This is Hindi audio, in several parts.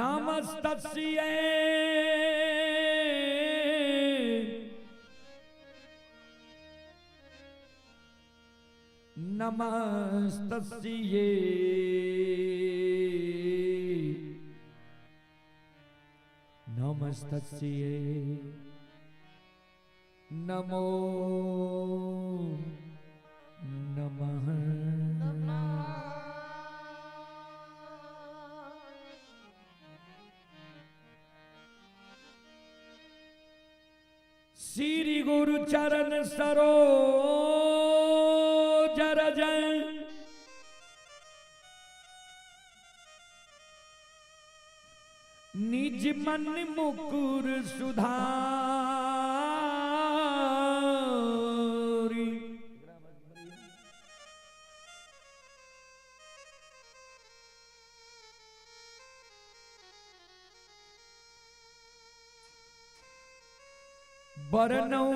नमस्तस्यै नमस्तस्यै नमस्तस्यै नमो नमः। श्री गुरु चरण सरोज रज निज मन मुकुर सुधारी। बरनौ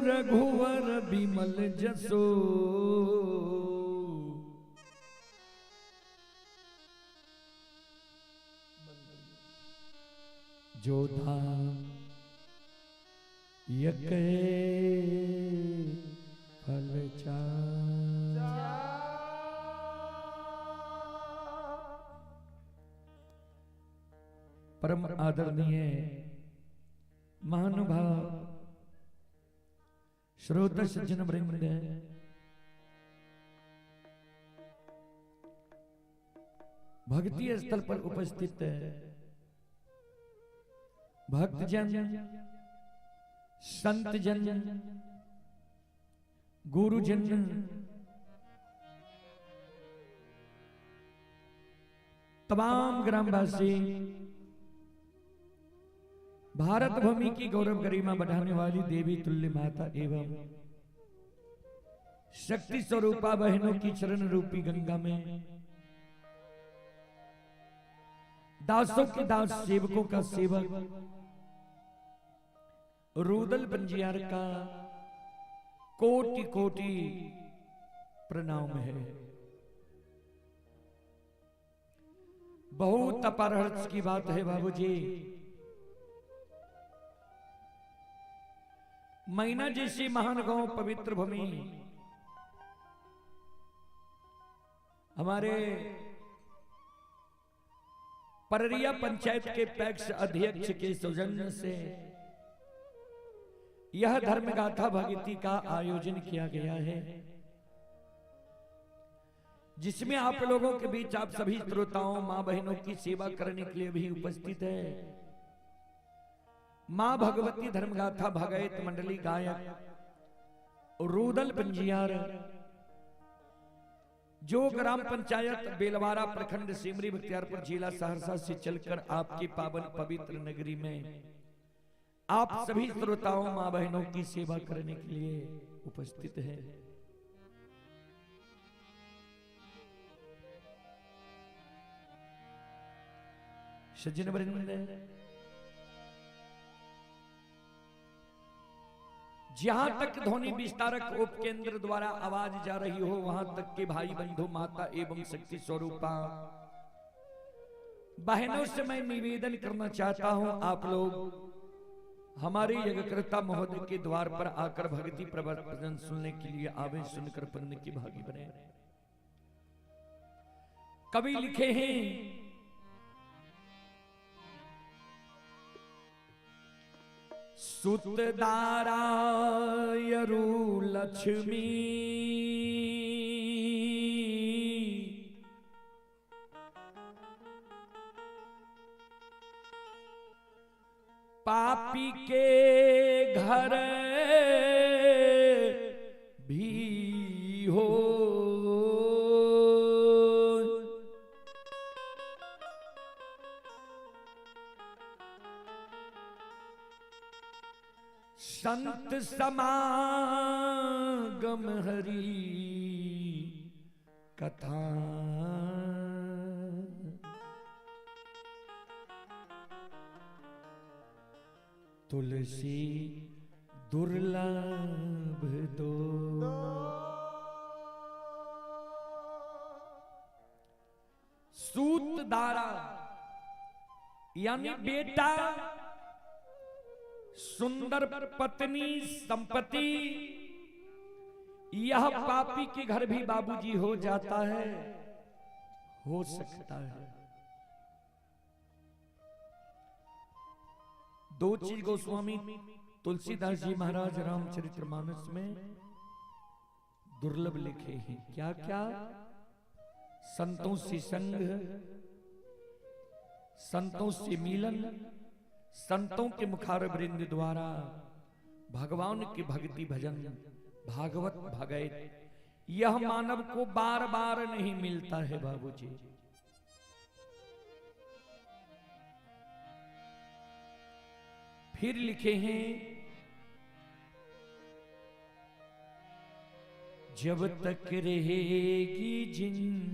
रघुवर बिमल जसो जोधा यक फल परम आदरणीय महानुभाव श्रोता सज्जन वृंद, भक्ति स्थल पर उपस्थित भक्तजन, संतजन, गुरुजन, तमाम ग्रामवासी, भारत भूमि की गौरव गरिमा बढ़ाने वाली देवी तुल्य माता एवं शक्ति स्वरूपा बहनों की चरण रूपी गंगा में दासों के दास, सेवकों का सेवक रूदल बंजियार का कोटि कोटि प्रणाम है। बहुत अपार हर्ष की बात है बाबूजी। मैना जैसी महान गांव, पवित्र भूमि, हमारे पररिया पंचायत के पैक्स अध्यक्ष के सौजन्य से यह धर्म गाथा भक्ति का आयोजन किया गया है, जिसमें आप लोगों के बीच आप सभी श्रोताओं, मां बहनों की सेवा करने के लिए भी उपस्थित है। मां भगवती धर्मगाथा भगत मंडली गायक रूदल बंजियार, जो ग्राम पंचायत बेलवारा, प्रखंड सिमरी, बख्तियारपुर जिला सहरसा से चलकर आपकी पावन पवित्र नगरी में आप सभी श्रोताओं, मां बहनों की सेवा करने के लिए उपस्थित है। सज्जन वृंद, जहां तक ध्वनि विस्तारक उपकेंद्र द्वारा आवाज जा रही हो, वहां तक के भाई बंधु, माता एवं शक्ति स्वरूपा बहनों से मैं निवेदन करना चाहता हूं, आप लोग हमारे यज्ञकर्ता महोदय के द्वार पर आकर भक्ति प्रवचन सुनने के लिए आवे, सुनकर पुण्य की भागी बने। कवि लिखे हैं, सुतदारायरु लक्ष्मी पापी के घर भी हो, संत समागम हरि कथा तुलसी दुर्लभ दो। सूत दारा यानी बेटा, सुंदर पत्नी, संपत्ति, यह पापी के घर भी बाबूजी हो जाता है, हो सकता है। दो चीज गोस्वामी तुलसीदास जी महाराज रामचरितमानस में दुर्लभ लिखे हैं। क्या क्या? संतों से संग, संतों से मिलन, संतों के मुखार वृंद द्वारा भगवान के भक्ति भजन, भागवत भगैत, यह मानव को बार बार नहीं मिलता है बाबूजी। फिर लिखे हैं, जब तक रहेगी जिंदगी,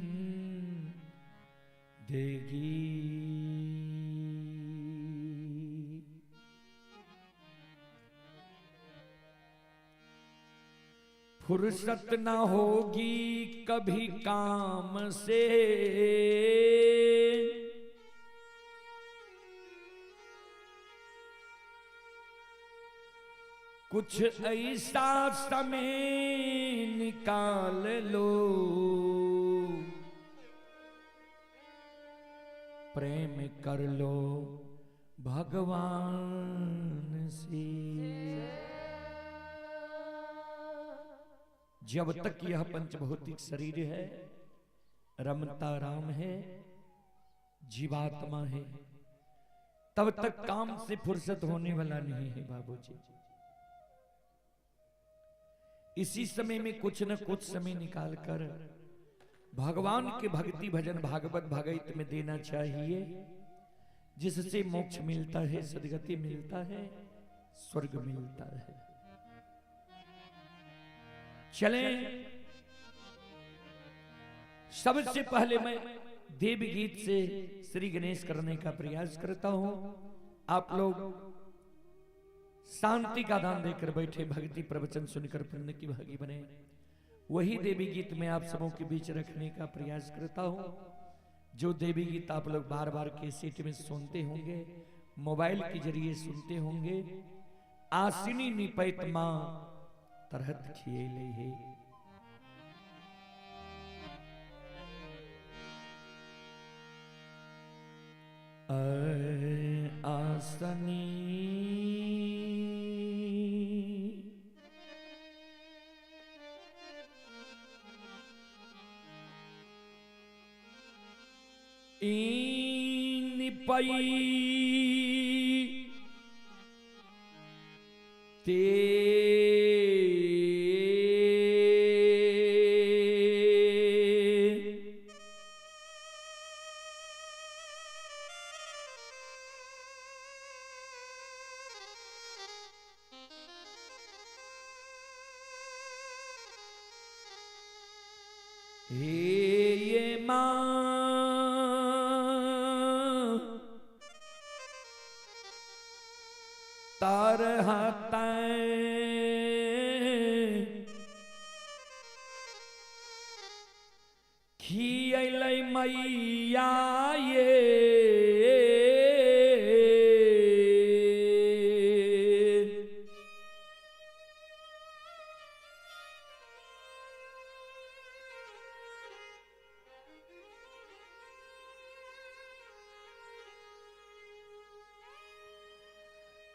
फुर्सत ना होगी कभी काम से, कुछ ऐसा समय निकाल लो, प्रेम कर लो भगवान से। जब तक यह पंचभौतिक शरीर है, रमता राम है, जीवात्मा है, तब तक काम से फुर्सत होने वाला नहीं है बाबूजी। इसी समय में कुछ न कुछ समय निकालकर भगवान के भक्ति भजन भागवत भागवत में देना चाहिए, जिससे मोक्ष मिलता है, सद्गति मिलता है, स्वर्ग मिलता है। चलें, सबसे पहले मैं देव गीत से श्री गणेश करने का प्रयास करता हूं। आप लोग शांति का दान देकर बैठे, भक्ति प्रवचन सुनकर पुण्य की भागी बने। वही देवी गीत में आप सबों के बीच रखने का प्रयास करता हूं, जो देवी गीत आप लोग बार बार कैसेट में सुनते होंगे, मोबाइल के जरिए सुनते होंगे। आसिनी निपैत मां तरहत खिएले है, आसनी निपई ते ये मां तरहता खियलै मैया ये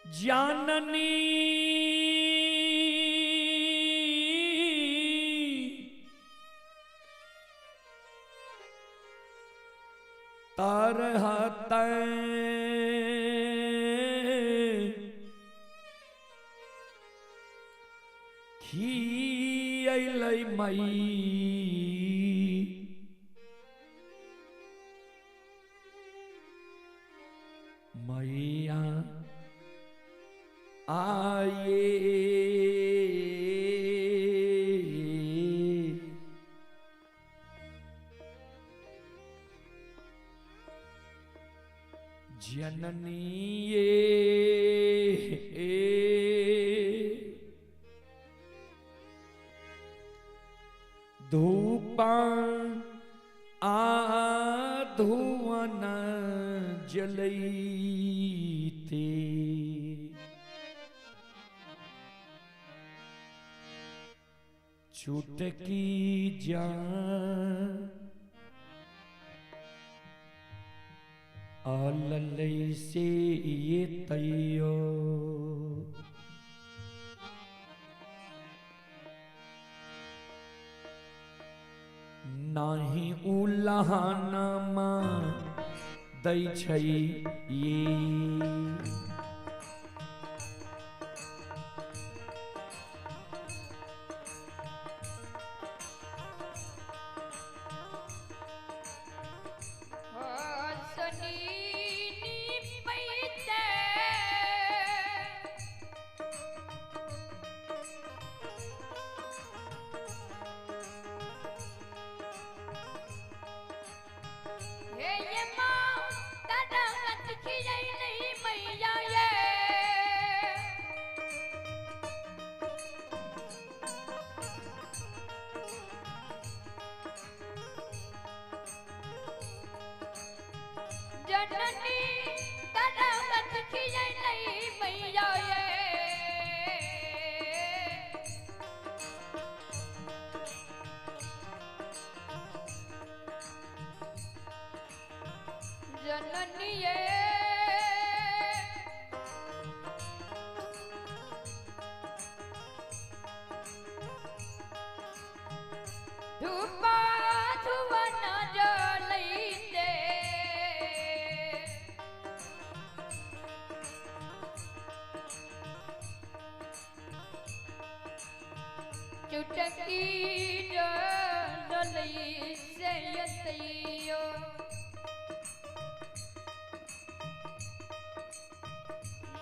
जाननी तरहत खियलै मैया आए जननी ये धूपा आधुवन जलैते छुटकी जान आललै से ये तैयो नाही उलहानमा दै छै ये चुटकी जलई से यतैयो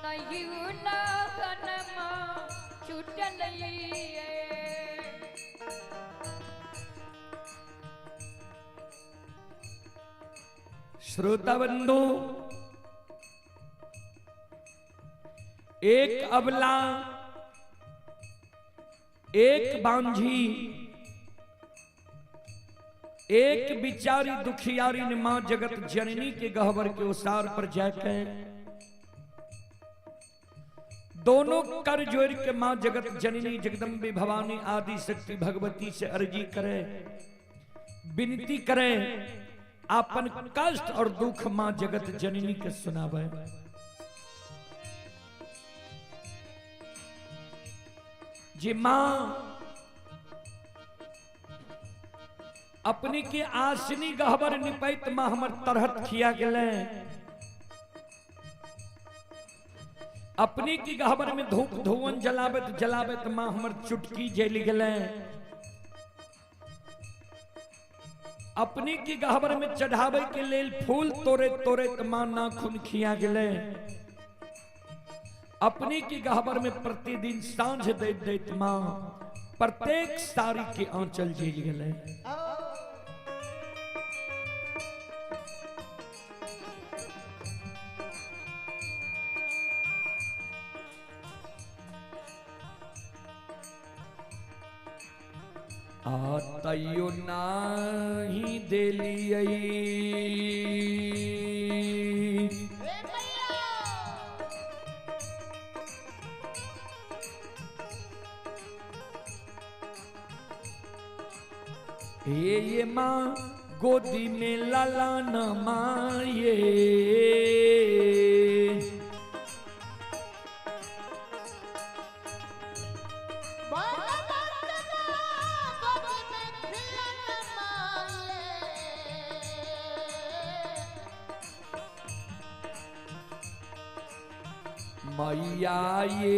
नहीं उलहनमा छुटलैये श्रोता बंधु एक अबला एक बांझी एक बिचारी दुखियारी ने मां जगत जननी के गहवर के उसार पर जाकर दोनों कर जोड़ के मां जगत जननी जगदम्बे भवानी आदि शक्ति भगवती से अर्जी करे, विनती करे, अपन कष्ट और दुख मां जगत जननी के सुनावे। जी मां अपनी के आसनी गहबर निपैत मां हमर तरहत खिया गेले, अपनी की गहबर में धूप धुवन जलावत जलावत मां हमर चुटकी जल गेले, अपनी की गहबर में चढ़ावे के लेल फूल तोरे तोरे मां नाखून खिया गेले, अपनी की गहबर में प्रतिदिन सांझ दैत दैत मां प्रत्येक सारी के आंचल झेल गेले। आतयो नाही देलियै ये मां गोदी में लाला न माये, मैया ये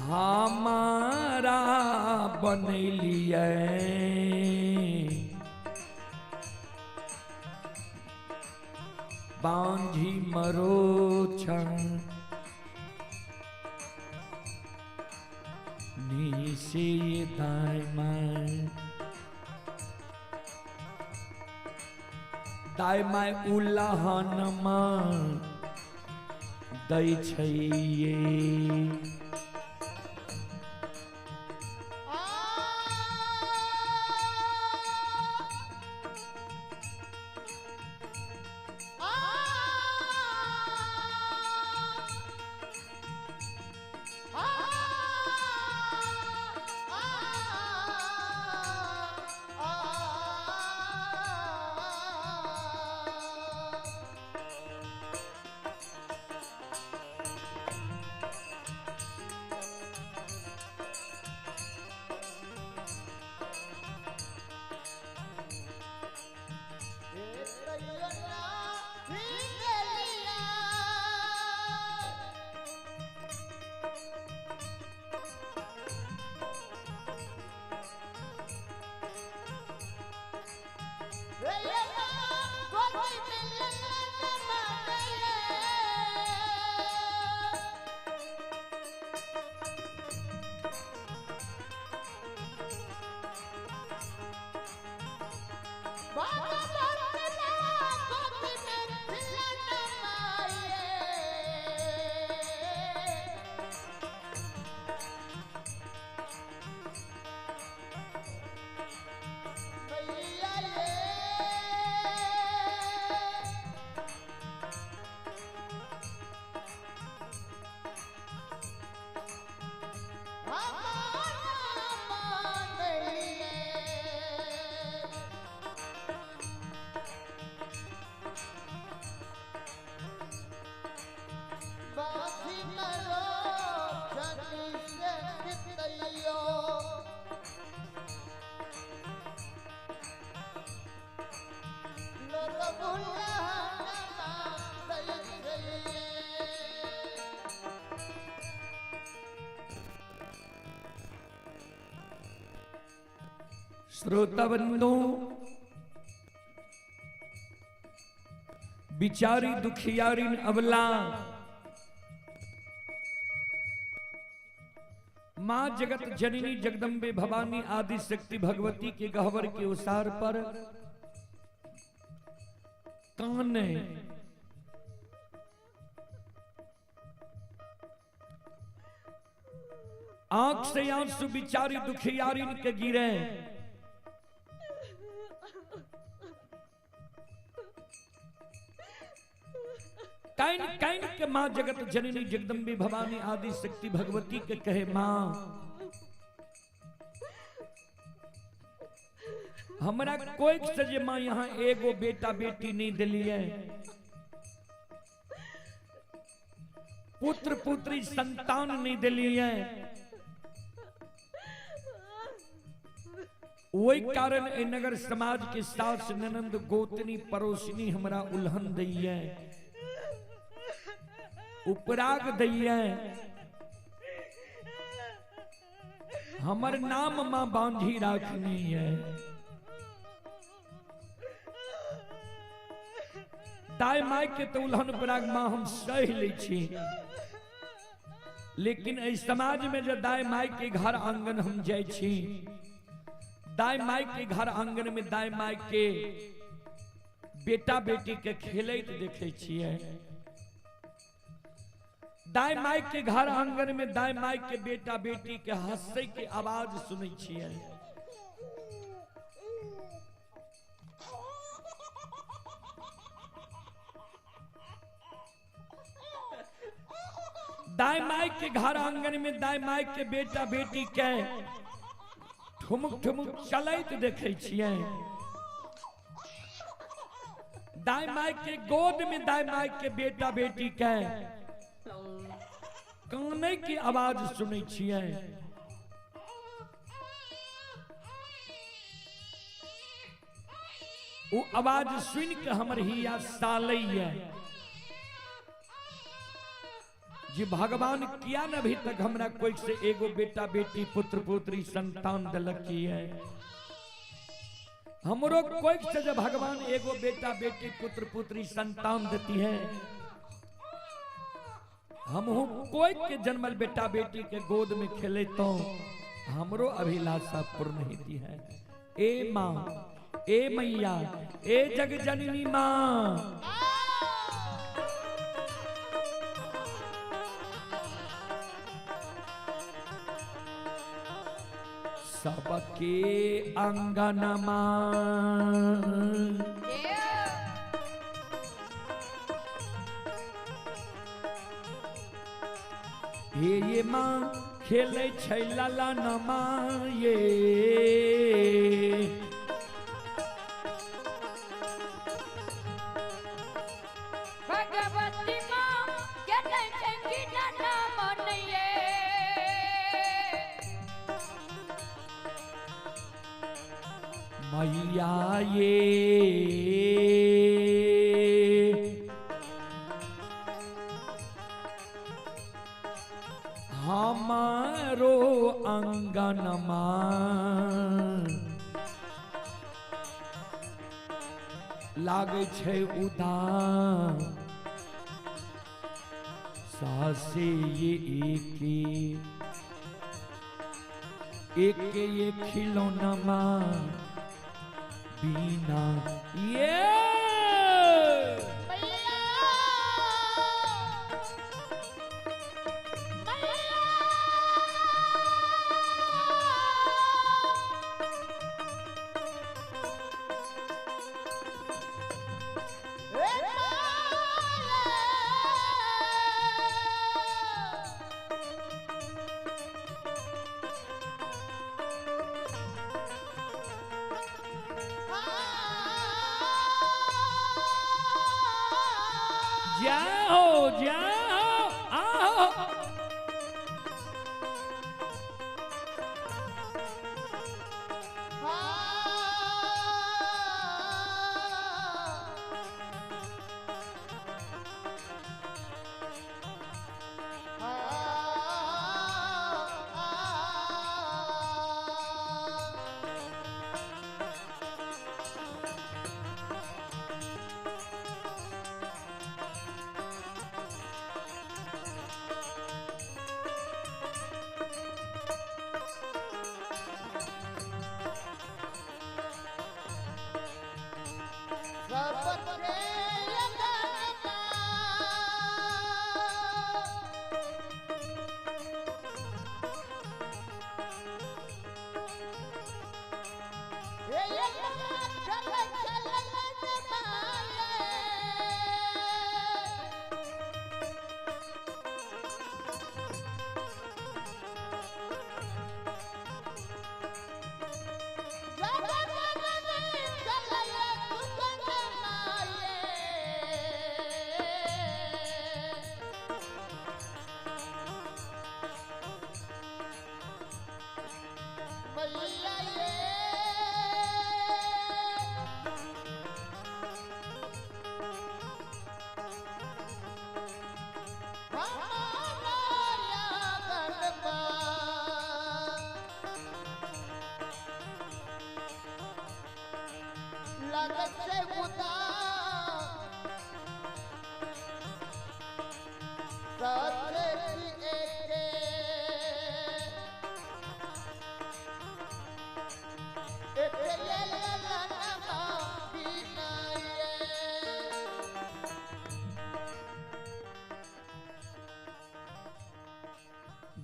हमारा बनैलियै बांझी मरोछन निसे दाय माय उलहनमा दै छै ये श्रोताबंधु, बिचारी दुखियारी अबला मां जगत जननी जगदम्बे भवानी आदि शक्ति भगवती के गह्वर के उसार पर काने आंख से आंसू बिचारी दुखियारी के गिरे। कैन कैन के मां जगत जननी जगदम्बे भवानी आदि शक्ति भगवती के कहे, मां हमरा कोई सजे मां यहाँ एगो बेटा बेटी नहीं दिलिए, पुत्र पुत्री संतान नहीं दिलिए। वही कारण ए नगर समाज के सास ननंद गोतनी पड़ोसनी हमरा उल्हन दैये, उपराग दैये। हमर नाम मां बांधी राखनी है। दाई माई के तो उल्हन उपराग मां हम सह ले छी, लेकिन इस समाज में जो दाई माई के घर आंगन हम जाय छी, दाई माई के घर आंगन में दाई माई के बेटा बेटी के खेलैत देखे छियै। दाई माई के घर आंगन में दाई माई के बेटा बेटी के हंसै के आवाज सुनै छियै। दाई माई के घर आंगन में दाई माई के बेटा बेटी के ठुमुक ठुमुक चलैत देखे छियै। दाई माई के गोद में दाई माई के बेटा बेटी के कानै की आवाज सुनै छियै। वो आवाज सुन के हमर हिया सालैया जी, भगवान किया न अभी तक हमरा कोई से एगो बेटा बेटी पुत्र पुत्री संतान दिलक है। हमरो कोई से जब भगवान एगो बेटा बेटी पुत्र पुत्री संतान देती है, हम कोई के जन्मल बेटा बेटी के गोद में खेले तो हमरो अभिलाषा पूर्ण होती है। ए माँ, ए मैया, ए जग जननी माँ, सबके अंगनमा ये माँ खेले छै लाला नमा ये। भगवती माँ खेले छै कि नाना मनये, मैया ये हमारो अंगनमा लागे छै उदास, सासे ये एक ये खिलौना बीना ये जाओ जाओ आओ।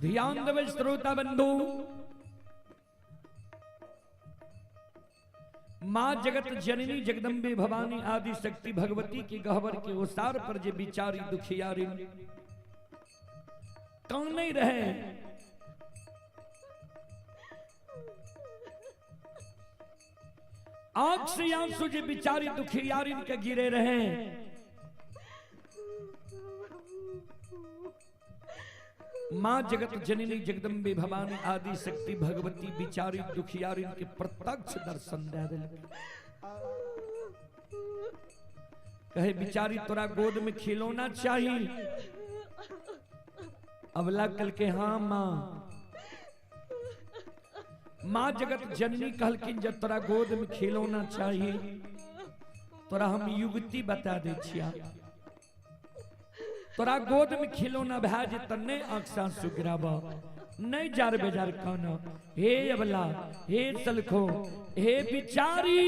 ध्यान देवे श्रोता बंधु, मां जगत जननी जगदम्बे भवानी आदि शक्ति भगवती की गहवर के ओसार पर जे बिचारी दुखियारी कौन नहीं रहे। आंख से आंसू जे बिचारी दुखियारी के गिरे रहे। मां जगत जननी जगदम्बे भवानी आदि शक्ति भगवती बिचारी दुखियारी के प्रत्यक्ष दर्शन दे दिल। कहे बिचारी तोरा गोद में खिलौना चाहिए। अबला कल के हाँ मां। मां जगत जननी कहलकिन जब तोरा गोद में खिलौना चाहिए तोरा हम युगति बता दे छिया। तोरा गोद में खिलौना भै जे तन्ने आंखसा सुगराब नहीं जार बेजार खाना। हे अबला, हे सलखो, हे बिचारी,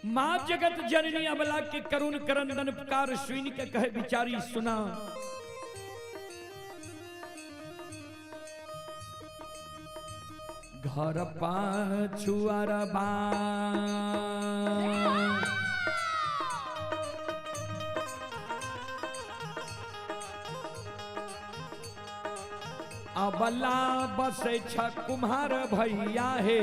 मां जगत जननी अबला के करुण करंदन पुकार सुन के कहे बिचारी सुना। घर पाछुआर बा अबला बसे छ कुम्हार भैया हे।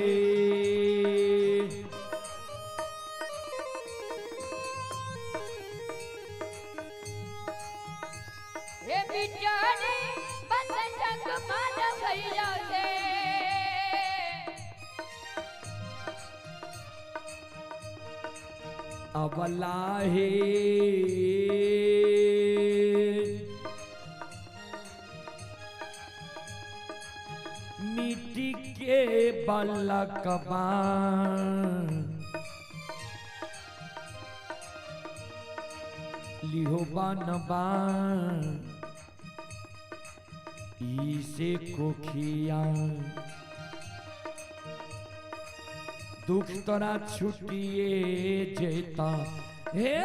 अबला हे मिट्टी के बलकबा लिहो बनबा इसे कोखिया दुख तोरा छुटिए जेता हे।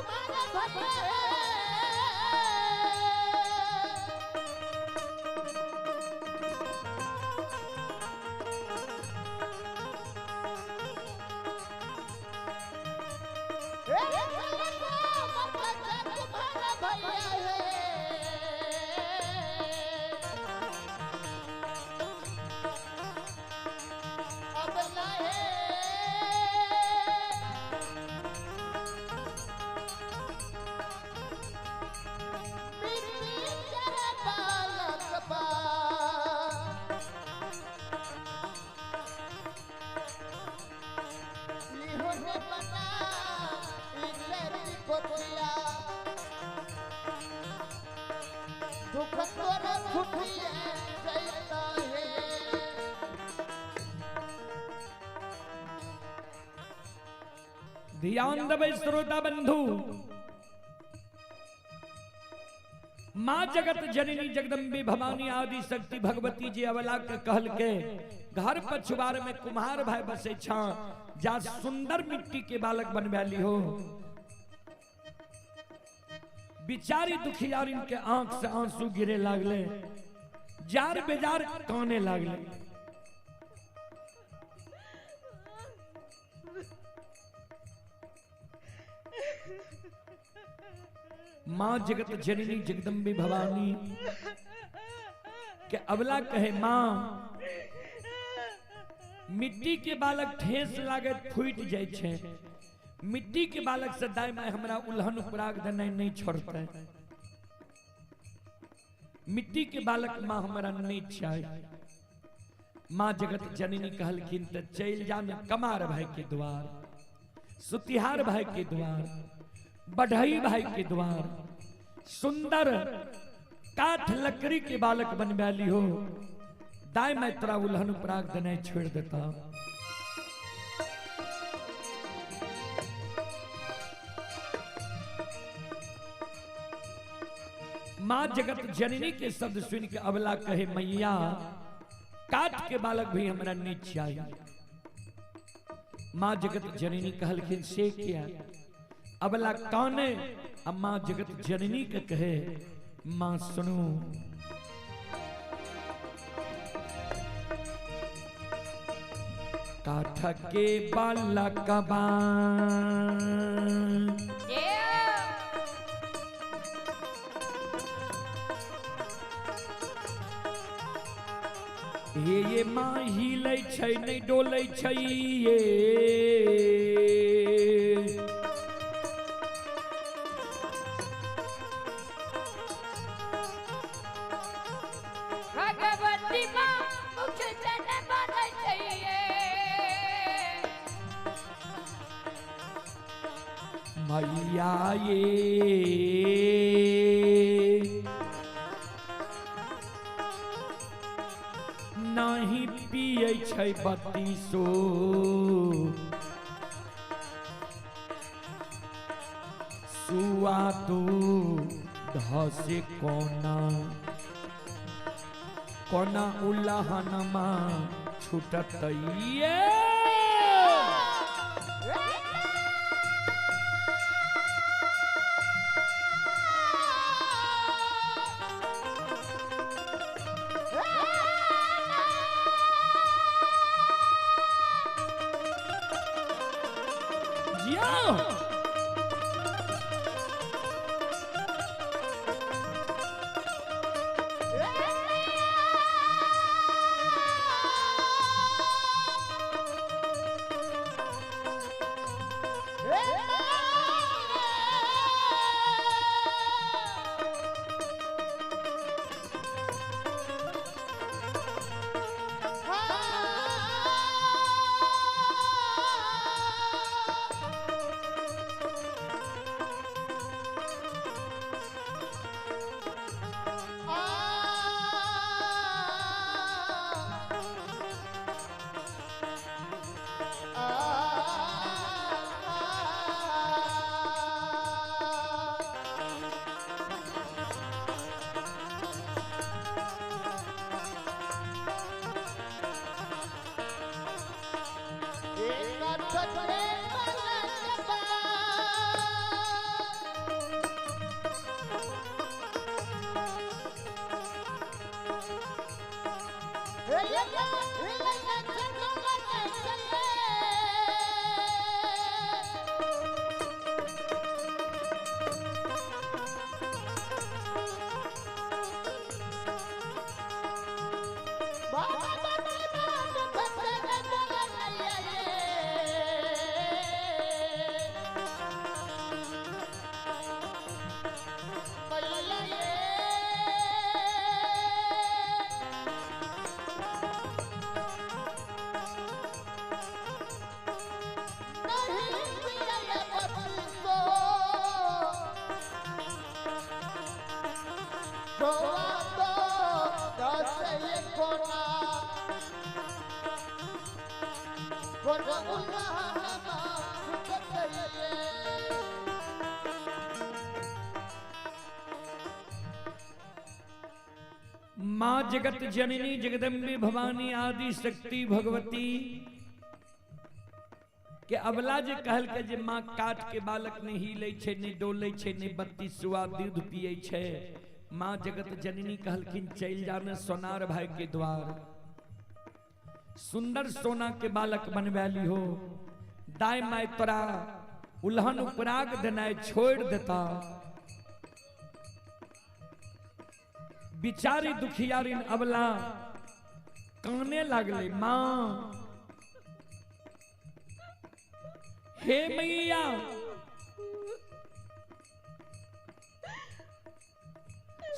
तुम्हारा भैया दुख तोरा खुटिया जैता है। ध्यान देवे श्रोता बंधु, माँ जगत जननी जगदम्बे भवानी आदि शक्ति भगवती जी अवला के कहल के घर पछुआर में कुम्हार भाई बसे छा जा सुंदर मिट्टी के बालक बनवाली हो। बिचारी दुखियार इनके आंख से आंसू गिरे लागले, जार बेजार काने लागले। माँ जगत जननी जगदम्बे भवानी के अबला कहे माँ मिट्टी के बालक ठेस लागे फूट जाय छे, मिट्टी के बालक से दाई में हमरा उल्हन उपराग देने नहीं छोड़ते। मिट्टी के बालक माँ हमरा नहीं चाहिए। माँ जगत जननी कहलखिन त चल जा में कमार भाई के द्वार, सुतिहार भाई के द्वार, बढ़ई भाई के द्वार सुंदर काठ लकड़ी के बालक बनवाली हो। दाई मैं तोरा उल्हन उपराग देने छोड़ देता। माँ जगत जननी के शब्द सुन के अबला कहे मैया काट के बालक भी हमरा नहीं चाहिए। माँ जगत जननी कहलखिन से क्या अबला कौने? अम्मा जगत जननी के कहे माँ सुनो काठ के बालक ये माँ हिले छै नहीं डोले छै ये भगवती माँ मुख से न बाधै छै मैया ये नहीं पिए छै बत्तीसो सुआ तू धसे कोना कोना उल्लाहनमा छूटत ये माँ जगत जननी जगदम्बे भवानी आदि शक्ति भगवती के अबला जे कहल के जे माँ काट के बालक ने हिले छे ने डोले छे ने बत्ती सुआ दूध पिए छे। माँ जगत जननी कहलखिन चल जाने सोनार भाई के द्वार सुंदर सोना के बालक बनवैली हो। दाई माय तोरा उल्हन उपराग देना छोड़ देता। बिचारी दुखियारिन अबला काने लागले माँ हे मैया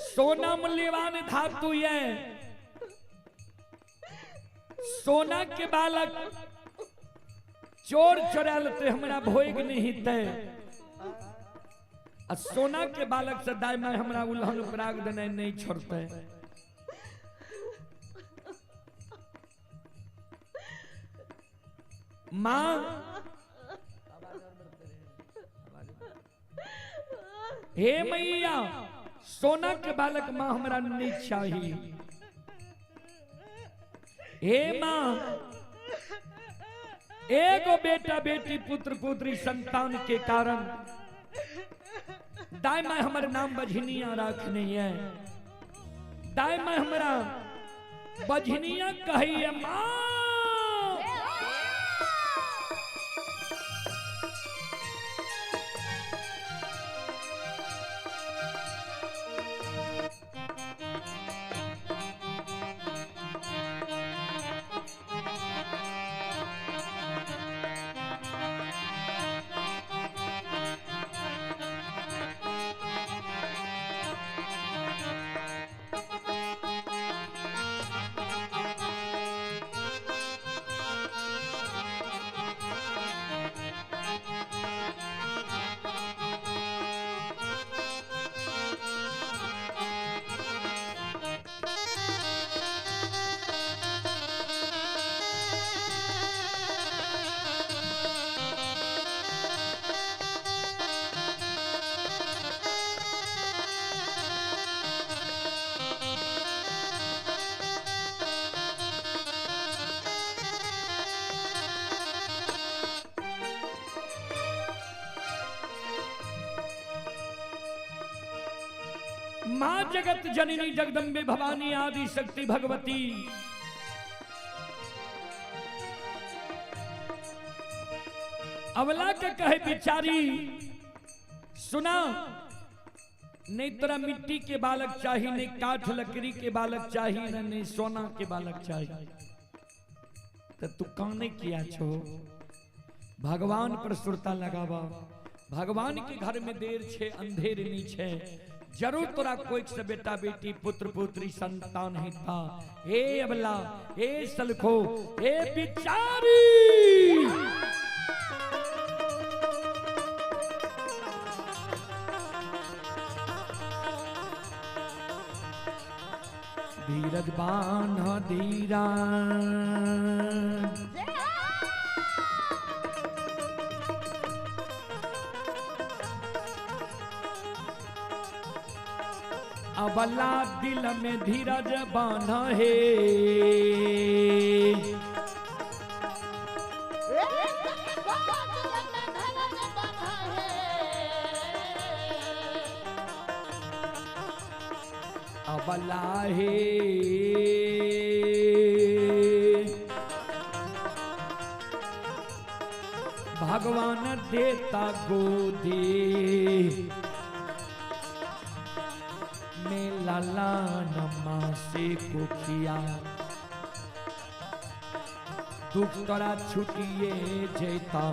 सोना मूल्यवान धातु ये सोना के बालक चोर चोरा लेते हमरा भोग नहीं ते सोना के बालक से दाई माय हमरा उल्हन उपराग देने नहीं छोड़ते। माँ हे मैया सोना के बालक माँ हमरा नहीं चाहिए। हे माँ एगो बेटा बेटी पुत्र पुत्री संतान के कारण दाई माय हमर नाम बझनिया रखने है। दाई माय हमरा बझनिया कहिए माँ। माँ जगत जननी जगदम्बे भवानी आदि शक्ति भगवती अवला के कहे बिचारी सुना नहीं तेरा मिट्टी के बालक चाहिए नहीं काठ लकड़ी के बालक चाहिए नहीं सोना के बालक चाहिए। तो तू काने किया छो भगवान पर सुरता लगावा। भगवान के घर में देर छे अंधेर नहीं छे। जरूर तोरा कोई से बेटा बेटी पुत्र पुत्री संतान ही था। हे अबला हे सलखो हे बिचारी धीरज बान्हा धीरा अबला दिल में धीरज बांधा है। अबला है भगवान देता गोदी में लाला नमा से कुखिया दुख तोरा छुटिए जेता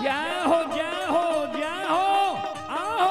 जय हो जय हो जय हो आओ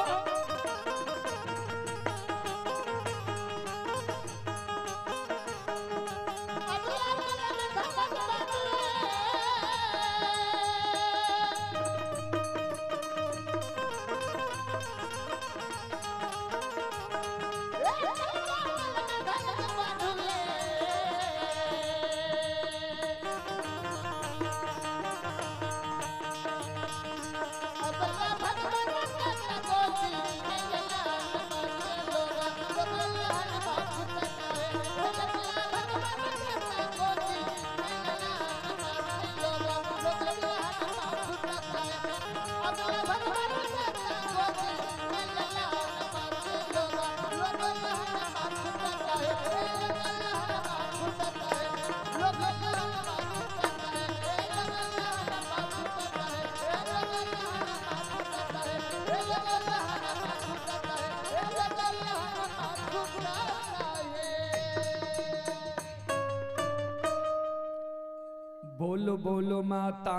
बोलो बोलो माता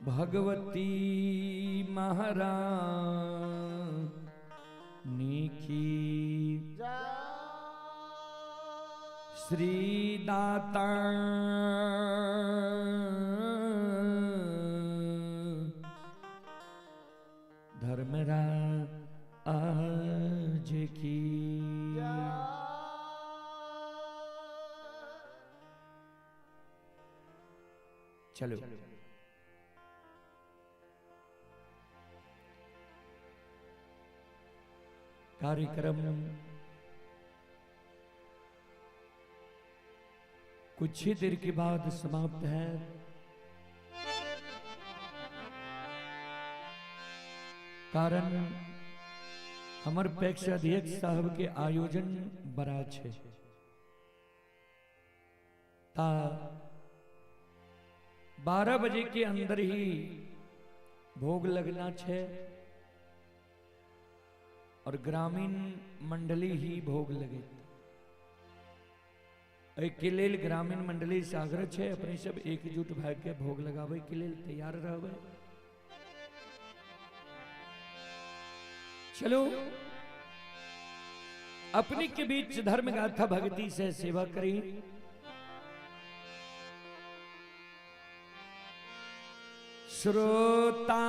भगवती महारानी की श्री दाता धर्मराज की चलो कार्यक्रम कुछ ही देर के बाद समाप्त है। कारण हमर पैक्ष अध्यक्ष साहब के आयोजन बड़ा छे ता 12 बजे के अंदर ही भोग लगना छे और ग्रामीण मंडली ही भोग लगे। के लेल ग्रामीण मंडली से आग्रह छे अपने सब एकजुट भय के भोग लगावे के लेल तैयार रहबे। चलो अपने के बीच धर्म गाथा भक्ति से सेवा करी। श्रोता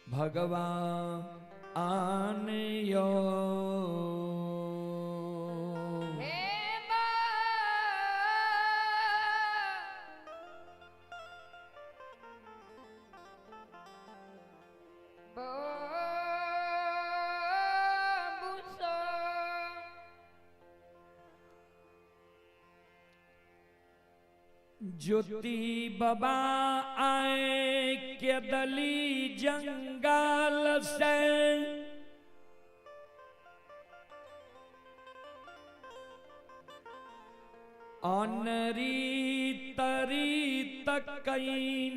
भगवान यो ज्योति बाबा आए केदली जंगल से अनरी तरी तक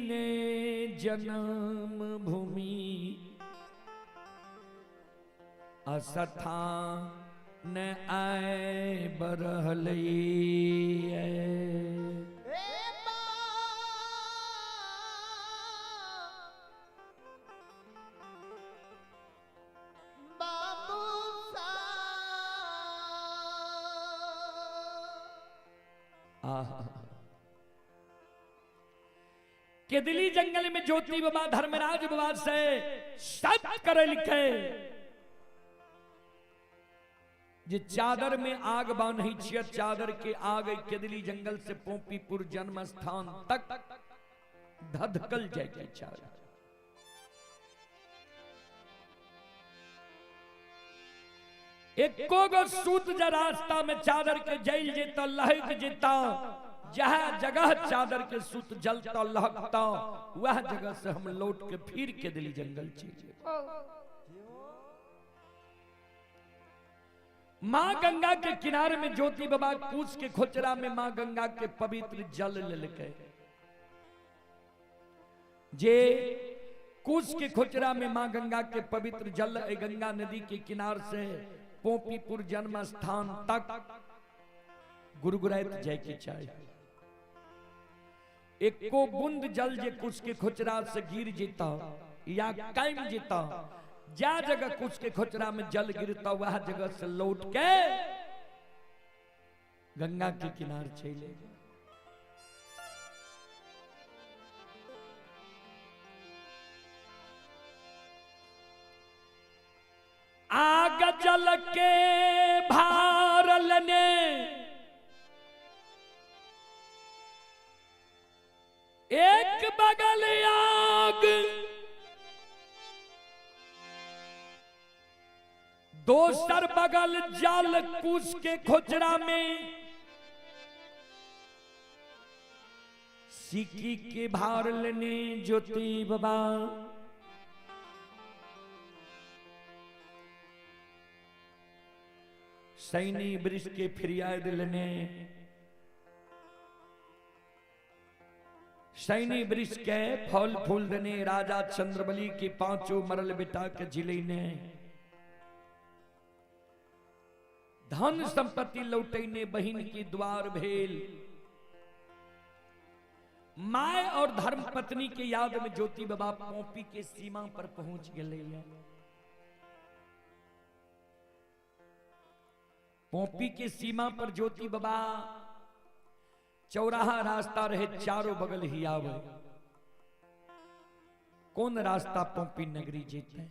ने जन्म भूमि अस्थान आए बरहलई केदली जंगल में ज्योति बाबा धर्मराज बाबा से सब करे लिखे जे चादर में आग बांधी छिय चादर के आग केदली जंगल से पोपीपुर जन्म स्थान तक धधकल जाए चादर एको गो सूत जा रास्ता में चादर के जल जेता लहक जेता जहाँ जगह चादर के सूत जलता लहकता वह जगह से हम लौट के फिर केदली जंगल चले माँ गंगा के किनारे में ज्योति बाबा कूच के खोचरा में माँ गंगा के पवित्र जल लेके जे कूच के खोचरा में माँ गंगा के पवित्र जल गंगा नदी के किनार से पोपीपुर जन्म स्थान तक गुरगुराइत जाए के चाहिए एको बूंद जल जे कुछ के खोचरा से गिर जेता या कायम जेता जा जगह कुछ के खोचरा में जल गिरता वह जगह से लौट के गंगा के किनारे चले आग जल के भार लेने एक बगल आग दोसर बगल जल कुछ के खोचरा में सिक्की के भार लेने ज्योति बाबा सैनी वृक्ष के फिरियाद लेने सैनी वृक्ष के फल फूल देने राजा चंद्रबली के पांचों मरल बेटा के जिले ने धन संपत्ति लौटने बहिन की द्वार भेल माय और धर्म पत्नी के याद में ज्योति बाबा पोपी के सीमा पर पहुंच गए पोपी के सीमा पर ज्योति बाबा चौराहा रास्ता रहे चारों बगल ही आवे कौन रास्ता पोपी नगरी जीते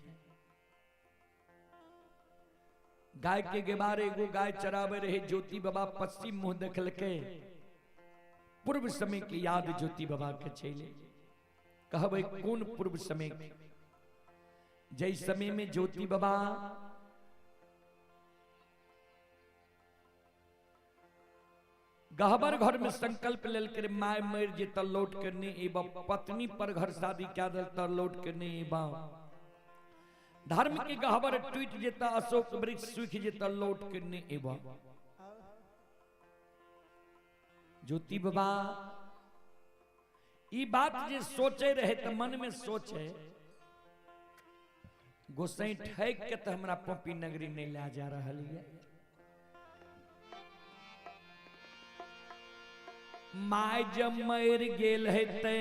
गाय के गेबार एगो गाय चरावे रहे ज्योति बाबा पश्चिम मुंह देखल के पूर्व समय की याद ज्योति बाबा के चले कहबे कौन पूर्व समय जय समय में ज्योति बाबा गहबर घर में संकल्प लेल कर माय मर जेता लौट करने एवं पत्नी पर घर शादी क्या देता लौट करने एवं धर्म के गहबर टूट जेता अशोक वृक्ष सूख जेता लौट करने एवं ज्योति बाबा ई बात जे सोचे रहे तो मन में सोचे गोसाई ठैक के तो हमरा पोपी नगरी नहीं ला जा रहा है माय जब मर गेल है ते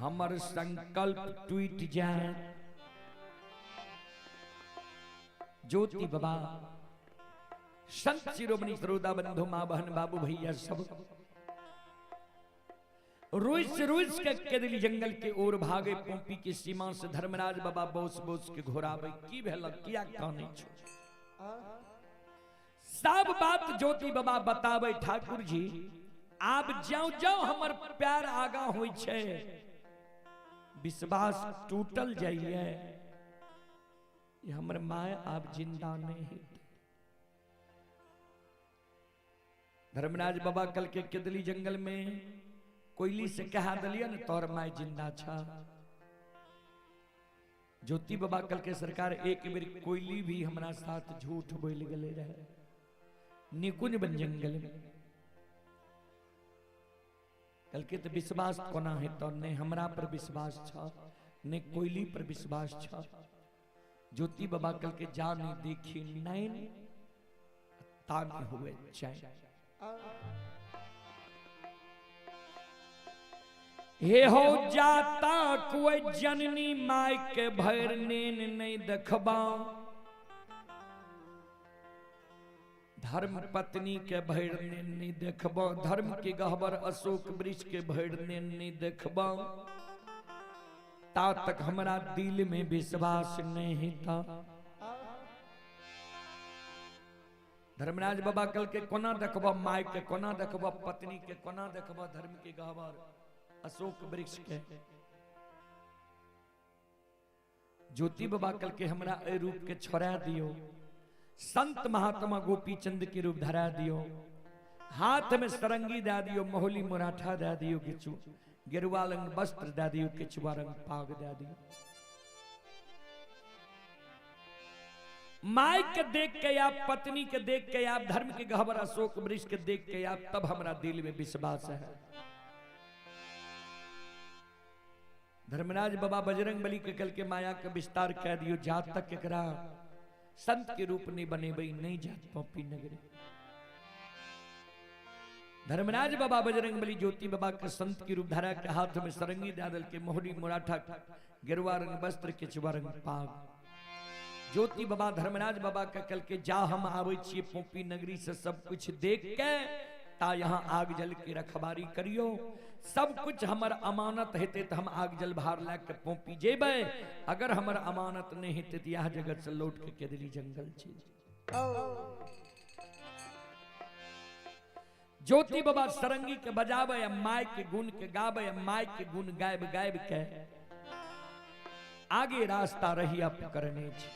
हमर संकल्प टूट जाए ज्योति बाबा संत शिरोमणि सरोदा बंधु मां बहन बाबू भैया सब रोज के केदली जंगल के ओर भागे पोपी के सीमा से धर्मराज बाबा बोस बोस के घोरावे की भेल किया कहने छो सब बात ज्योति बाबा बतावे ठाकुर जी आप जाओ जाओ हमर प्यार आगा होई छे विश्वास टूटल जाइए ये हमर माय आप जिंदा नहीं धर्मराज बाबा कल के केदली जंगल में कोयली से कहा दलिया न तोर माय जिंदा छा। ज्योति बाबा कल के सरकार एक बेर कोयली भी हमारा साथ झूठ बोल गले रहे निकुंज बन जंगल में। कल के तो विश्वास कोना है तो ने हमरा पर विश्वास छा ने कोयली पर विश्वास छा। ज्योति बाबा कल के जानी देखी नैन ताने हुए चैन। हे हो जाता कोई जननी माय के भैर नेन नहीं देखबा। धर्म पत्नी के भैर नेन नहीं देखबा। धर्म के गहबर अशोक वृक्ष के भैर नेन नहीं देखबा। ता तक हमारा दिल में विश्वास नहीं था। धर्मराज बाबा कल के कोना देखबा माय के कोना देखबा पत्नी के कोना देखबा धर्म के गहबर अशोक वृक्ष के। ज्योति बाबा कल के हमरा ए रूप के छोड़ा दियो। संत महात्मा गोपी चंद के रूप धरा दियो। हाथ में सरंगी दे दियो मोहली मुराठा दे दियो किचु गेरुआ रंग वस्त्र दे दियो किचुआ रंग पाग दे दियो। माय के देख के आप पत्नी के देख के आप धर्म के गहबर अशोक वृक्ष के देख के आप तब हमारा दिल में विश्वास है। धर्मराज बाबा बजरंग बली के कल के माया का विस्तार कह दियो। जात तक एकरा संत के रूप नहीं बने बई नहीं जात पौपी नगरी। धर्मराज बाबा बजरंग बली ज्योति बाबा के संत के रूप धारा के हाथ में सरंगी दादल के मोहरी मुराठा गेरुआ रंग वस्त्र के चुबा रंग पाग। ज्योति बाबा धर्मराज बाबा के कल के जा हम आवे छिए पौपी नगरी से सब कुछ देख के ता यहाँ आग जल के रखबारी करियो। सब कुछ हमर अमानत हेते तो हम आग जल भार ला के पौपी जेबे। अगर हमर अमानत नहीं हेते तो यह जगत से लौट के केदली जंगल चल। ज्योति बाबा सरंगी के बजावे या माय के गुण के गावे या माय के गुण गायब गायब के आगे रास्ता रही अब करने छी।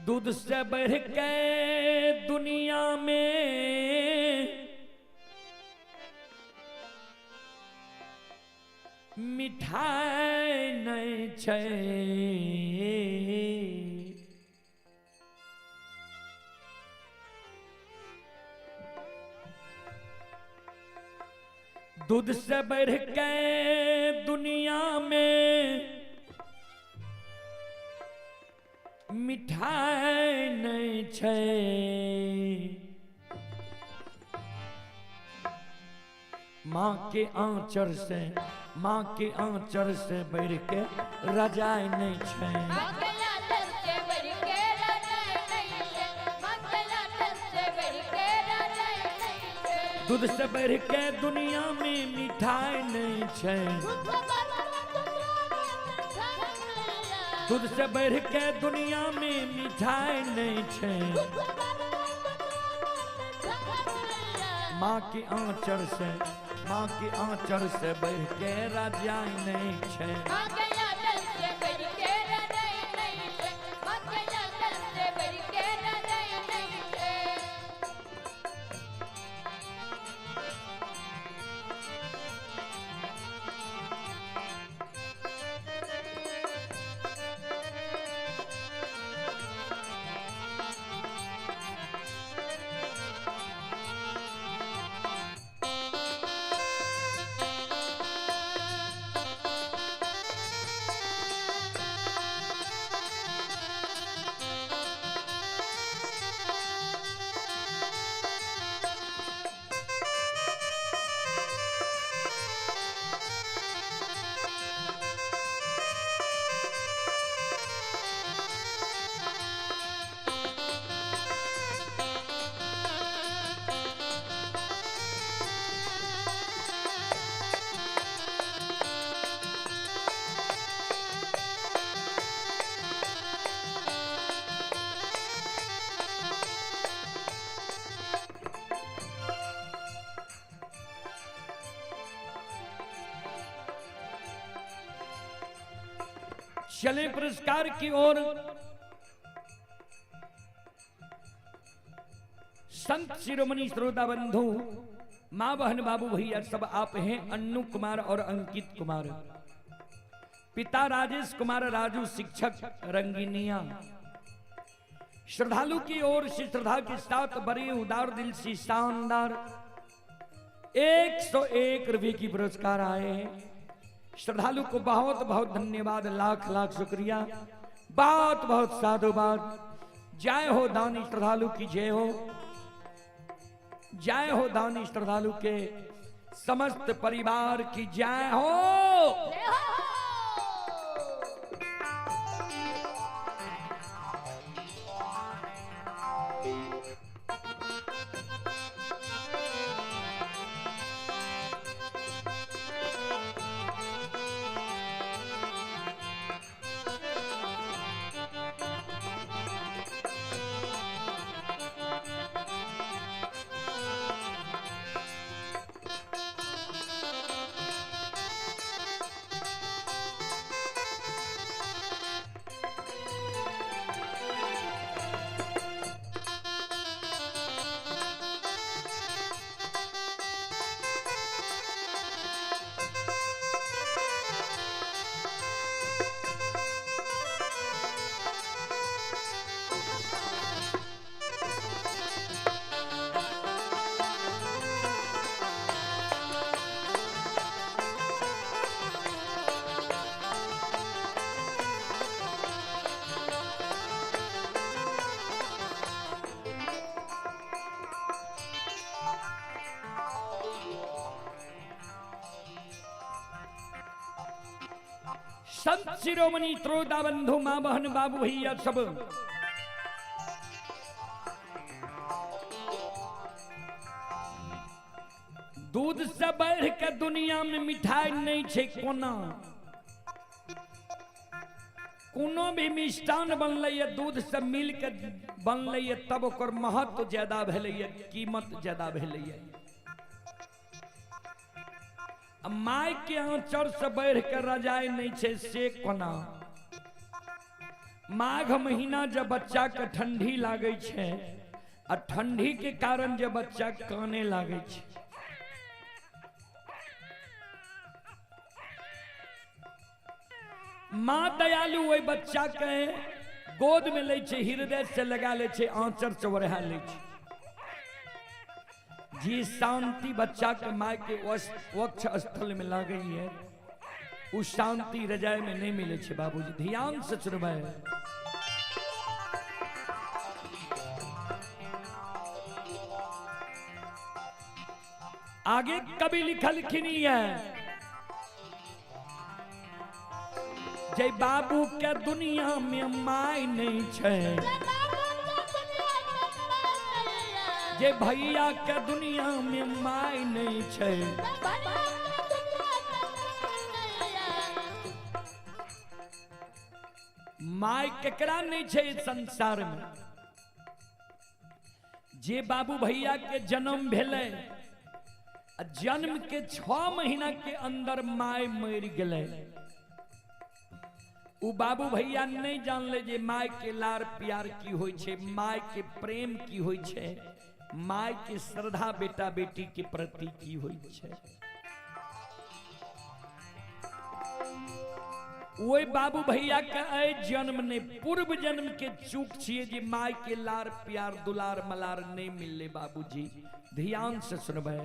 दूध से बढ़ के दुनिया में मिठाई नहीं छै। दूध से बढ़ के दुनिया में मिठाई नहीं छै। माँ के आंचर से माँ के आंचर से बढ़ के रजाई नहीं छै। दूध से बढ़ के दुनिया में मिठाई नहीं छै। दूध से बढ़ के दुनिया में मिठाई नहीं छै। माँ के आंचर से बढ़ के रजाई नहीं छै। चले पुरस्कार की ओर। संत शिरोमणि श्रोता बंधु माँ बहन बाबू भैया सब आप हैं। अन्नू कुमार और अंकित कुमार, पिता राजेश कुमार राजू शिक्षक रंगीनिया। श्रद्धालु की ओर से श्रद्धा के साथ बड़े उदार दिल से शानदार 101 रुपये की पुरस्कार आए हैं। श्रद्धालु को बहुत बहुत धन्यवाद, लाख लाख शुक्रिया, बहुत बहुत साधुवाद। जय हो दानी श्रद्धालु की जय हो, जय हो दानी श्रद्धालु के समस्त परिवार की जय हो। संत शिरोमणि त्रोदा बंधु मां बहन बाबू भैया सब दूध से बढ़ के दुनिया में मिठाई नहीं छे। कोनो भी मिष्टान बनल दूध से मिल के बनल तब ओकर महत्व ज्यादा भेल, कीमत ज्यादा भेल। माय के आंचर से बढ़ के रजाई नहीं छे से कोना। माघ महीना जब बच्चा के ठंडी लागे छे आ ठंडी के कारण जब बच्चा काने लागे छे, माँ दयालु वही बच्चा के गोद में ले छे, हृदय से लगा ले छे, आंचर से ओढ़ा ले छे। जी शांति बच्चा के माँ के वक्ष स्थल में ला गई है, उस शांति रजाई में नहीं मिले छे। बाबूजी ध्यान से सुनबे। आगे कभी लिखल खिनी है, जय बाबू के दुनिया में माय नहीं छे, जे भैया के दुनिया में माय नहीं छे। माय केकरा नहीं छे संसार में। जे बाबू भैया के जन्म भेले, जन्म के 6 महीना के अंदर माय मर गए। उ बाबू भैया नहीं जानले जे माय के लार प्यार की होय छे, माय के प्रेम की होय छे, माय के श्रद्धा बेटा बेटी के प्रति की होय छे। वो बाबू भैया के आए जन्म ने पूर्व जन्म के चूक छिए जे माय के लार प्यार दुलार मलार नहीं मिलले। बाबूजी ध्यान से सुनबे।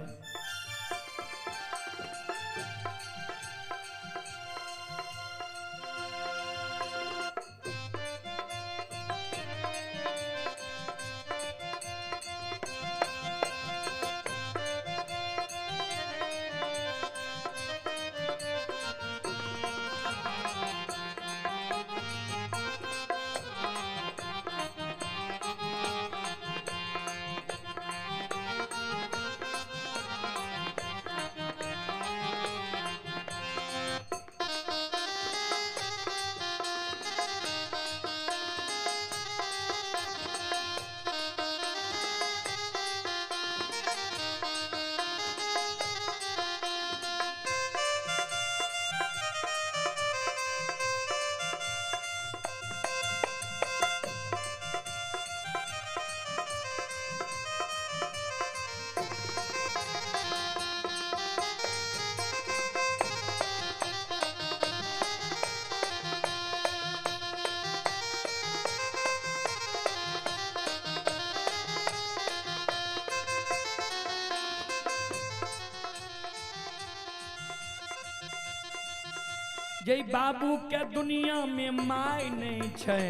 जय बाबू के दुनिया में माय नहीं छै,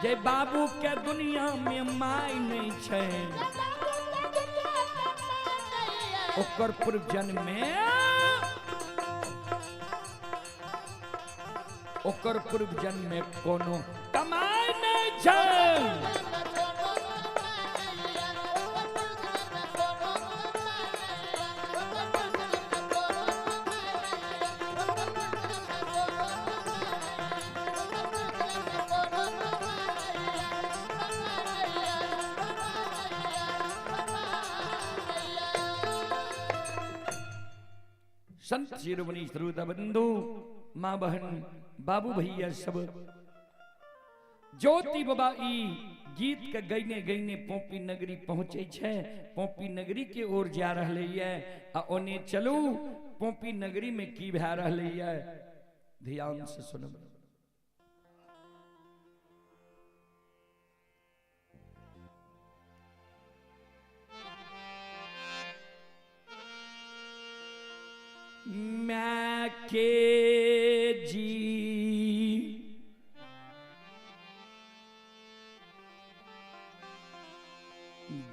जय बाबू के दुनिया में माय नहीं छै, ओकर पूर्व जन्म में, ओकर पूर्व जन्म में कोनो कमाई नहीं छै। संत शिरोमणि श्रोता बंधु, माँ बहन, बाबू भैया सब ज्योति बाबा ई गीत के गईने गईने पोपी नगरी पहुंचे छे। पोपी नगरी के ओर जा रहले ये आ ओने चलू पोपी नगरी में की भै रहले ये, ध्यान से सुनब। मैं के जी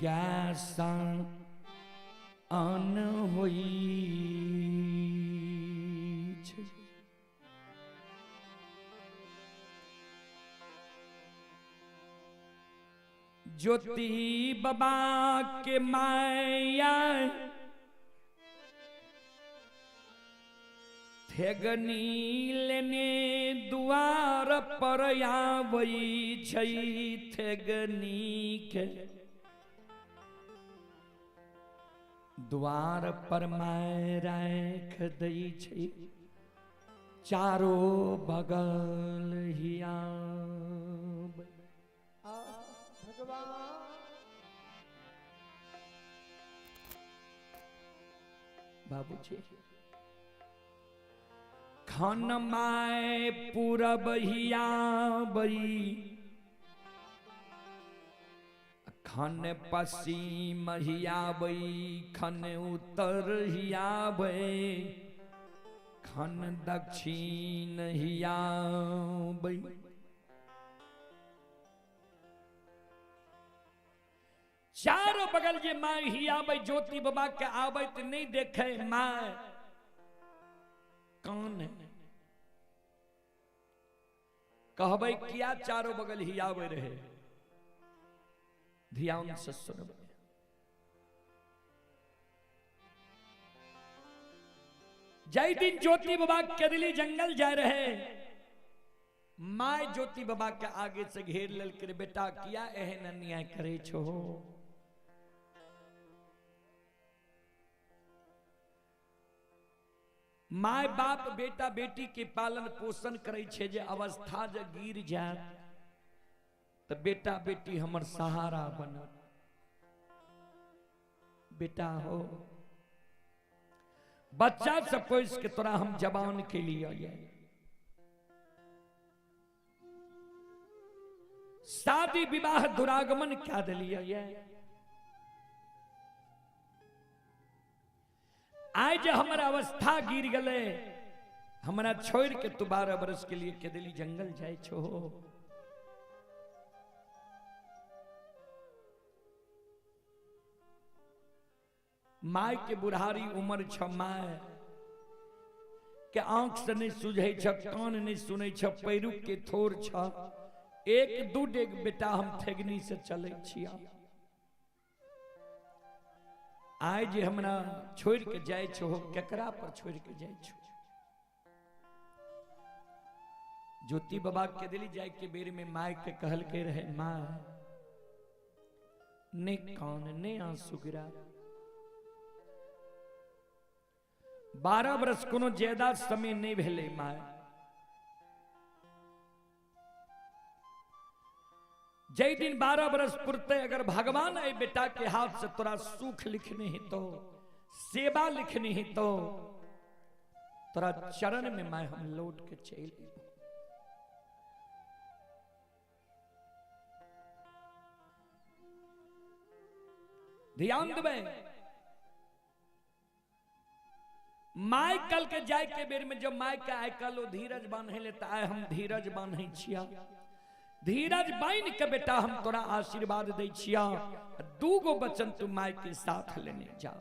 गैसा अन होई छे, ज्योति बाबा के माया थेगनी लेने द्वार पर आबई छई, थेगनी के द्वार पर माय राख दई छई, चारो बगल हिया बाबूजी खन माय पूरब हिया बई, खन पश्चिम हिया बई, खन उत्तर हिया बई, खन दक्षिण हिया बई। चारों बगल जे माय हिया बई, ज्योति बाबा के आबे तो नहीं देखे माय कान है, कहबै किया चारों बगल हियावे रहे, ध्यान से सुनबै। जय दिन ज्योति बाबा केदली जंगल जा रहे, माय ज्योति बाबा के आगे से घेर लेल कर, बेटा किया एहन अन्याय करे छो, माय बाप बेटा बेटी के पालन पोषण करे छे, जे अवस्था जे गिर जाए तो बेटा बेटी हमर सहारा बनत। बेटा हो बच्चा से पोस के तोरा हम जवान के लिए आए, शादी विवाह दुरागमन क्या दिलिए, आज हमारा अवस्था गिर गले, हमारा छोड़ के तू 12 बरस के लिए केदली जंगल जाए छो। माय के बुढ़ारी उम्र छ, माय के आंख से नहीं सुझे छ, कान नहीं सुने छ, पैरू के थोर छ, एक दू डेग बेटा हम थेगनी से चले छिया। आय जे हमरा छोड़ के जाए छो, केकरा पर छोड़ के जाए छो। ज्योति बाबा के दिली जाए के बेर में माय के कहल के रहे, माय ने कान ने आंसू गिरा, 12 बरस कोनो ज्यादा समय नहीं भेले माय, जय दिन 12 बरस पुरते अगर भगवान आई बेटा के हाथ से तोरा सुख लिखने ही तो, सेवा लिखनी ही तो, तोरा चरण में मैं हम लौट के चल। ध्यान देवे, माय कल के जाय के बेर में जब माय के आय कल धीरज बांधे लेता आय हम धीरज बांधे छिया, धीरज बांध के बेटा हम तोरा आशीर्वाद दे छिया, 2 गो बचन तू माय के साथ लेने जा।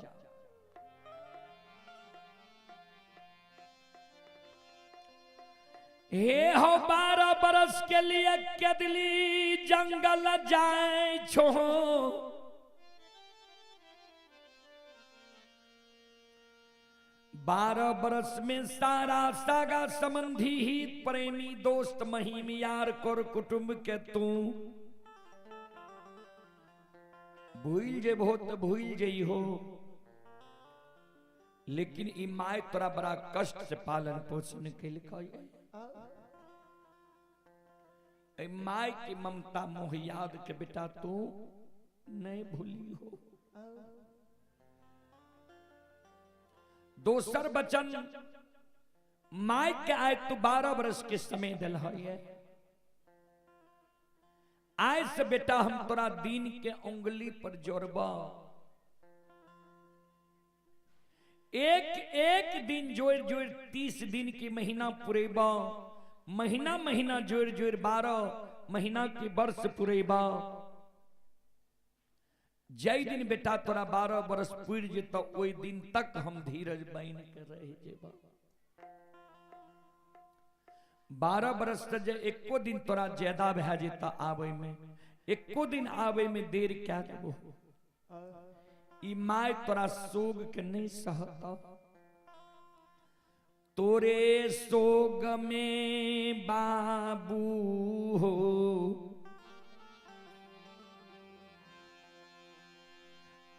हे हो 12 बरस के लिए केदली जंगल जाए छो, 12 बरस में सारा सागा संबंधी हित प्रेमी दोस्त महिम यार कर कुटुंब के तू भूल जे बहुत भूल जई हो, लेकिन ई माय तोरा बड़ा कष्ट से पालन पोषण के लिए माय की ममता मोह याद के बेटा तू नहीं भूली हो। दोसर बचन माय के आय तू 12 वर्ष के समय दिल है, आय से बेटा हम तोरा दिन के उंगली पर जोड़बा, एक दिन जोड़ जोड़ 30 दिन की महीना पुरेबा, महीना महीना जोड़ जोड़ 12 महीना की वर्ष पुरेबा। जय दिन बेटा तोरा 12 वर्ष पुर जेता ओई दिन तक हम धीरज बाइन के रह जेबा। 12 वर्ष से जे एको दिन तोरा ज्यादा भे जेता आवे में, एको दिन आवे में देर क्या देबो, ई माय तोरा सोग के नहीं सहता। तोरे सोग में बाबू हो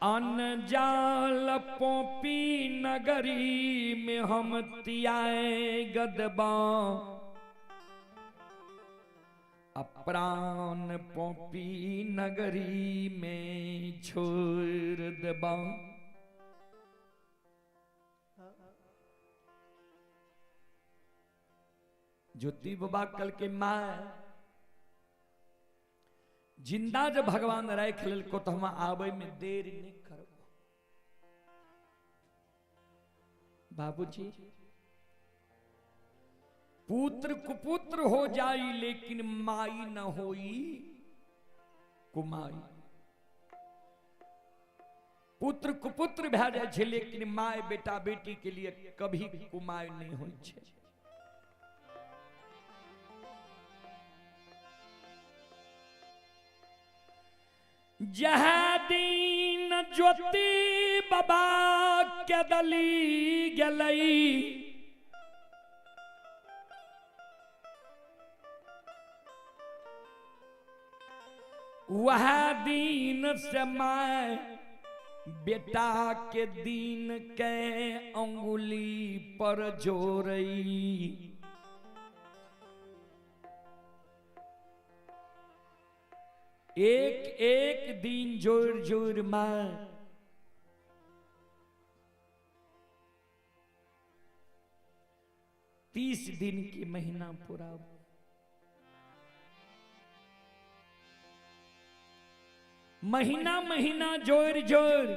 अनजाल पोपी नगरी में हम तियाए गदबा, अप्राण पोपी नगरी में छोड़ दबा। ज्योति बाबा कल के माँ जिंदा जब भगवान राय खिल को तो हम आवे में देर नहीं करो। बाबूजी पुत्र कुपुत्र हो जाई लेकिन माई न होई कुमाई। पुत्र कुपुत्र भे जाए लेकिन माय बेटा बेटी के लिए कभी कुमाई नहीं होई छे। जह दिन ज्योति बाबा के दली गलई, वह दिन से मैं बेटा के दिन के अंगुली पर जोरई। एक एक दिन जोर जोर मां 30 दिन की महीना पूरा। महीना महीना जोर जोर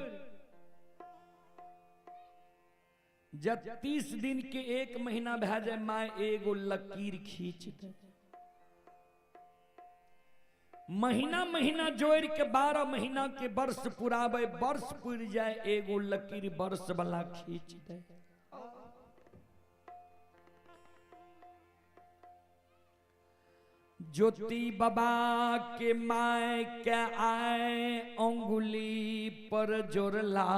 जब 30 दिन के एक महीना भे जाए मां एगो लकीर खींच दे। महीना महीना जोड़ के 12 महीना के वर्ष पुरावे, वर्ष पुर जाए एगो लकीर वर्ष वाला खींच दे। ज्योति बाबा के माय के आए अंगुली पर जोरला।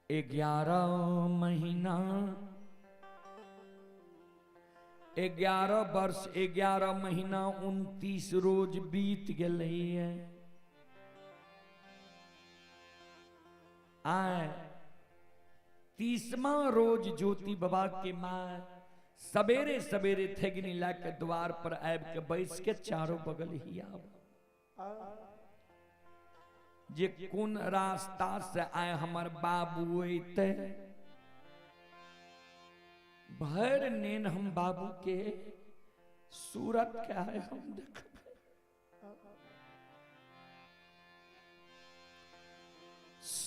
11 महीना 11 वर्ष 11 महीना 29 रोज बीत गए है। आए 30वां रोज ज्योति बाबा के माँ सवेरे सवेरे थेगनी लाके द्वार पर आब के बैस के चारों बगल ही आब जे कौन रास्ता से आए हमार बाबू अते। भर नेन हम बाबू के सूरत क्या है हम देख।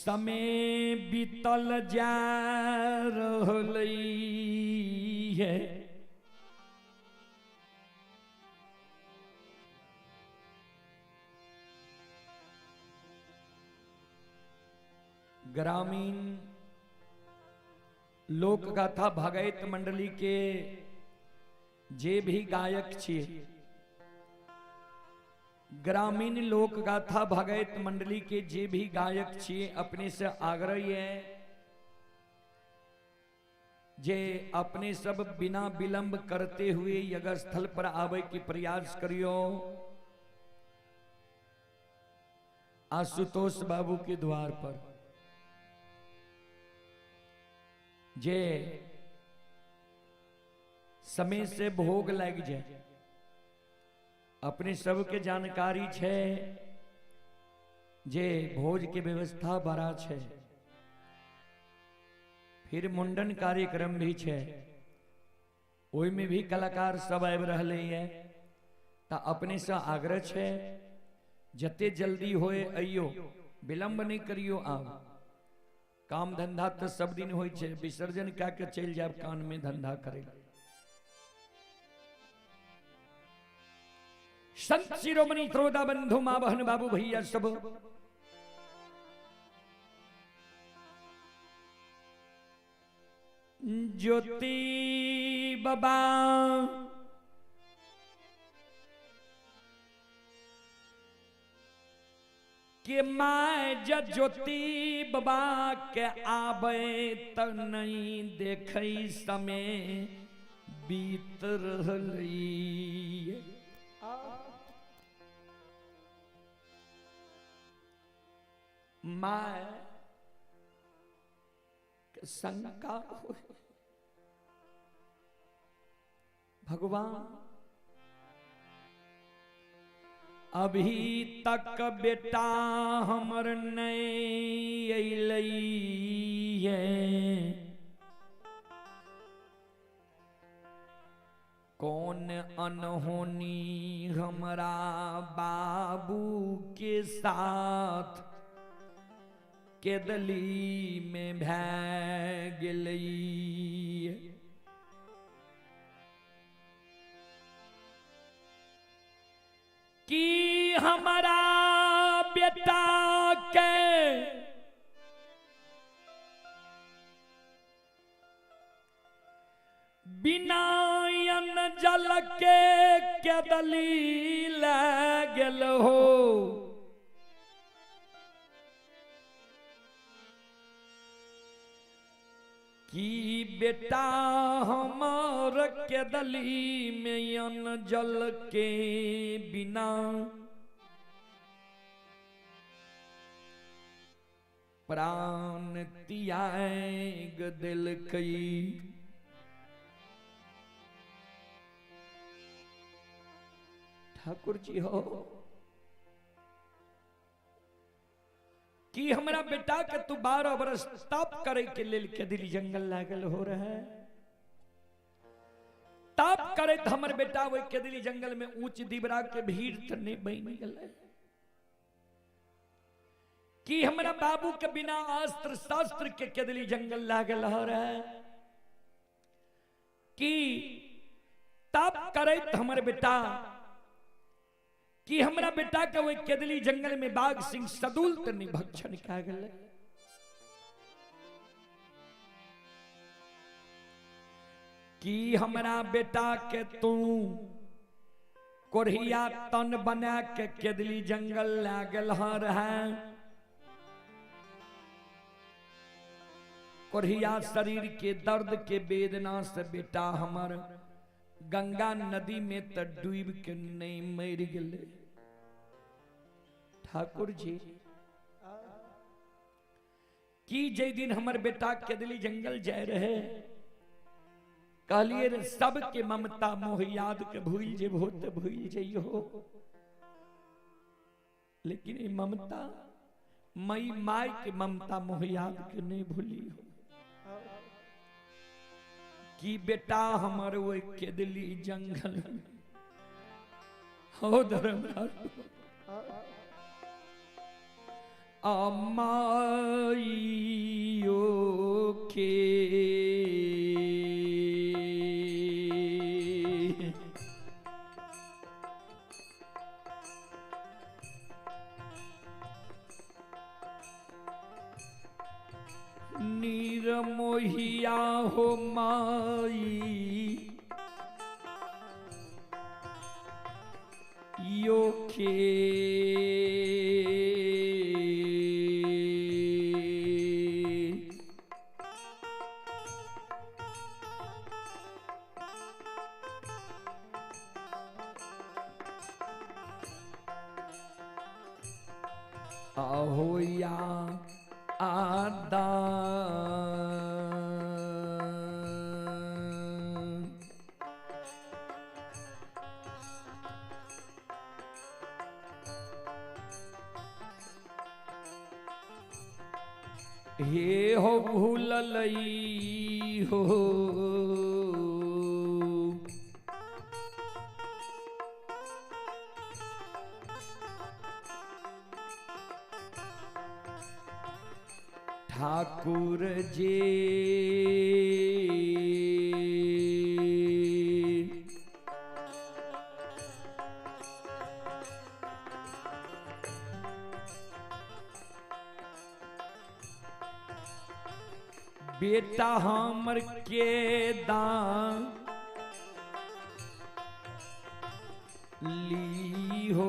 समय बीतल जा रहलै है। ग्रामीण लोक गाथा भागैत मंडली के जे भी गायक छिए, ग्रामीण लोक गाथा भागैत मंडली के जे भी गायक छिए, अपने से आग्रह है जे अपने सब बिना विलंब करते हुए यज्ञ स्थल पर आवे की प्रयास करियो। आशुतोष बाबू के द्वार पर जे समय से भोग लग जाए। अपने सबके जानकारी छे जे भोज के व्यवस्था बड़ा छे, फिर मुंडन कार्यक्रम भी छे, ओई में भी कलाकार सब आबि रहले है। ता अपने से आग्रह छे जते जल्दी होए अइयो, विलंब नहीं करियो। आब काम धंधा तो सब दिन होय छे, विसर्जन क्या के चल जाब कान में धंधा करे। संत शिरोमणि श्रोता बंधु मां बहन बाबू भैया सब ज्योति बाबा के माय ज्योति बाबा के आबे त नहीं देखै समय बीत रहलै। माय के शंका हो, भगवान अभी तक बेटा हमर नहीं अइलै है। कौन अनहोनी हमरा बाबू के साथ केदली में भै गेलै। कि हमारा बेटा के बिना अन्न जल के केदली लग गेल हो। कि बेटा हमार केदली में अन्न जल के बिना प्राण त्याग देलकै। ठाकुर जी हो कि हमरा बेटा के तू 12 बरस तप करे के लेल केदली जंगल लागल हो रहा है। तप करे तो हमर बेटा वो केदली जंगल में ऊंच दिबरा के भीड़ त नहीं बन गए। कि हमरा बाबू के बिना अस्त्र शस्त्र के केदली जंगल लागल हो रहा है। कि तप करे तो हमर बेटा कि हमरा बेटा के वो केदली जंगल में बाघ सिंह सदुल त नहीं भक्षण का गल। कि हमरा बेटा के तू कोढ़िया तन बना के केदली जंगल लागल रहा। कोढ़िया शरीर के दर्द के वेदना से बेटा हमर गंगा नदी में त डूब के नहीं मर गए। ठाकुर जी कि जे दिन हमर बेटा केदली जंगल जाए रहे, कहलिए रे सबके ममता मोह याद के भूल जे भूत भूल जइयो। लेकिन ये ममता मई माई के ममता मोह याद के नहीं भूली हो। कि बेटा हमर वो केदली जंगल में हो धर्मराज अमाइयो के निरमोहिया हो माई यो के ahoya ada हे हो भूललई हो ठाकुर जी बेटा हमर के दान ली हो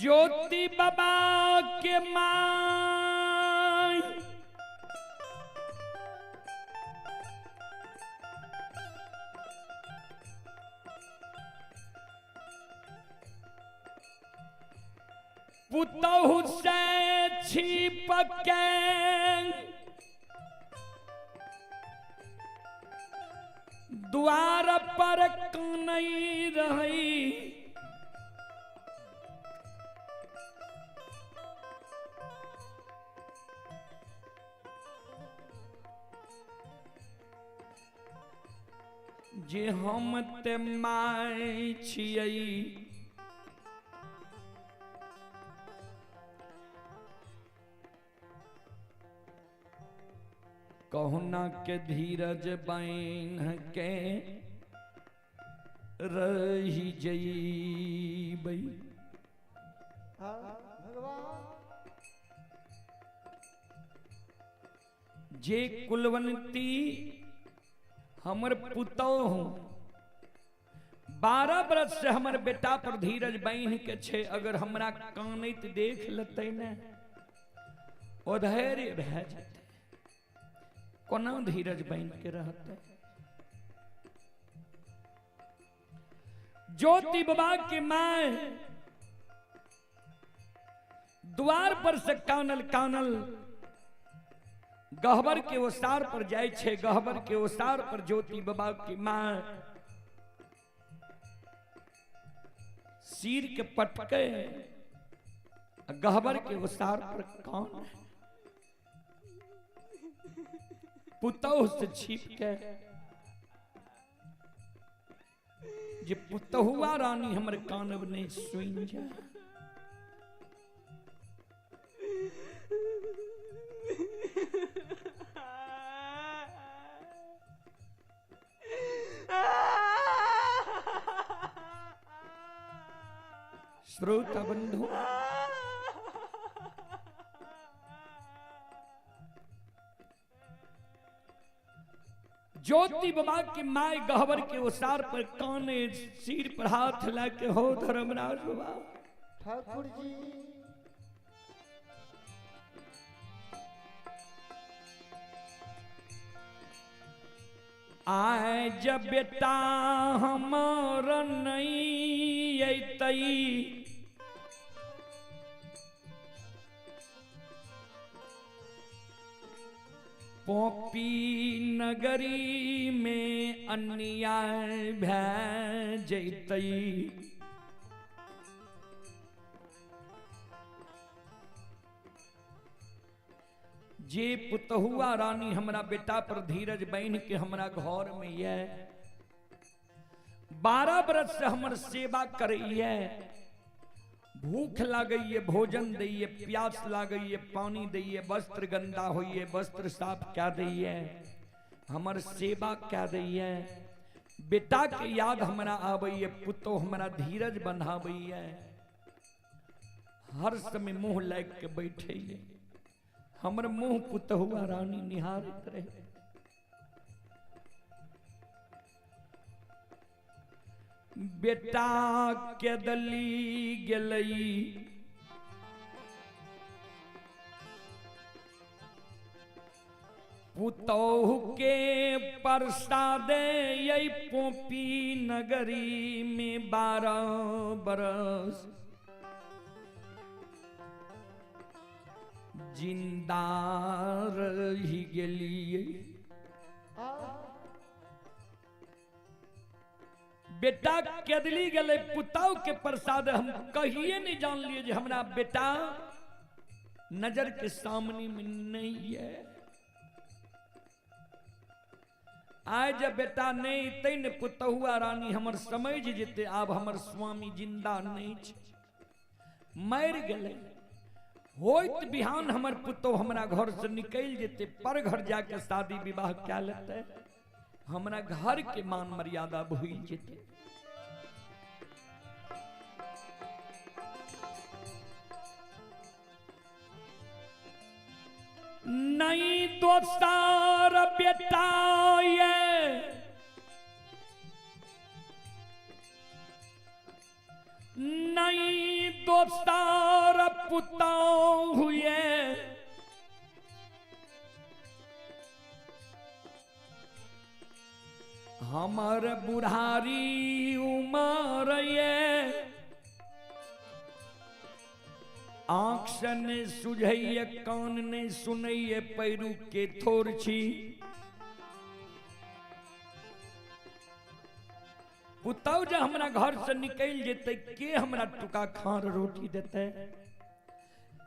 ज्योति बाबा के माई पुतहु से छिप के द्वार पर कनई रही, जे हम ते माय छियै, कहुना के धीरज बांध के रही जइबै। जे कुलवंती हमर पुतौह 12 बरस से हमर बेटा पर धीरज बांध के छे, अगर हमरा कानैत देख लेतै ने अधैर्य भए जेतै, कोना धीरज बांध के रहते। ज्योति बाबा के माय द्वार पर से कानल कानल गहबर के ओसार पर जाय छे, गहबर के ओसार पर ज्योति बाबा की मां सिर के पटके, गहबर के ओसार पर कान पुतौह से छिप के, जे पुतहुआ रानी हमर कानब नहीं सुन जा। श्रोता बंधु, ज्योति बाबा की माय गहबर के ओसार पर काने, सिर पर हाथ लाके, हो धर्मराज बाबा ठाकुर जी आए जब बेटा हमार नहीं अतई, पोपी नगरी में अन्याय भै जैतई। जे पुतहुआ रानी हमरा बेटा पर धीरज बांध के हमरा घर में ये 12 बरस से हमर सेवा करइए, भूख लागइए भोजन दैये, प्यास लागइए पानी दैये, वस्त्र गंदा होइए वस्त्र साफ क्या दैये, हमर सेवा क्या दैये, बेटा के याद हमरा आबइए, पुतो हमरा धीरज बंधाबइए, हर समय मुंह लाग के बैठइए, हमर मुंह पुतहुआ रानी निहारत रहे। बेटा के दली गेलई, पुतौह के प्रसादे यही पोपी नगरी में 12 बरस जिंदा रही गेलिए। बेटा केदली गले पुताव के प्रसाद हम कहिए नहीं जान लिए जे हमरा बेटा नजर के सामने में नहीं है। आज जब बेटा नहीं तैन पुतहुआ रानी हमर समझ जेते आब हमर स्वामी जिंदा नहीं छे, मर गले, होइत बिहान हमर पुतो हमरा घर से निकल जेते, पर घर जाके शादी विवाह क्या लेते, हमरा घर के मान मर्यादा भूल जेते। नहीं दोस्तार बेटा ये नहीं दोस्तार पुताओ हुए, हमर बुढ़ारी उमर ये आंख से ने सुझैये कान ने सुनैये पैरू के थोर छी पुतौ जे हमरा घर से निकल जेते के हमरा टुका खार रोटी देते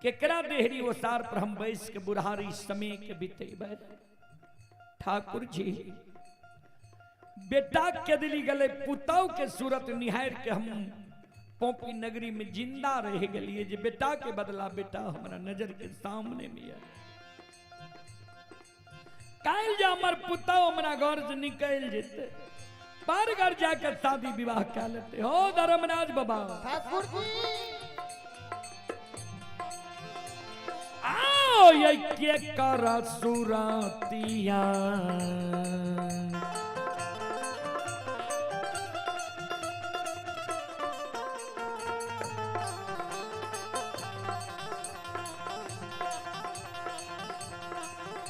केकरा देहरी ओसार पर हम बैस के बुढ़ारी समय के बितेबे ठाकुर जी बेटा के दिली गले पुतौ के सूरत निहार के हम पोपी नगरी में जिंदा रह गलिए जे बेटा के बदला बेटा हमारा नजर के सामने में है काल जा हमर पुतौ हमरा घर से निकल जेते पर घर जाकर शादी विवाह कर लेते हो धर्मराज बाबा ठाकुर जी आओ ये के कर सुरतिया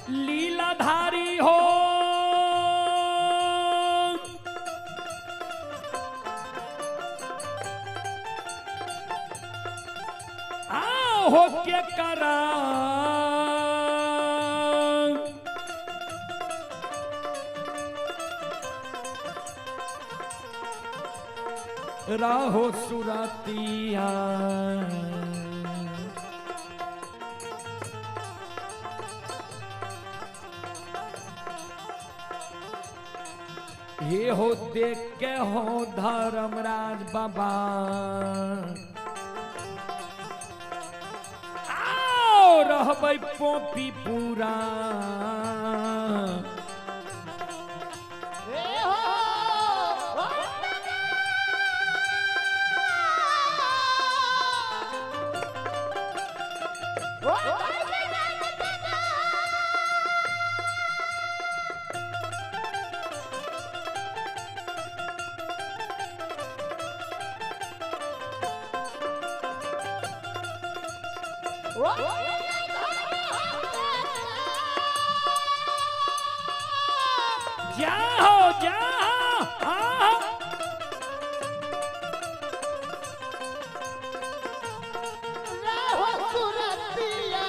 लीलाधारी हो आओ हो के करा राहो सुरतिया हे हो देख के हो धर्मराज बाबा आओ रहबै पोपी पूरा ए हो जाओ जाओ आओ राहो सुरतिया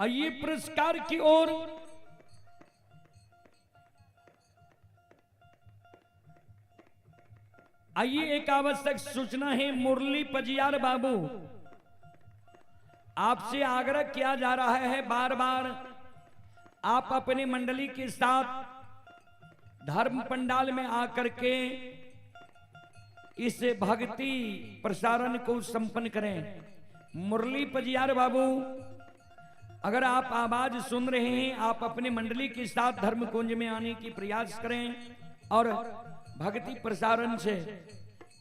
आइए पुरस्कार की ओर आइए एक आवश्यक सूचना है मुरली पजियार बाबू आपसे आग्रह किया जा रहा है बार बार आप अपनी मंडली के साथ धर्म पंडाल में आकर के इस भक्ति प्रसारण को संपन्न करें। मुरली पजियार बाबू अगर आप आवाज सुन रहे हैं आप अपने मंडली के साथ धर्म कुंज में आने की प्रयास करें और भक्ति प्रसारण से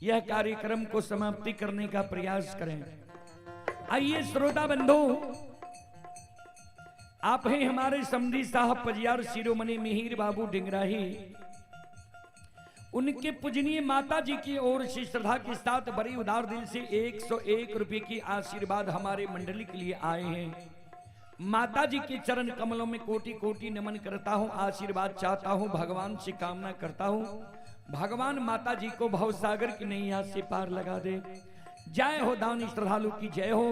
यह कार्यक्रम को समाप्ति करने का प्रयास करें। आइए श्रोता बंधु आप हैं हमारे समधी साहब पजियार शिरोमणि मिहिर बाबू डिंगराही उनके पूजनीय माता जी की ओर से श्रद्धा के साथ बड़ी उदार दिल से 101 रुपए की आशीर्वाद हमारे मंडली के लिए आए हैं। माता जी के चरण कमलों में कोटि कोटि नमन करता हूँ, आशीर्वाद चाहता हूँ, भगवान से कामना करता हूँ भगवान माता जी को भवसागर की नैया से पार लगा दे। जय हो दानी श्रद्धालु की जय हो,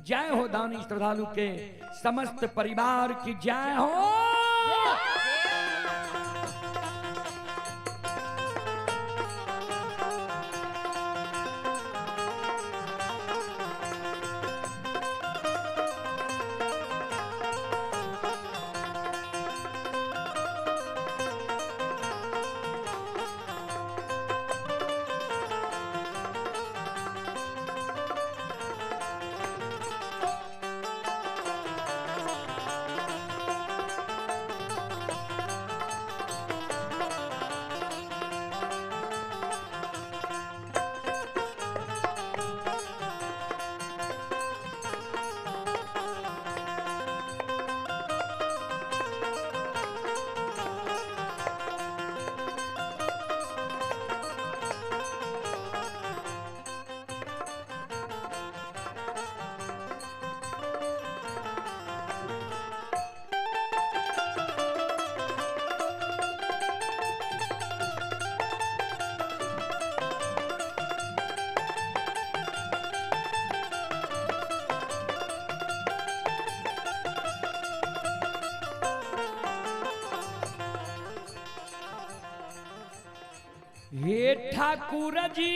जय हो दानी श्रद्धालु के समस्त परिवार की जय हो। ठाकुर जी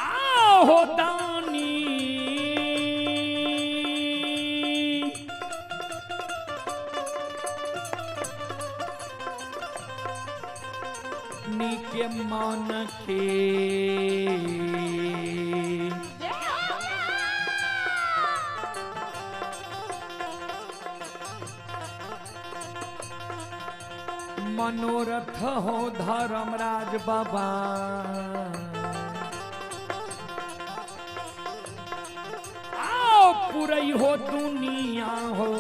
आओ दानी नीके मान के मनोरथ हो धर्मराज बाबा आओ पूरी हो दुनिया हो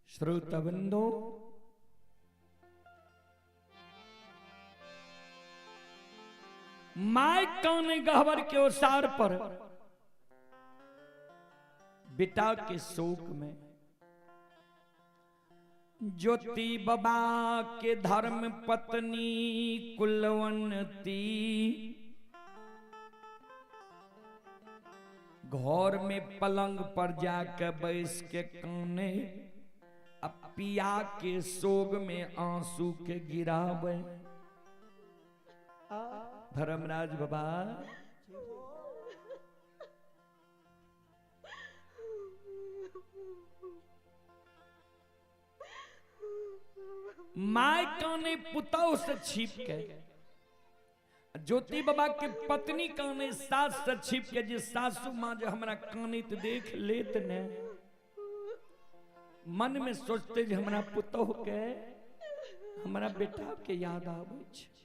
श्रोतबंधो माय कान गहवर के ओसार पर बेटा के शोक में ज्योति बाबा के धर्म पत्नी कुलवंती घर में पलंग पर जाकर बैस के काने पिया के सोग में आंसू के गिरावे धर्मराज बाबा माय काने पुतौ से छिप के ज्योति बाबा के पत्नी काने सास से छिप के जे सासू माँ जो हमरा कानित देख लेत ने मन में सोचते जे हमरा पुतौह के हमरा बेटा के याद आवे छै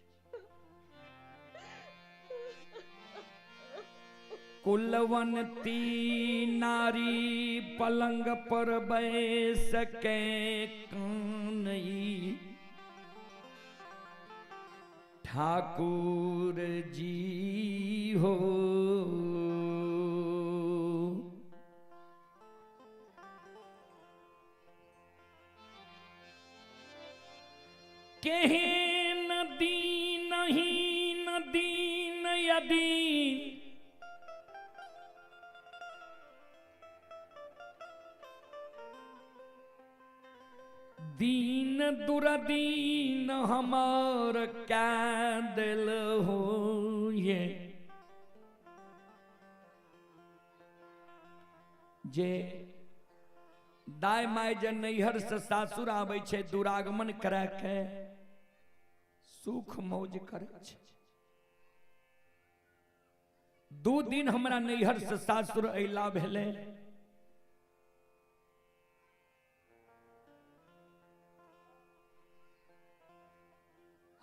कुलवंती नारी पलंग पर बैस के कानई ठाकुर जी हो कहे नदी नहीं नदी यदि दीन दुरदीन हमार क्या दिल हो ये जे दाय माय जे नैहर से सासुर आवे छे दुरागमन करा के सुख मौज करे छे 2 दिन हमरा नैहर से सासुर अइला भेले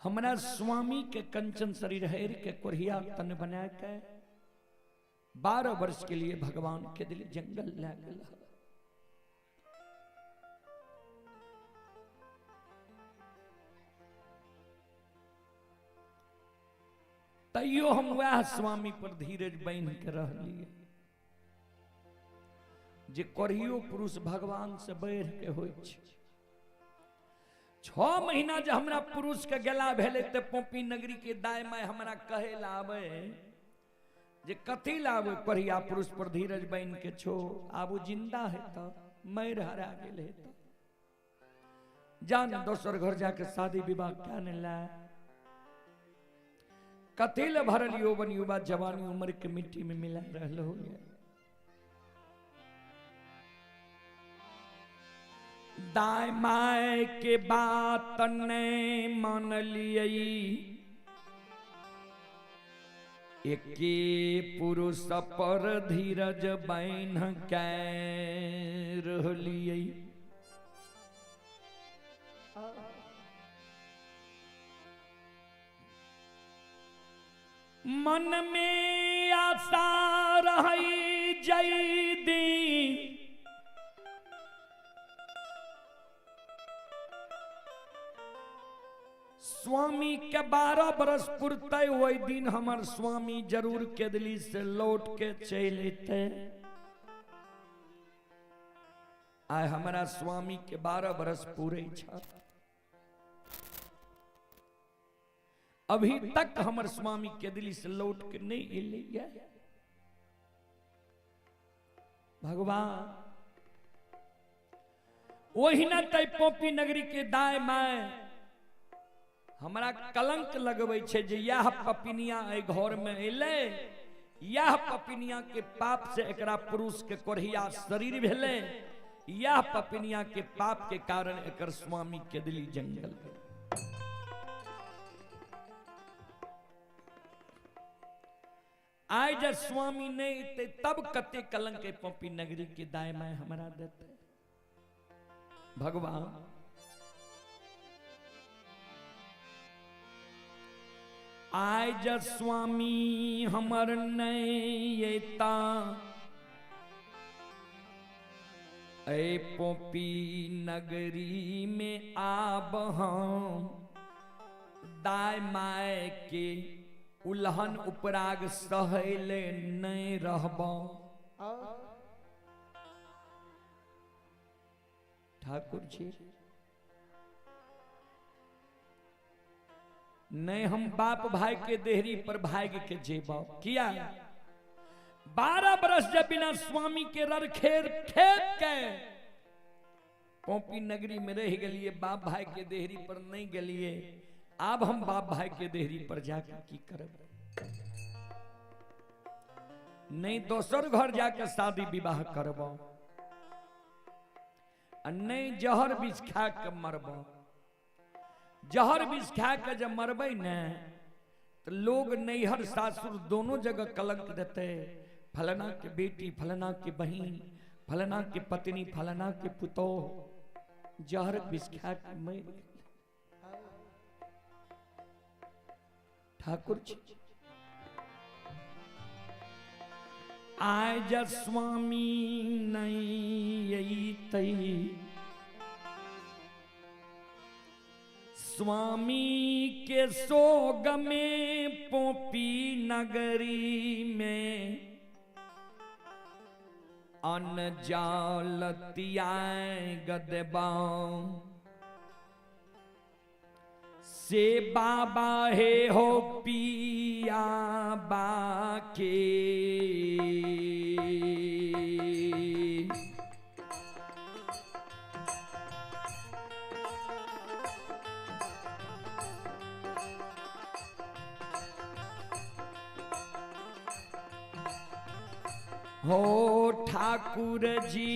हमरा स्वामी के कंचन शरीर हेर के कोरिया तन बना के 12 वर्ष के लिए भगवान के दिल जंगल ले गेल तैयो हम वह स्वामी पर धीरज बांध के रह लिए जे कोरियो पुरुष भगवान से बढ़ के होय छै 6 महीना जो हमरा पुरुष के गेला भेले ते पोपी नगरी के दाय माय हमरा कहे लावे जे कथी लावे करिया पुरुष पर धीरज बन के छो आबू जिंदा है तो मर हरा गेल है तो जान दोसर घर जाके शादी विवाह क्या ने ला कथी ले भरल यौवन युवा जवानी उम्र के मिट्टी में मिला रहल हो दाय माय के बात ने मान लिए एके पुरुष पर धीरज बैन कै रहलिए मन में आशा रही जय दी स्वामी के 12 बरस पुरते वही दिन हमार स्वामी जरूर केदली से लौट के चलते आय हमारा स्वामी के 12 बरस पूरे छा अभी तक हमार स्वामी केदली से लौट के नहीं अलिए भगवान वही न तय पोपी नगरी के दाय माय हमरा कलंक लगबै छे जे यह पपिनिया ए घर में अइले यह पपिनिया के पाप से एकरा पुरुष के कोढ़िया शरीर भेले यह पपिनिया के पाप के कारण एकर स्वामी के दिली जंगल गए आय जब स्वामी नहीं ते तब कते कलंक के पोपी नगरी के दाय में हमरा देते भगवान आय जब स्वामी हमर नैता ऐ पोपी नगरी में आब हम दाय माय के उल्हन उपराग सहले नहीं रहब ठाकुर जी नहीं हम बाप भाई के देहरी पर भाग के जेब किया 12 बरस जब बिना स्वामी के रर खेर खेत के पोपी नगरी में रह गलिए बाप भाई के देहरी पर नहीं गलिए अब हम बाप भाई के देहरी पर जाकर की करब नहीं दोसर घर जाकर शादी विवाह करब नहीं जहर बीच खा के मरब जहर बीच खा के जब मरबे न तो लोग नैहर सासुर दोनों जगह कलंक देते फलना के बेटी फलना के बहन फलना के पत्नी फलना के पुतोह जहर बीच खा के मर ठाकुर जी आज स्वामी नहीं तई स्वामी के सोग में पोपी नगरी में अन जालतियाए गदबाओ से बाबा हे हो पिया बाके हो ठाकुर जी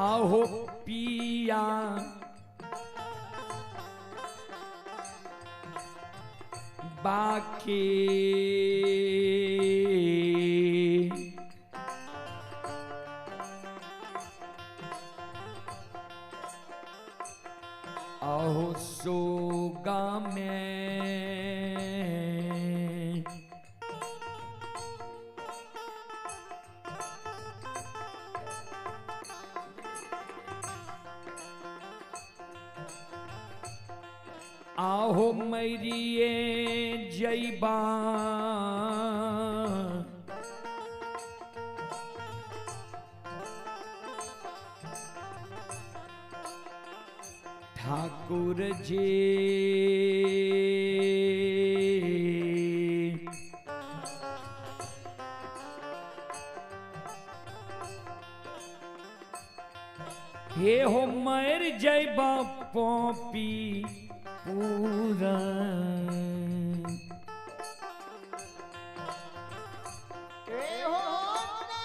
आहो पिया बाके आहो सोगा में आहो मैरिए जैबा ठाकुर जी हे हो मर जैबा पोपी पूरा ए हो ना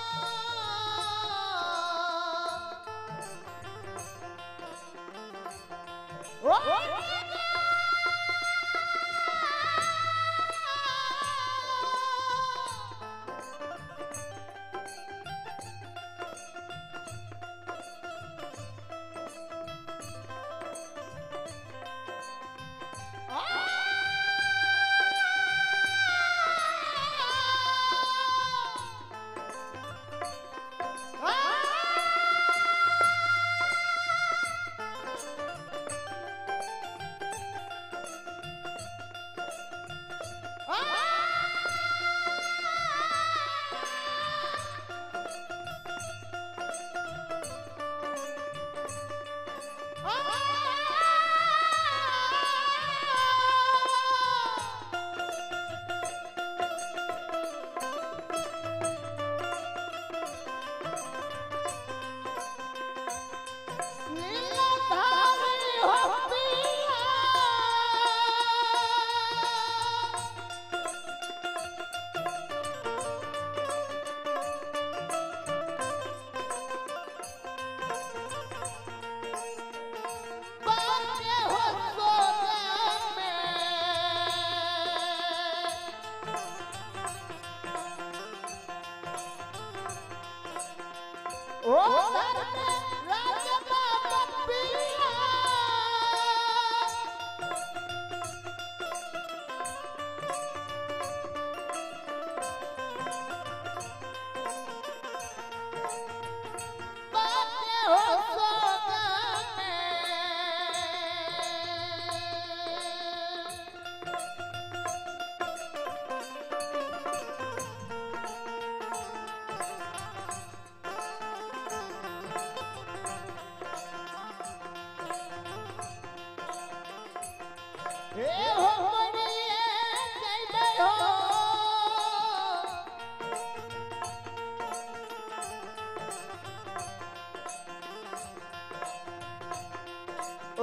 ओ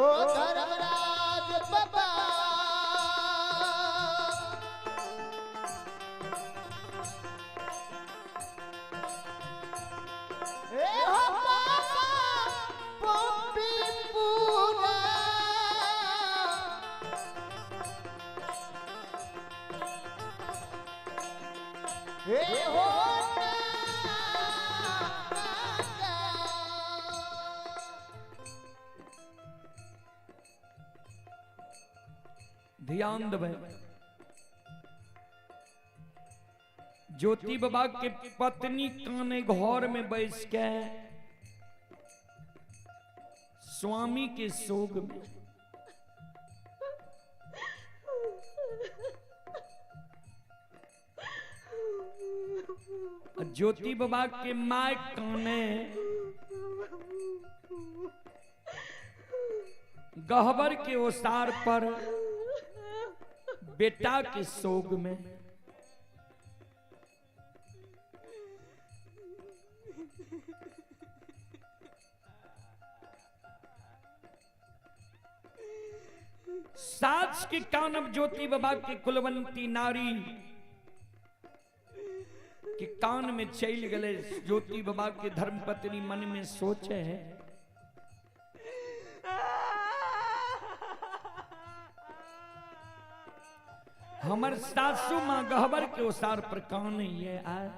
ओ धर्मराज बाबा ए हो बाबा पोपी पूरा ए हो ध्यान देवे ज्योति बाबा के पत्नी काने घर में बैस के स्वामी के सोग में ज्योति बाबा के माय काने गहबर के ओसार पर बेटा के सोग में साज के कानब ज्योति बाबा के कुलवंती नारी के कान में चल गए। ज्योति बाबा के धर्मपत्नी मन में सोचे है हमर सासू मां गहबर के ओसार पर कान ये आए।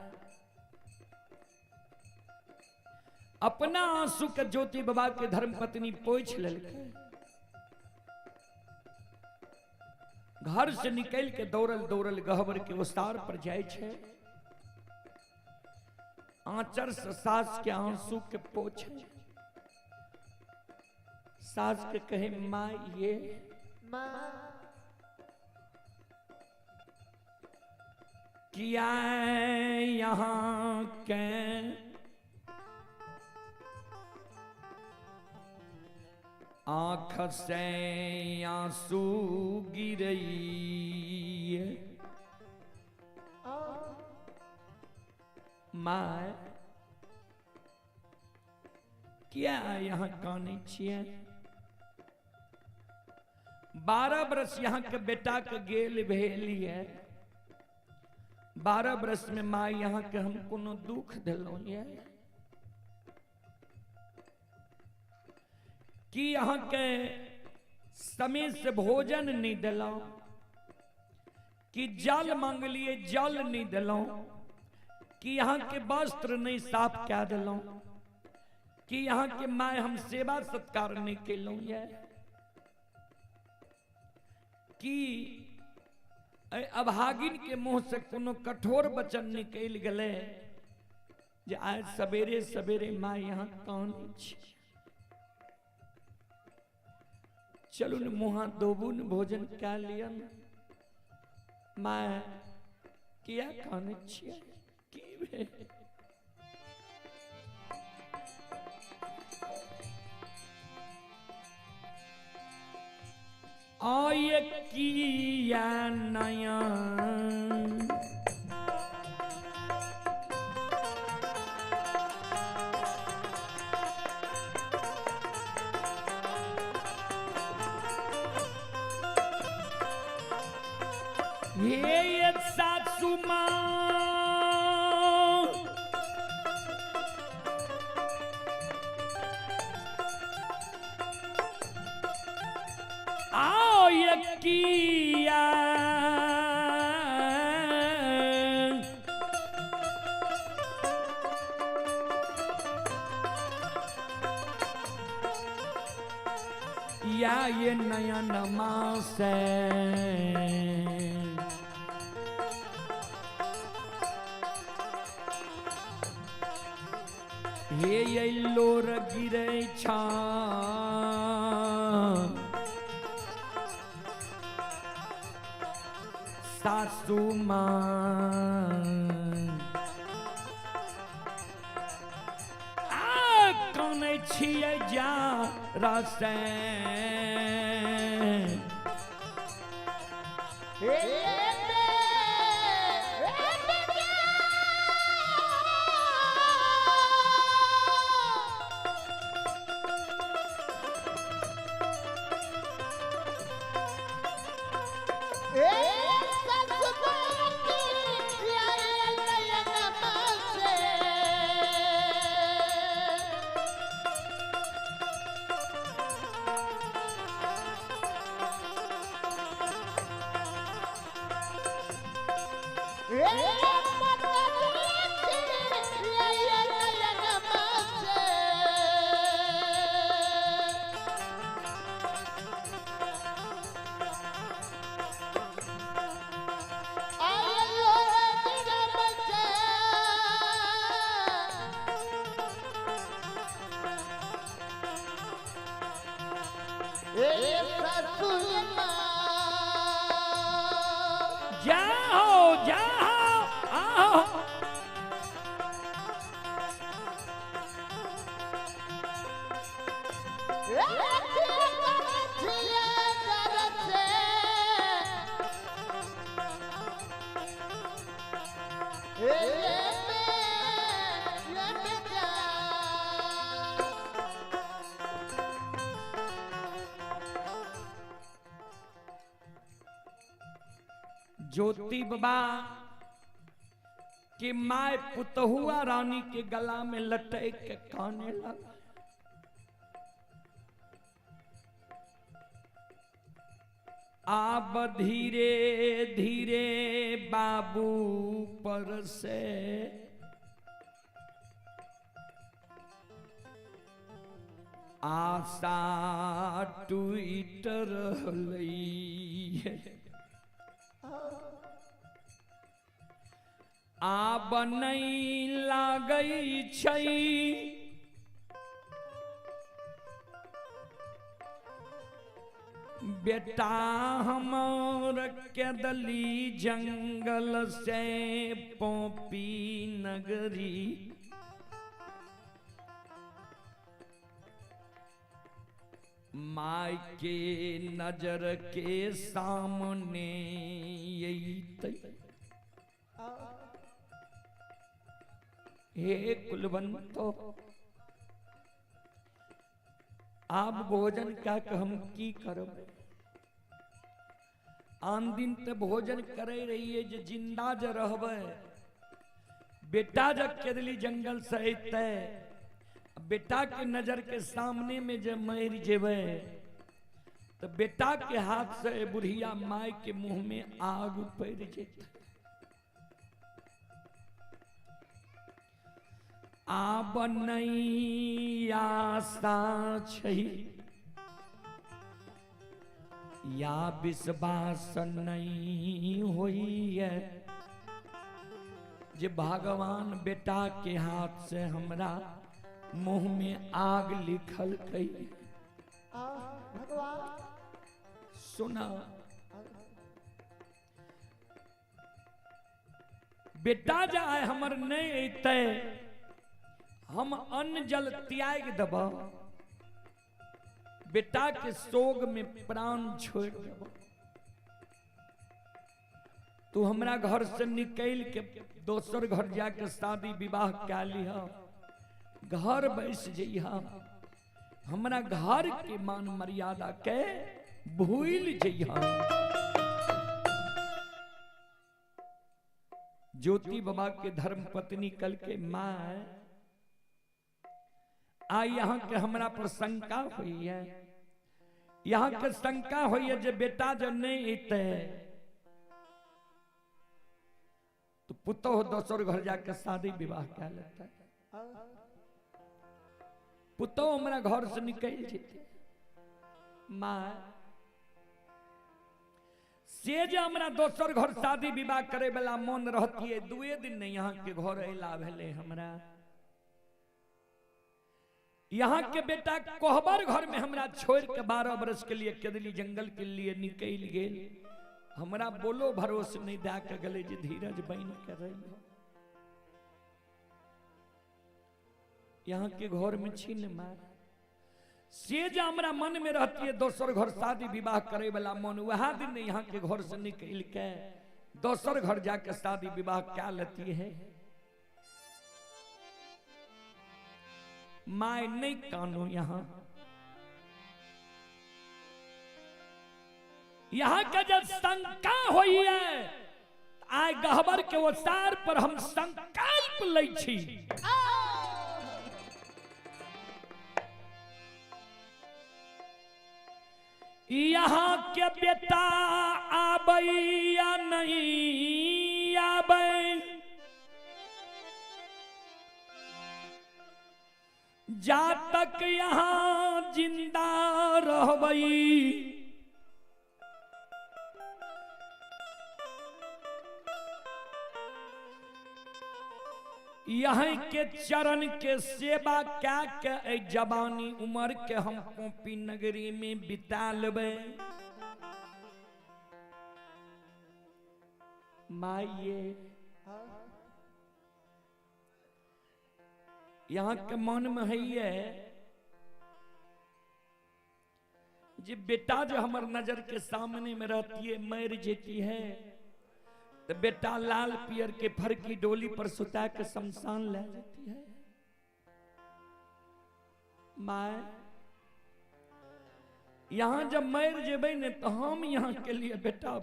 अपना आंसू के ज्योति बाबा के धर्मपत्नी पोछ लेलकै। घर से निकल के दौड़ल दौड़ल गहबर के ओसार पर जाय छे। आंचर से सास के आंसू के पोछे। सास के कहे माँ ये माँ किया यहाँ के आँख से आंसू गिरई है। माय क्या यहाँ काने छिए 12 बरस यहाँ के बेटा के गेल भेलिए 12 बरस में माँ यहाँ के हम कोनो दुख दिलो ये कि यहाँ के समय से भोजन नहीं दिलो कि जल मांग लिए जल नहीं दिलो कि यहाँ के वस्त्र नहीं साफ क्या दिलो कि यहाँ के माए हम सेवा सत्कार नहीं केलो ये कि अभागिन के मुंह से कोनो कठोर वचन निकल गले जे आज सवेरे सवेरे माँ यहाँ कौन छी चलू न मुहा दोबुन भोजन क्या लिया माँ किया कौन छिया की भे आय किया नया ये सासू माँ आय किया या ये नयन माँ से हे लोर गिरे छा सासू माँ कौन छिए जा रसे जाओ जाओ आओ ज्योति बाबा के माए पुतहुआ रानी के गला में लटक के काने लगा आप धीरे धीरे बाबू पर से आशा टूट रही है आब नहीं लागई छई बेटा हमर के दली जंगल से पोपी नगरी, माई के नजर के सामने यही हे कुलवंतो, आप भोजन क्या हम की करब? आन दिन ते भोजन करे रहिए जे जिंदा ज रहबे, बेटा जब केदली जंगल से अइते, बेटा के नजर के सामने में जब मर जेबे तो बेटा के हाथ से बुढ़िया माई के मुंह में आग पड़ जेते। आब नहीं आशा छही या विश्वास नहीं होई है जे भगवान बेटा के हाथ से हमरा मुंह में आग लिखल कई। भगवान सुना बेटा जाए हमर नहीं अते, हम अन्न जल त्याग दब, बेटा के सोग में प्राण छोड़ देब। तू हमरा घर से निकल के दोसर घर जाके शादी विवाह क्या लिहा, घर बैस जइहा, हमरा घर के मान मर्यादा के भूल जइहा। ज्योति बाबा के धर्म पत्नी कल के माँ आ यहाँ के हमरा पर शंका हुई है, यहाँ के शंका हुई है जे बेटा जब नहीं अते तो पुतोह दोसर घर जाके शादी विवाह क्या लेता है। पुतोह हमरा घर से निकल जेते, माँ से जे हमरा दोसर घर शादी विवाह करे वाला मन रहती है, दुए दिन नहीं यहाँ के घर अला भेले हमरा। यहाँ के बेटा कोहबर घर में हमरा छोड़ के 12 बरस के लिए केदली जंगल के लिए निकल गेल। हमरा बोलो भरोसे नहीं दा के गले जे धीरज बन के रही। यहाँ के घर में छीन मार से जो हमरा मन में रहती है दोसर घर शादी विवाह करे वाला मन, वह दिन यहाँ के घर से निकल के दोसर घर जाके शादी विवाह क्या लेती है। माय नहीं कानू यहाँ का जब शंका हुई है, आय गहबर के ओसार पर हम संकल्प ले छी। यहाँ के बेटा आबै या नहीं आबै, जा तक यहाँ जिंदा रहबै, यहाँ के चरण के सेवा क्या के जवानी उम्र के हम पोपी नगरी में बिता लेबै। माये यहाँ के मन में है जे बेटा जो हमार नजर के सामने में रहती है मर जेती है, तो बेटा लाल पियर के फर की डोली पर सुता के शमशान ले जाती है। माँ यहाँ जब मर जेबे ने तो हम यहाँ के लिए बेटा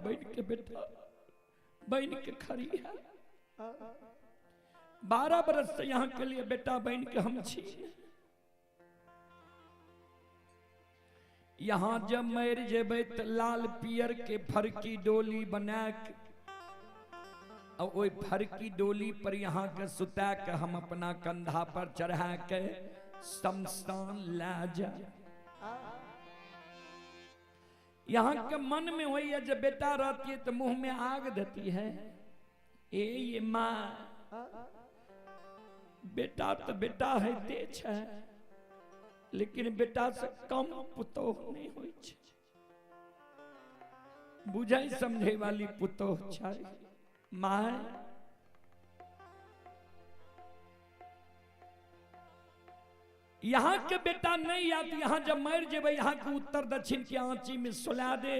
बन के खड़ी है। 12 बरस से यहाँ के लिए बेटा बन के हम छी। यहाँ जब मर जेबे तो लाल पियर के फर की डोली बना के और वही फर की डोली पर यहाँ के सुता के हम अपना कंधा पर चढ़ा के शमशान ला जा। यहाँ के मन में वही है जब बेटा रहती है तो मुंह में आग देती है। ये माँ बेटा तो बेटा है तेज है, लेकिन बेटा से कम पुतोह नहीं होई छे। बुझाई समझे वाली पुतो छाई माय यहाँ के बेटा नहीं आती, यहाँ जब मर जेबे यहाँ के उत्तर दक्षिण के आंची में सुला दे।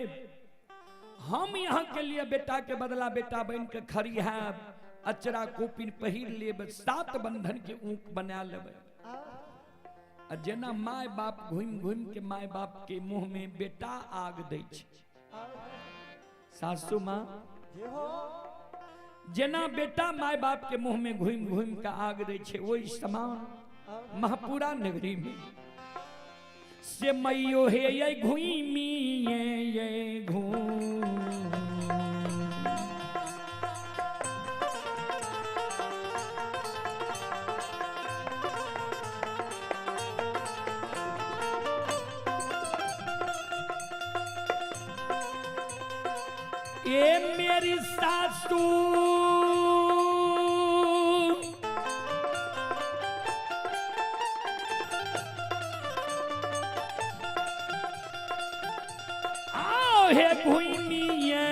हम यहाँ के लिए बेटा के बदला बेटा बन के खड़ी है, अचरा कोपिन पहिर लेब, 7 बंधन के ऊँक बना लेबे। जना माय बाप घूम घूम के माय बाप के मुंह में बेटा आग दे छे। सासू माँ जना बेटा माय बाप के मुंह में घूम घूम के आग दे छे, वही समान महापुरा नगरी में से मैयो हे ये घूमी ये घूम ये मेरी सासू आओ हे भूमिये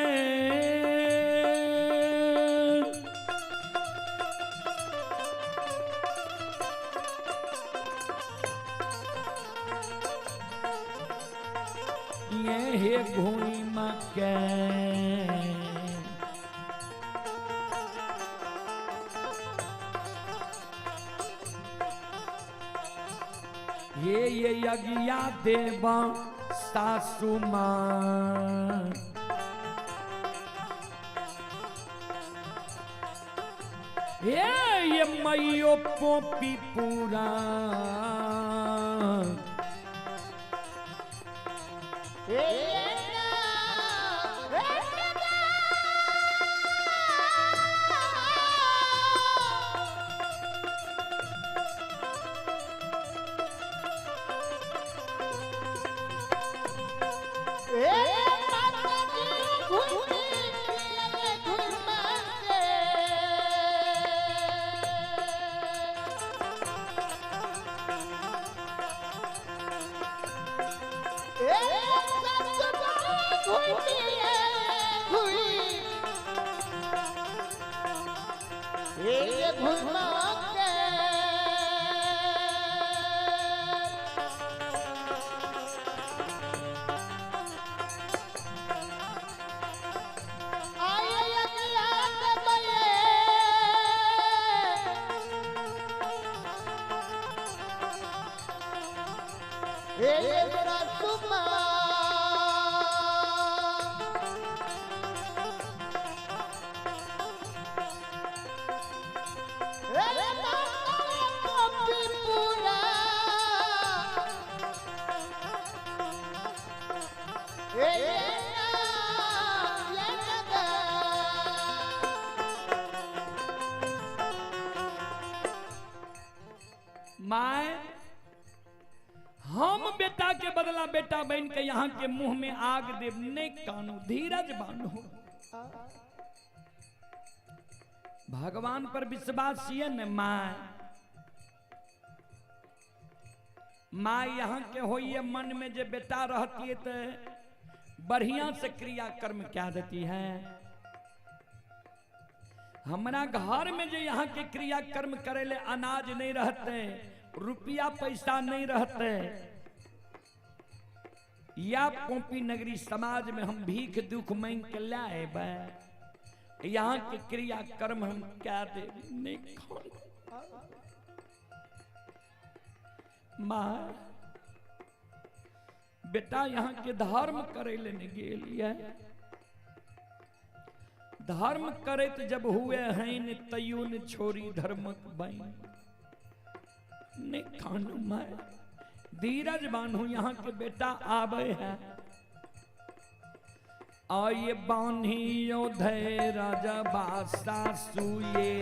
ये हे भूमि के ये यज्ञा देवा सासु मां ये मैयो पोपी पूरा माए हम बेटा के बदला बेटा बन के यहाँ के मुंह में आग देव नहीं कानो, धीरज बानो। भगवान पर विश्वास है न माँ। माँ यहाँ के होइए मन में जो बेटा रहती है तो बढ़िया से क्रिया कर्म क्या देती है। हमारा घर में जो यहाँ के क्रिया कर्म करे ले अनाज नहीं रहते, रुपया पैसा नहीं रहते, या पोपी नगरी समाज में हम भीख दुख मांग के लाए बे, यहाँ के क्रिया कर्म हम क्या दे नहीं खाए। माँ बेटा यहाँ के धर्म करे लेने गेलिए, धर्म करे तो जब हुए हैं न तयू न छोरी धर्मक बन ने खानु माय। धीरज बांधू यहाँ के बेटा आवे है। आये बान्हियो धै राजा बासा सुये,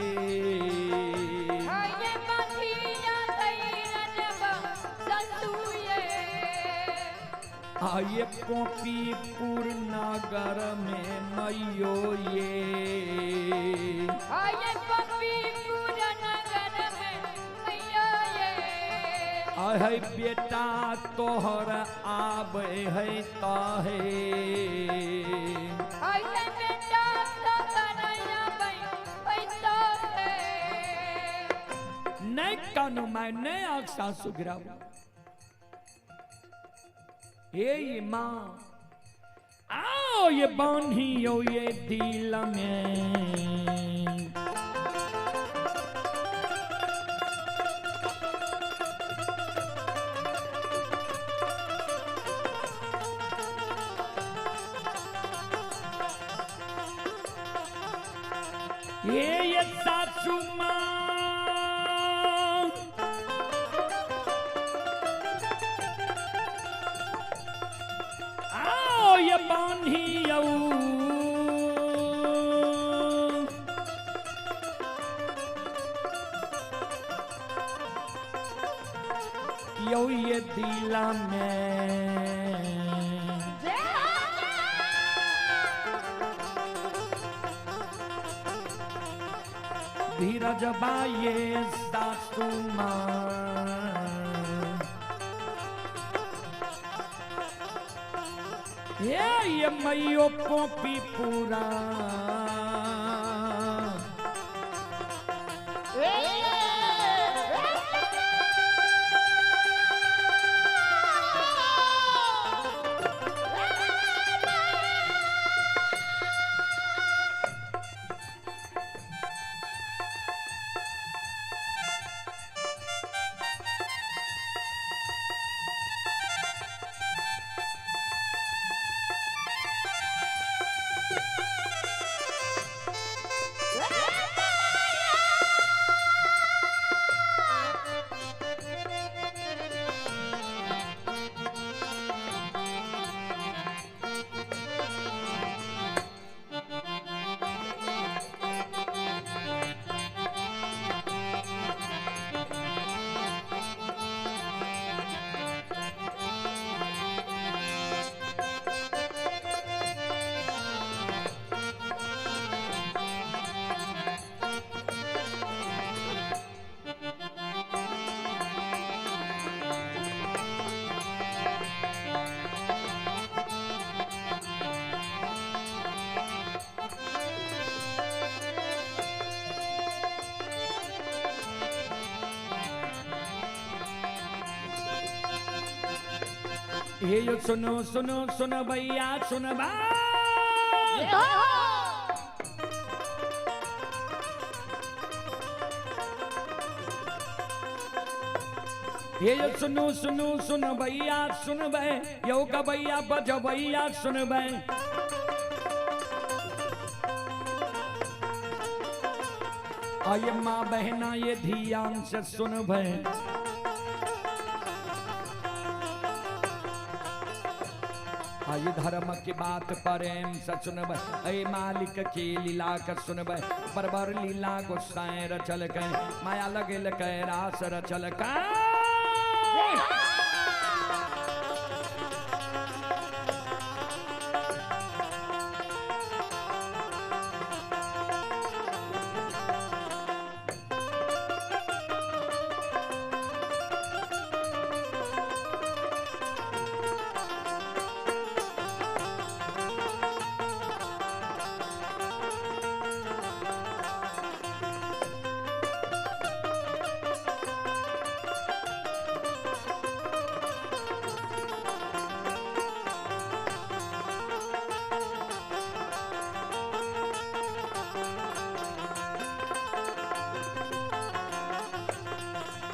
आये बान्हियो धै राजा बासा सुये, आये पोपीपुर नगर में मैयो ये, आये पोपीपुर नगर में मैयो ये, आये बेटा तोहर आवे है ताहे, नै कानो माय नै आंख सासु गिराव ये माँ आओ ये बांधियो ये दिल में ये सासू माँ आओ ये बांधियो यो ये दिला में धीरज बाये सासू माँ ये मैयो पोपी पूरा हे यो सुनो सुनो सुनो भैया सुन बा हे यो सुनो सुनो सुन भैया सुन बे यो का भैया बज भैया सुन बे आये माँ बहना ये ध्यान से सुन बे आये धर्म की बात प्रेम से सुनब ऐ मालिक की लीला कर सुनब बरबर लीला गुस्साए रचल के माया लगल के रास रचल का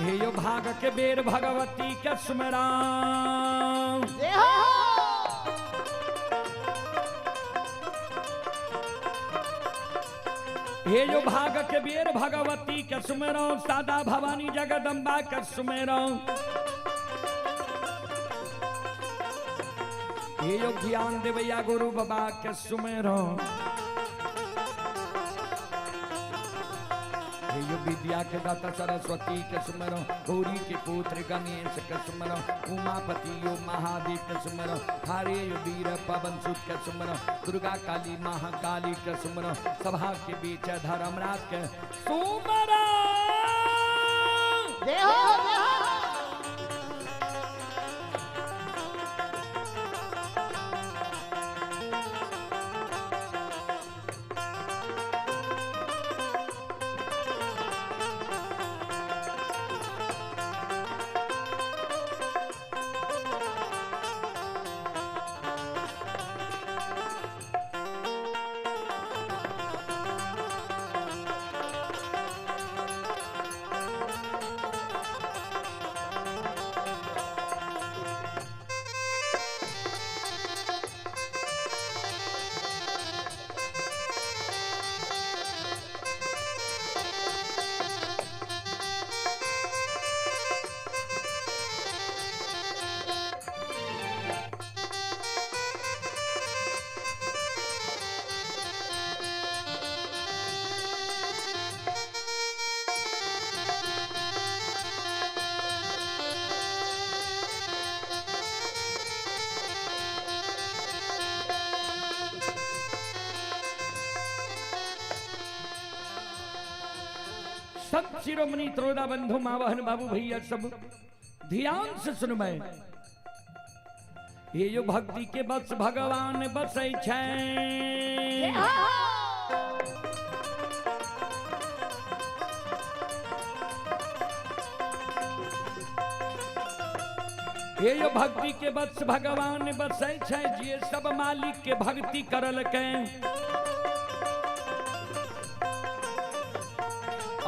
हे यो भाग के बेर भगवती के सुमरा हे यो भाग के बेर भगवती के सुमरो सादा भवानी जगदम्बा के सुमरो हे यो ज्ञान देवैया गुरु बाबा के सुमरो यो विद्या के दाता सरस्वती के सुमरो गौरी के पुत्र गणेश के सुमरो उमापति यो महादेव के सुमरो हरे यो वीर पवन सुत के सुमरो दुर्गा काली महाकाली के सुमरो सभा के बीच धर्मराज के सुमरो संत शिरोमणि त्रोदा बंधु माँ बहन बाबू भैया सब ध्यान से सुनबे। ये जो भक्ति के बस भगवान बसै छै, ये जो भक्ति के बस भगवान बसै छै, जे सब मालिक के भक्ति करल के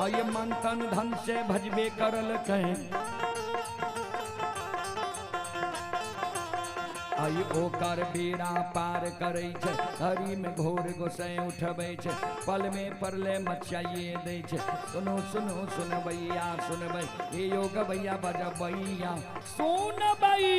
आये मन तन धन से भजबे करल कहें। आये ओकर बेड़ा पार करे छे, हरी में घोर गोसे उठबे छे, पल में परले मचाइए दे छे। सुनो सुनो सुन भैया सुन भई, ये योग भैया बजा भैया सुन भई।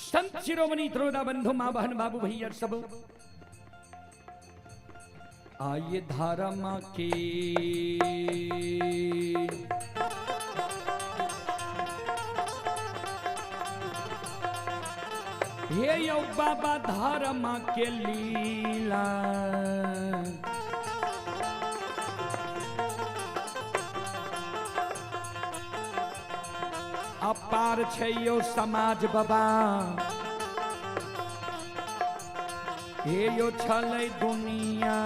संत शिरोमणि त्रोदा बंधु माँ बहन बाबू भैया सब आये धर्म के हे यो बाबा धर्म के लीला, अपार छै यो समाज बाबा, हे यो छलै दुनिया।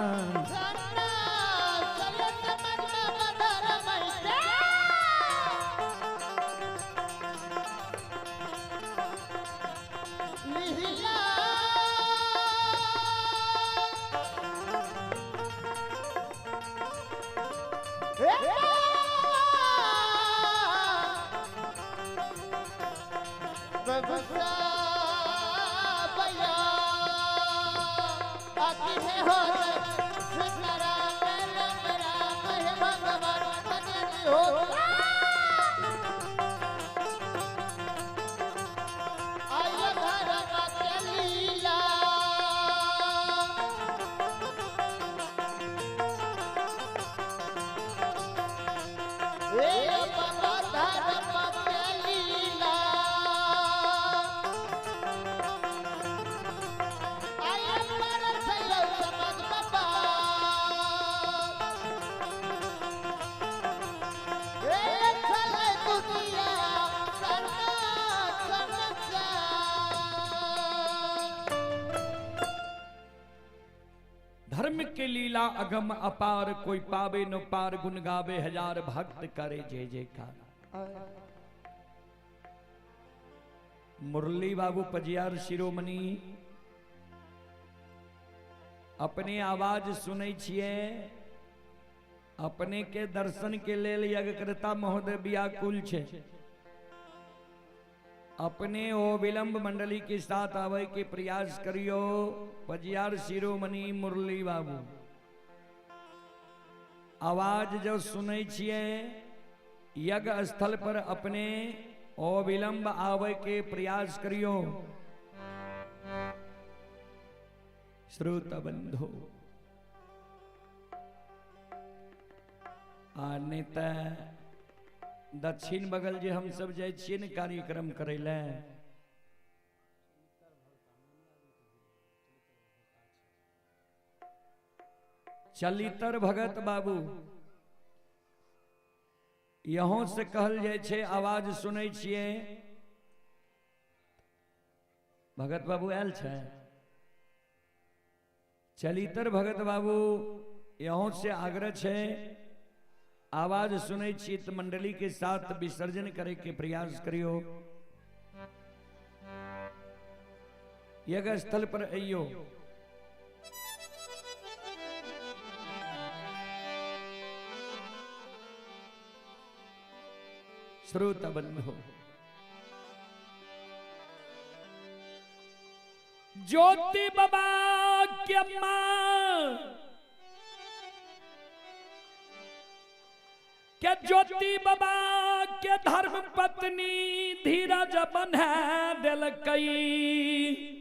धर्म के लीला अगम अपार, कोई पावे न पार, गुण गावे हजार भक्त करे जय जयकार। मुरली बाबू पजियार शिरोमणि अपने आवाज सुनै छिए, अपने के दर्शन के लेल यज्ञकर्ता महोदय व्याकुल छे। अपने ओ विलंब मंडली के साथ आवे के प्रयास करियो। पजियार शिरोमणि मुरली बाबू आवाज जो सुनै छिए, यज्ञ स्थल पर अपने ओ विलंब आवे के प्रयास करियो। श्रोता बंधु आने दक्षिण बगल जे हम सब जाय छिए ने कार्यक्रम करे ले, चलितर भगत बाबू यहों से कहल जाय छे, आवाज सुनै छिए। भगत बाबू आयल छे, चलितर भगत बाबू यहाँ से आग्रह है, आवाज सुने चित मंडली के साथ विसर्जन करे के प्रयास करियो। यज्ञ स्थल पर अइयो। श्रोता बंद हो। ज्योति बाबा के मां के ज्योति बाबा के धर्म पत्नी धीरज बन्हा दिल कई।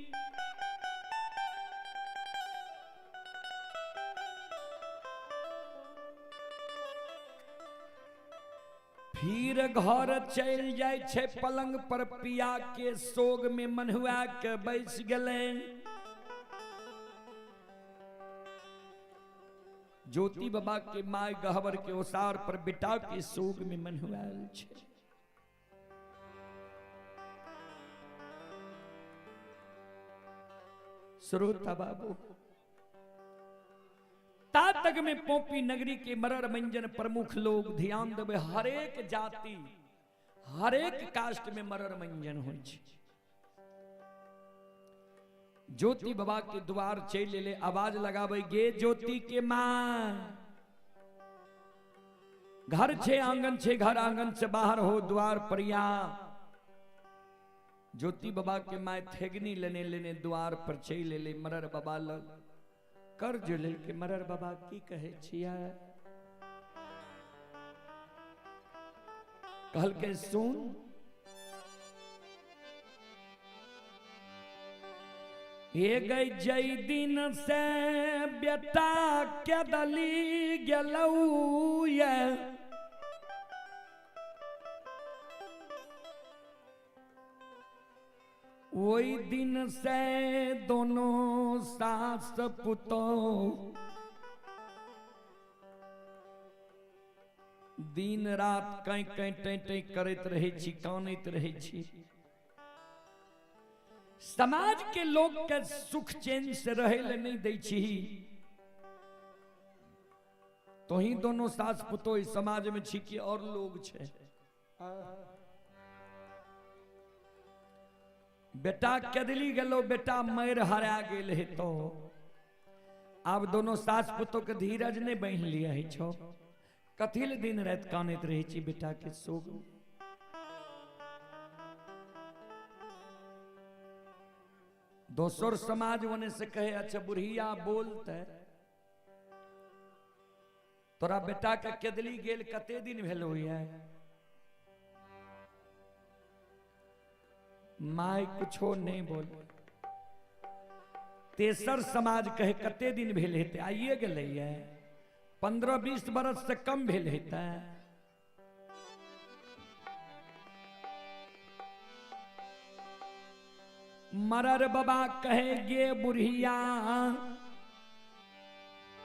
फिर घर चल जाय छे पलंग पर पिया के सोग में मनहुआ के बैस गले। ज्योति बाबा के माय गहवर के ओसार पर बेटा के सोग में मनहुआल छे। श्रोता बाबू तक में पोपी नगरी के मरर मंजन प्रमुख लोग ध्यान देवे। हरेक जाति हरेक कास्ट में मरर मंजन हो। ज्योति बाबा के द्वार चल ले आवाज लगावे गे ज्योति के मां। घर छे आंगन छे घर आंगन से बाहर हो द्वार पर या। ज्योति बाबा के माय थेगनी लेने लेने द्वार पर चल ले मरर बाबा लग कर जो ले के मरर बाबा की कहे छिया। कहल के सुन ये गई जई दिन से बेटा के दली गेलऊ ये। वही दिन से दोनों सास पुतों दिन रात कई कई टई टई करत रहे छी, कानत रहे छी। समाज के लोग के सुख चैन से रहे ले नहीं दै छी। तो ही दोनों सास पुतों समाज में छी कि और लोग छे। बेटा कदली गलो बेटा मैर हरा गेल है। तो अब दोनों सास पुतों के धीरज ने बहन लिया है छो। कथिल दिन रात कानत रहे छी बेटा के सोग। दोसर समाज वने से कहे अच्छा बुढ़िया बोलते तोरा बेटा के कदली गेल कते दिन भेलो है। माय कुछो नहीं बोल। तेसर समाज कहे कते दिन भेल हेते आइए गेले है 15-20 बरस से कम भेल हेते। मरर बाबा कहे गे बुढ़िया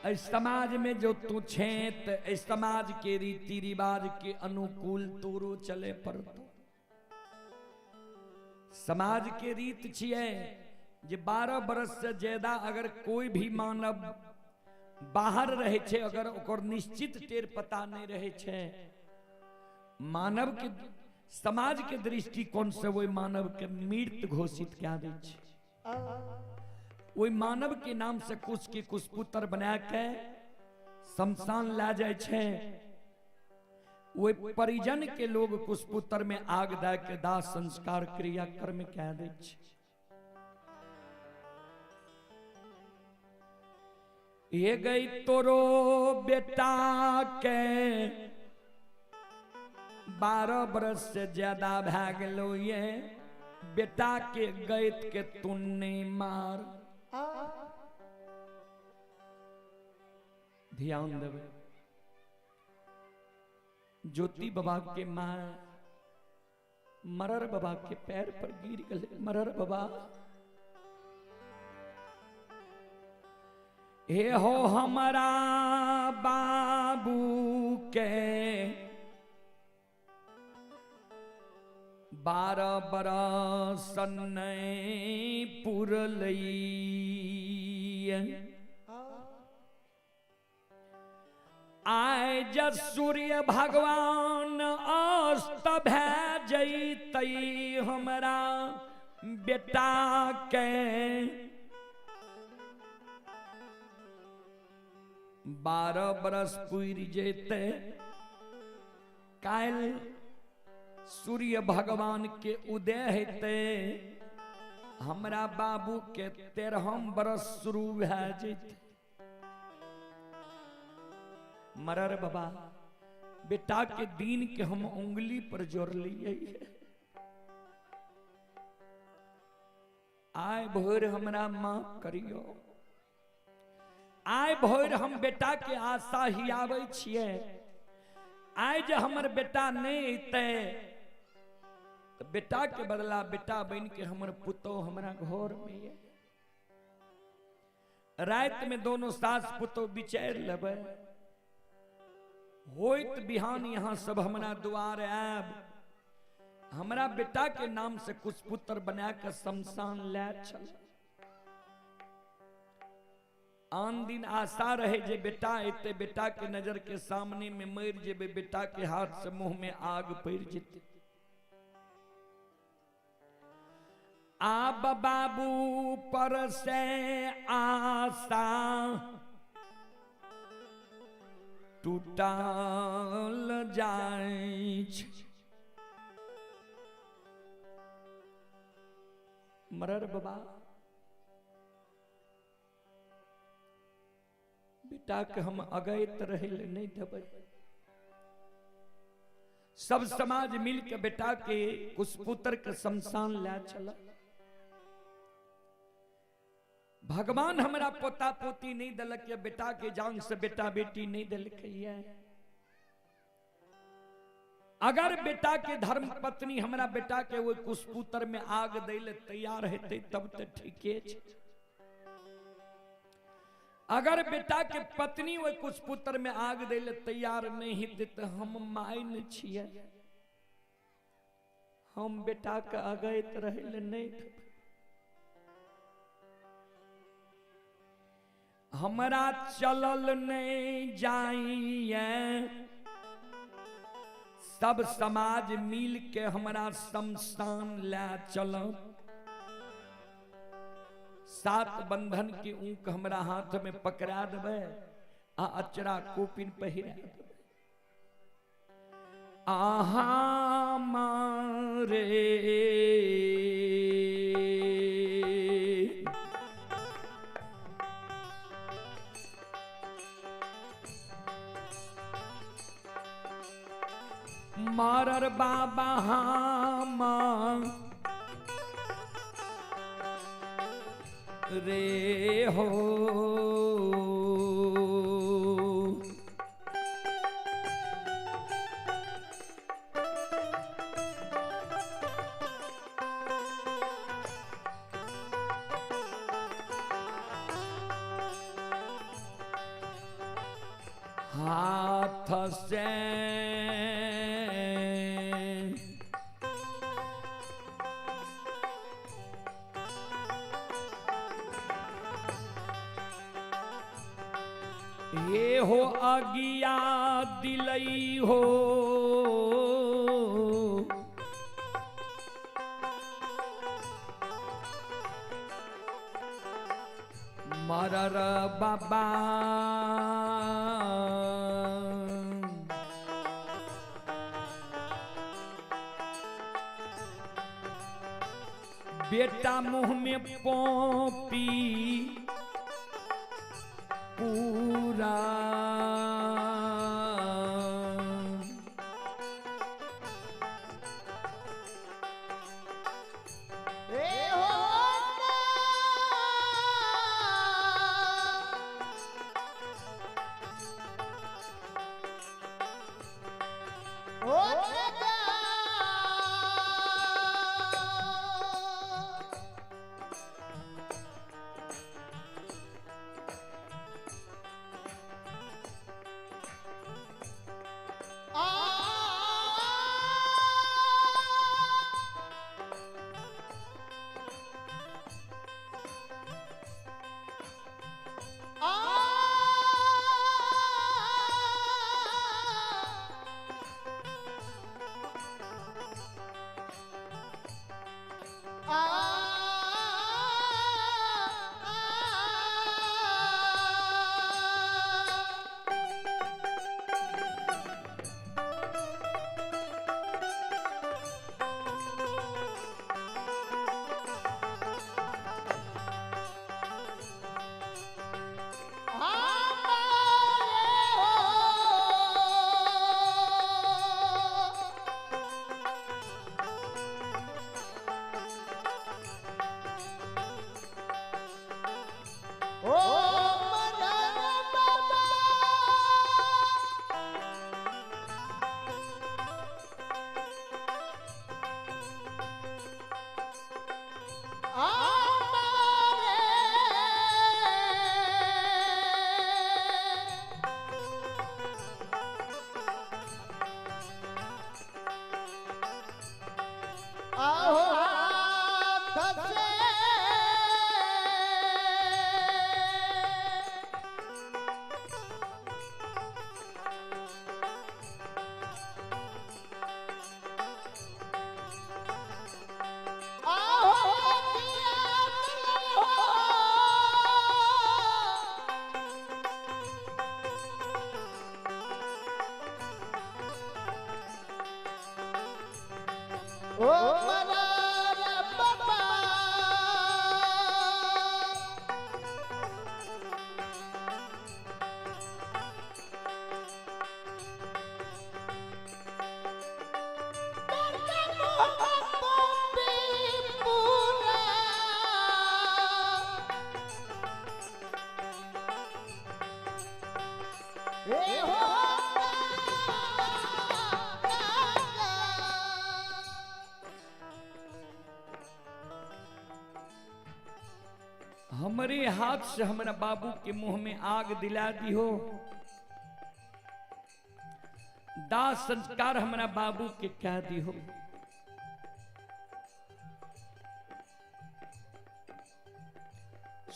इस समाज में जो तू छेत इस समाज के रीति रिवाज के अनुकूल तोरो चले पड़तो। समाज के रीत छिए जे 12 बरस से ज्यादा अगर कोई भी मानव बाहर रहे छे अगर ओकर निश्चित टेर पता नहीं रहे छे मानव के समाज के दृष्टिकोण से वो मानव के मृत घोषित क्या दे छे। वो मानव के नाम से कुछ के कुछ पुत्र बना के शमशान ला जाए छे। वो परिजन के लोग कुछ पुत्र में आग दे के दाह संस्कार क्रिया कर्म क्या दे छे। ये गई तोरो बेटा के 12 बरस से ज्यादा भै गेलो ये बेटा के गैत के तुन्ने मार। ध्यान देवे ज्योति बाबा के मां मरर बाबा के पैर पर गिर गए। मरर बाबा हे हो हमारा बाबू के 12 बरस नहीं पुरलई। आय जब सूर्य भगवान अस्त भै जैतई हमरा बेटा के 12 बरस पूरी जेते काल सूर्य भगवान के उदय हेते हमरा बाबू के 13 बरस शुरू भै जेते मरर बाबा बेटा के दिन के हम उंगली पर जोड़ लिए आय भोर हमरा माफ करियो आय भोर हम बेटा के आशा ही आवे छिए आय जे हमर बेटा नहीं अते तो बेटा के बदला बेटा बन के हमर पुतो हमरा घर में है रात में दोनों सास पुतो विचार लेबे होइत बिहान यहाँ सब हमरा द्वार आब हमरा बेटा के नाम से कुछ पुत्र बना के शमशान ले चल आन दिन आशा रहे जे बेटा एते बेटा के नजर के सामने में मर जेबे बेटा के हाथ से मुंह में आग पड़ जेते आब बाबू पर से आशा टूटल जाय मरर बाबा बेटा के हम अगैत रहे नहीं देबै सब समाज मिल के बेटा के कुछ पुत्र के शमशान ले चला भगवान हमरा पोता पोती नहीं दलक या बेटा के जान से बेटा बेटी नहीं दलक है अगर बेटा के धर्म पत्नी हमरा बेटा के वो कुशपुत्र में आग दैले तैयार हेते तब तो ठीके छै अगर बेटा के पत्नी वो कुशपुत्र में आग दैले तैयार नहीं हेते तो हम माइन छिए हम बेटा के अगैत रहले नहीं हमरा चलल नहीं जाइए सब समाज मिल के हमरा शमशान ले चलो 7 बंधन के ऊक हमरा हाथ में पकड़ा देबे आ अचरा कोपिन पहिरा देबे आहा मारे मारर बाबा हम रे हो हाथ से ये हो आगिया दिलई हो मरर बाबा बेटा मुंह में पोपी पूरा ओ मनार बाबा हमारे हाथ से हमारा बाबू के मुंह में आग दिला दी हो। दाह संस्कार हमारा बाबू के कह दी हो।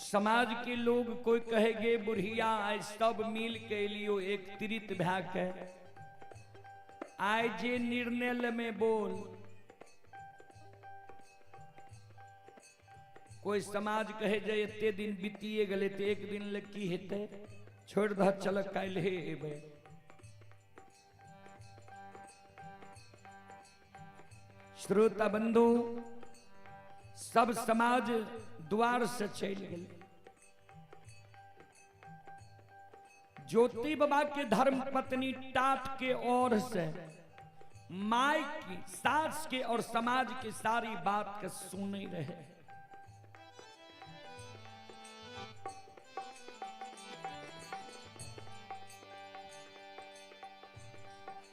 समाज के लोग कोई कहेगे बुढ़िया आय सब मिल के लियो एक त्रित भा के आय जे निर्णय में बोल। कोई समाज कहे जे एते दिन बीतिए गले ते एक दिन ले की हेते छोड़ द चल काल हे एबे। श्रोता बंधु सब समाज द्वार से चल गए। ज्योति बाबा के धर्म पत्नी टाट के ओर से माई की सास के और समाज की सारी बात के सुन ही रहे।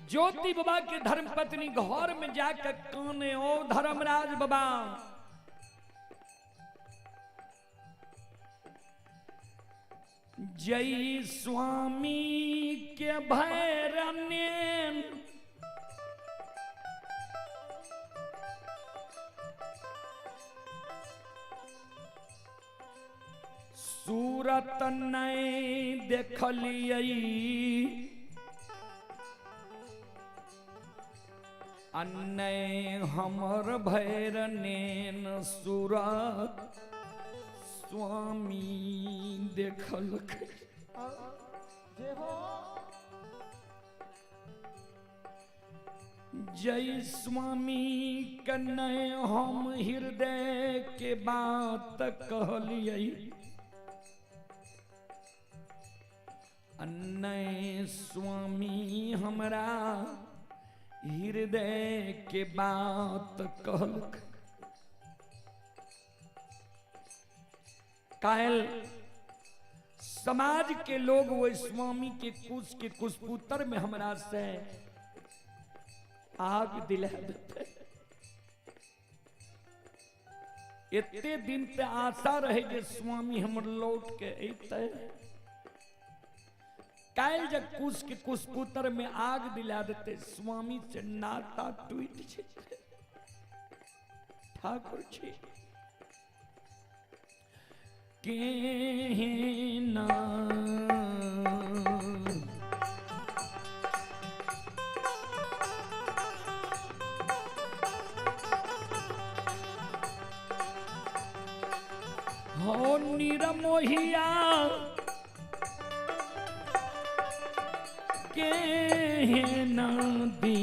ज्योति बाबा के धर्म पत्नी घर में जाकर काने ओ धर्मराज बाबा जय स्वामी के भैरने सूरत नहीं देखलिए अन्य हमर भैरनेन सूरत स्वामी देखल जय स्वामी कन्है हम हृदय के बात कहलिए अन्य स्वामी हमरा हृदय के बात कहलक। कायल समाज के लोग वो स्वामी के कुशपुत्र में हमरा से आग दिला देते। इतने दिन पे आशा रहे जे स्वामी हमर लौट के अइते। काल जब कुशपुत्र में आग दिला देते स्वामी से नाता टूट जाते। ठाकुर जी के ना हो निरमोहिया के नदी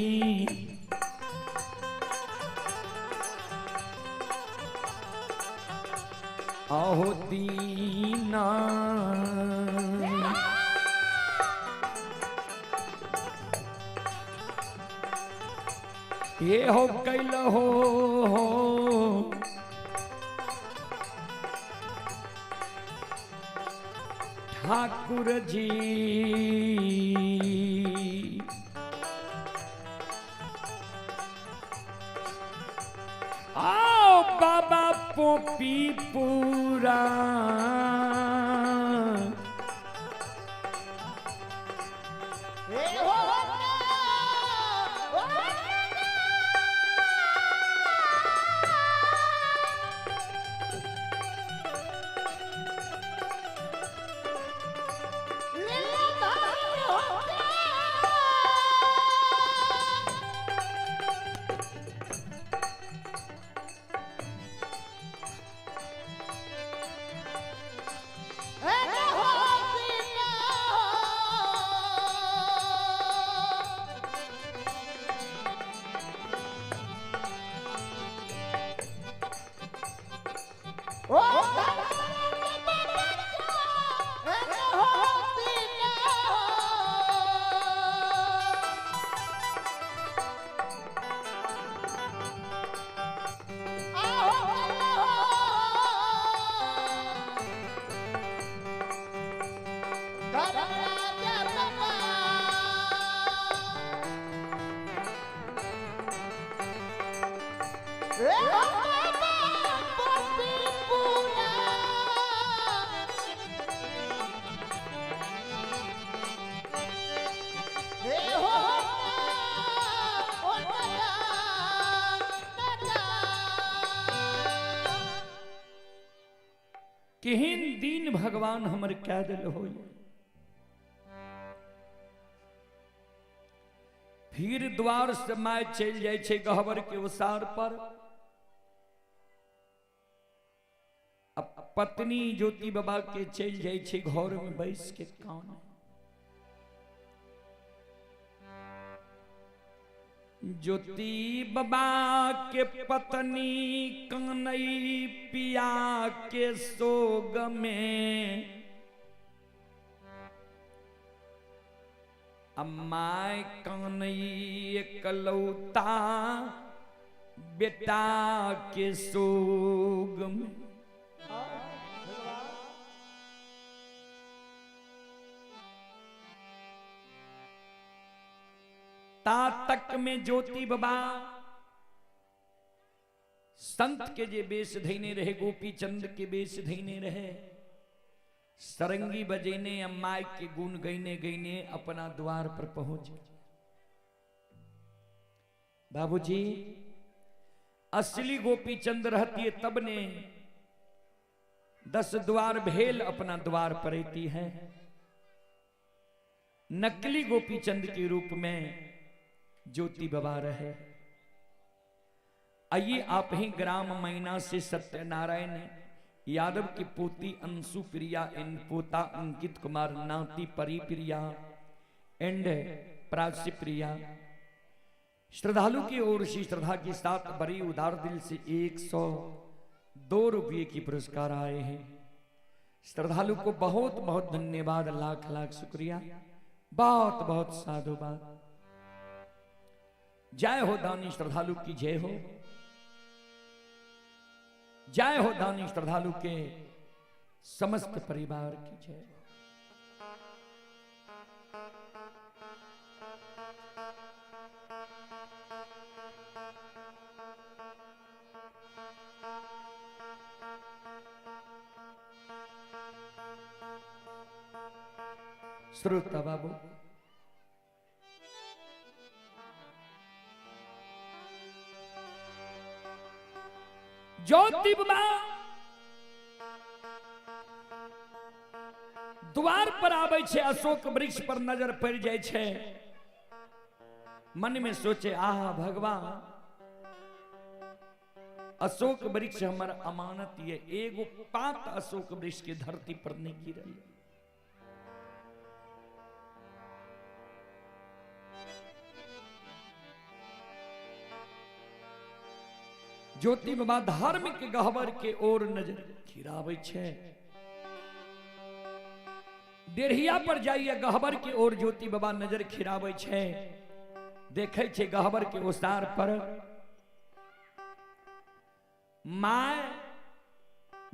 आहो दीना ये हो कैल हो ठाकुर जी आओ बाबा पोपी पूरा ओ एने होती ना केहन दीन भगवान हमर कह दिल हो। फिर द्वार से माय चल जाय छे गहवर के ओसार पर। अब पत्नी ज्योति बाबा के चल जाय छे घर में बैस के कान। ज्योति बाबा के पत्नी कनई पिया के सोग में अम्माय कनई एकलौता बेटा के सोग में। ता तक में ज्योति बाबा संत के जे बेश धैने रहे, गोपी चंद के बेश धैने रहे, सरंगी बजेने अम्माई के गुण गईने गईने अपना द्वार पर पहुंच। बाबूजी असली गोपी चंद रहती है तब ने 10 द्वार भेल अपना द्वार पर रहती है। नकली गोपी चंद के रूप में ज्योति बाबा रहे। आइए आप ही ग्राम मैना से सत्यनारायण यादव की पोती अंशु प्रिया एंड पोता अंकित कुमार नाती परी प्रिया एंड प्राची प्रिया श्रद्धालु की ओर से श्रद्धा के साथ बड़ी उदार दिल से 102 रुपये की पुरस्कार आए हैं। श्रद्धालु को बहुत बहुत धन्यवाद, लाख लाख शुक्रिया, बहुत बहुत साधुवाद। जय हो दानी श्रद्धालु की जय हो, जय हो दानी श्रद्धालु के समस्त परिवार की जय हो। श्रोता बाबू ज्योति बाबा द्वार पर आवे छे, अशोक वृक्ष पर नजर पड़ जाय छे। मन में सोचे आहा भगवान अशोक वृक्ष हमर अमानत ये, एगो पात अशोक वृक्ष के धरती पर नहीं गिरल। ज्योति बाबा धार्मिक गहवर के ओर नजर खिरावे छे। डेढ़िया पर जाइए गहवर के ओर ज्योति बाबा नजर खिरावे छे। देखे छे गहवर के ओसार पर माय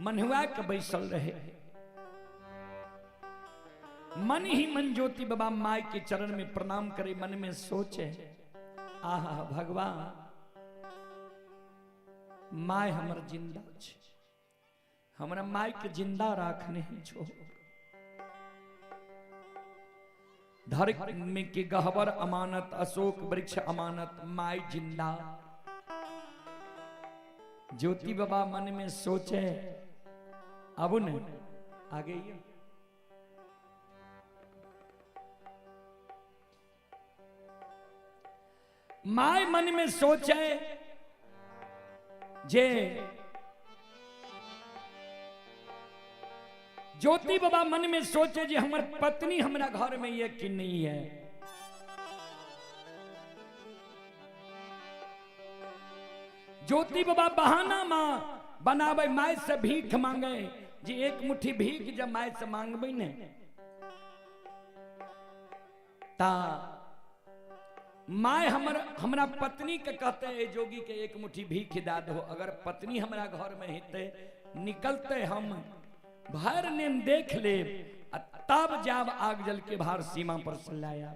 मनहुआ के बैसल रहे। मन ही मन ज्योति बाबा माय के चरण में प्रणाम करे, मन में सोचे आहा भगवान माय हमर जिंदा छे, हमरा माय के जिंदा राखने ही छो। धर्म के गहवर अमानत, अशोक वृक्ष अमानत, माय जिंदा। ज्योति बाबा मन में सोचे अब न आगे ये माय मन में सोचे जे ज्योति बाबा मन में सोचे जे हमर पत्नी हमरा घर में ये कि नहीं है। ज्योति बाबा बहाना मां बनावे माय से भीख मांगे जी एक मुट्ठी भीख जब माय से मांगबे ने ता माय हमरा पत्नी के कहते है जोगी के एक मुट्ठी भीख दा दो। अगर पत्नी हमरा घर में हिते निकलते हम भर ने देख ले तब जाब आग जल के भार सीमा पर सलाया।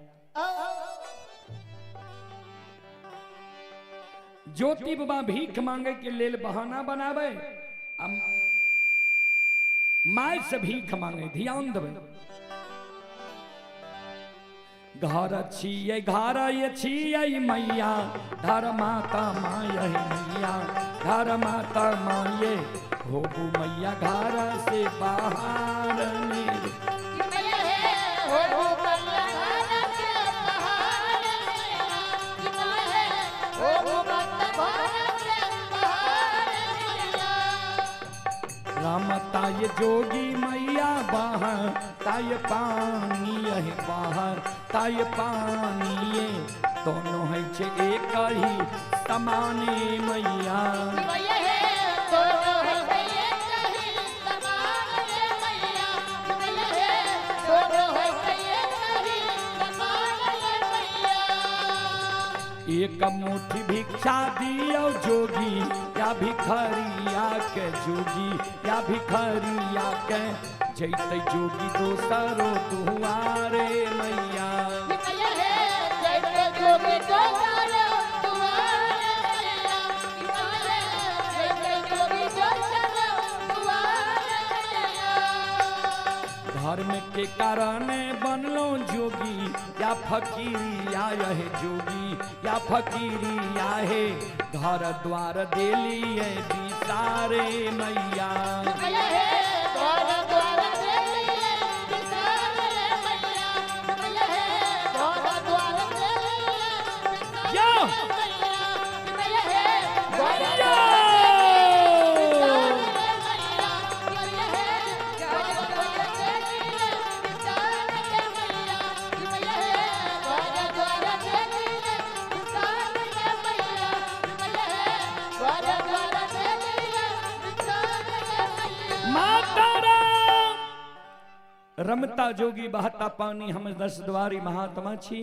ज्योति बाबा भीख मांगे के लेल बहाना बनावे माय से भीख मांगे। ध्यान देवे घर छिए घर ये छिए मैया धर माता माये मैया धर माता माये होबू मैया घर से बाहर राम ताय जोगी मैया बाहर ताय पानी यही बाहर ताय पानी ये दोनों है छे एक ही समाने मैया। एक मुट्ठी भिक्षा दियो जोगी या भिखरिया के जोगी या भिखरिया के जैते जोगी दोसरो दुआरे मैया। धर्म के कारण बनलो जोगी या फकीरिया है जोगी या फकीरिया है घर द्वार देलिए बिसारे मैया। रमता जोगी बहता पानी हम 10 द्वारी महात्मा छी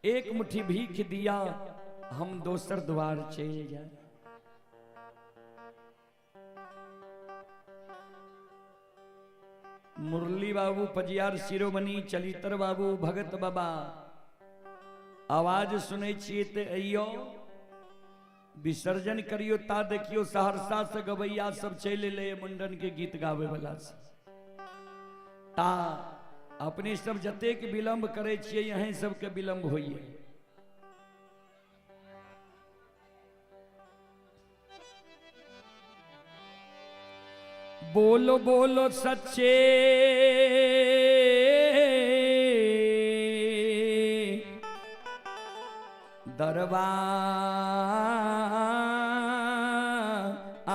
एक मुट्ठी भीख दिया हम दोसर द्वार चल जाए। मुरली बाबू पजियार शिरोमणि चलितर बाबू भगत बाबा आवाज सुने छिए ते अइयो विसर्जन करियो ता देखियो सहरसा से गवैया सब चल ले मुंडन के गीत गावे वाला से ता अपने सब जतेक विलंब करे छिए यहीं सबके विलंब होइए। बोलो बोलो सच्चे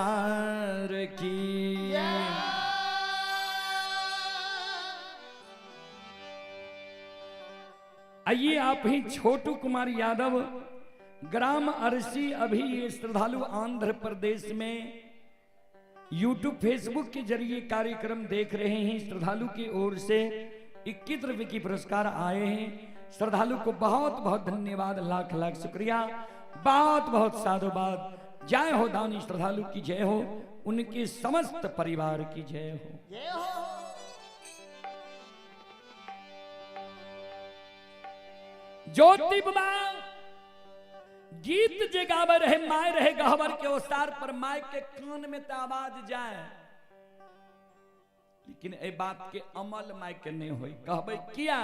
दरबार की। आइए आप ही छोटू कुमार यादव ग्राम अरसी अभी ये श्रद्धालु आंध्र प्रदेश में यूट्यूब फेसबुक के जरिए कार्यक्रम देख रहे हैं। श्रद्धालु की ओर से 21 रुपए की पुरस्कार आए हैं। श्रद्धालु को बहुत बहुत धन्यवाद लाख लाख शुक्रिया बहुत बहुत साधुवाद। जय हो दानी श्रद्धालु की जय हो उनके समस्त परिवार की जय हो। ज्योति बाबा गीत जे गावे रहे माय रहे गहवर के ओसार पर माय के कान में तो आवाज जाए लेकिन ए बात के अमल माय के नहीं होई। कहबे किया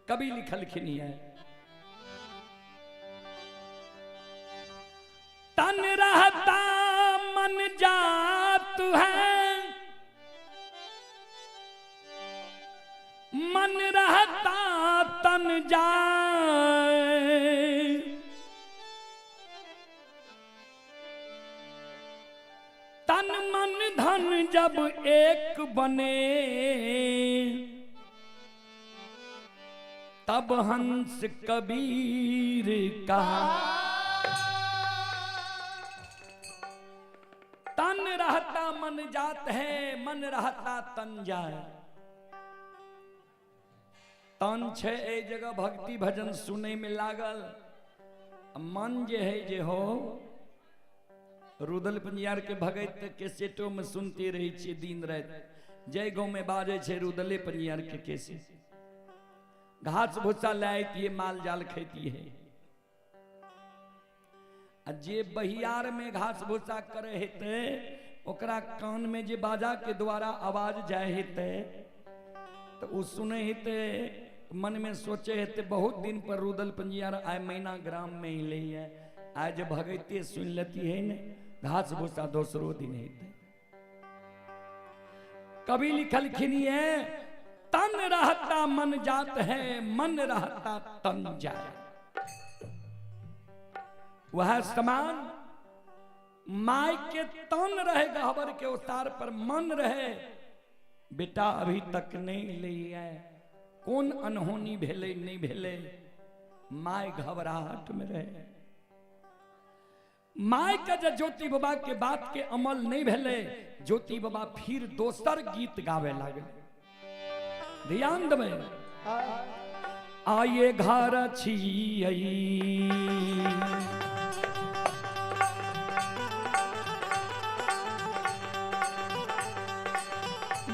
कभी लिखल खिनी है तन रहता मन जात है मन रहता तन जाए तन मन धन जब एक बने तब हंस कबीर का मन जात है, मन रहता तन जाए। तन छे ए जगह भक्ति भजन सुने में लागल, मन जे है जे हो रुदल पंजियार के भगत कैसेटो में सुनते रही छे दिन रात। जय गाँव में बाजे छे रुदले पंजियार के कैसेट। घास भूसा लायती है, माल जाल खेती है। जे बहियार में घास भूसा करे हेते ओकरा कान में जे बाजा के द्वारा आवाज जाए हेते तो उ सुने हेते, मन में सोचे हेते बहुत दिन पर रुदल पंजियार आय महीना ग्राम में ही ले है, आज भगते सुन लेती है ने घास भूसा दूसरो दिन हेते। कभी लिखल खिनिए तन रहता मन जात है, मन रहता तन जाए। वह समान माय के तन रहे गहबर के उतार पर मन रहे, बेटा अभी तक नहीं ले आए, कौन अनहोनी भेले नहीं भेले, माय घबराहट में रहे। माय का जब ज्योति बाबा के बात के अमल नहीं भेले, ज्योति बाबा फिर दोसर गीत गावे लगे। ध्यान देवे, आये घर छियै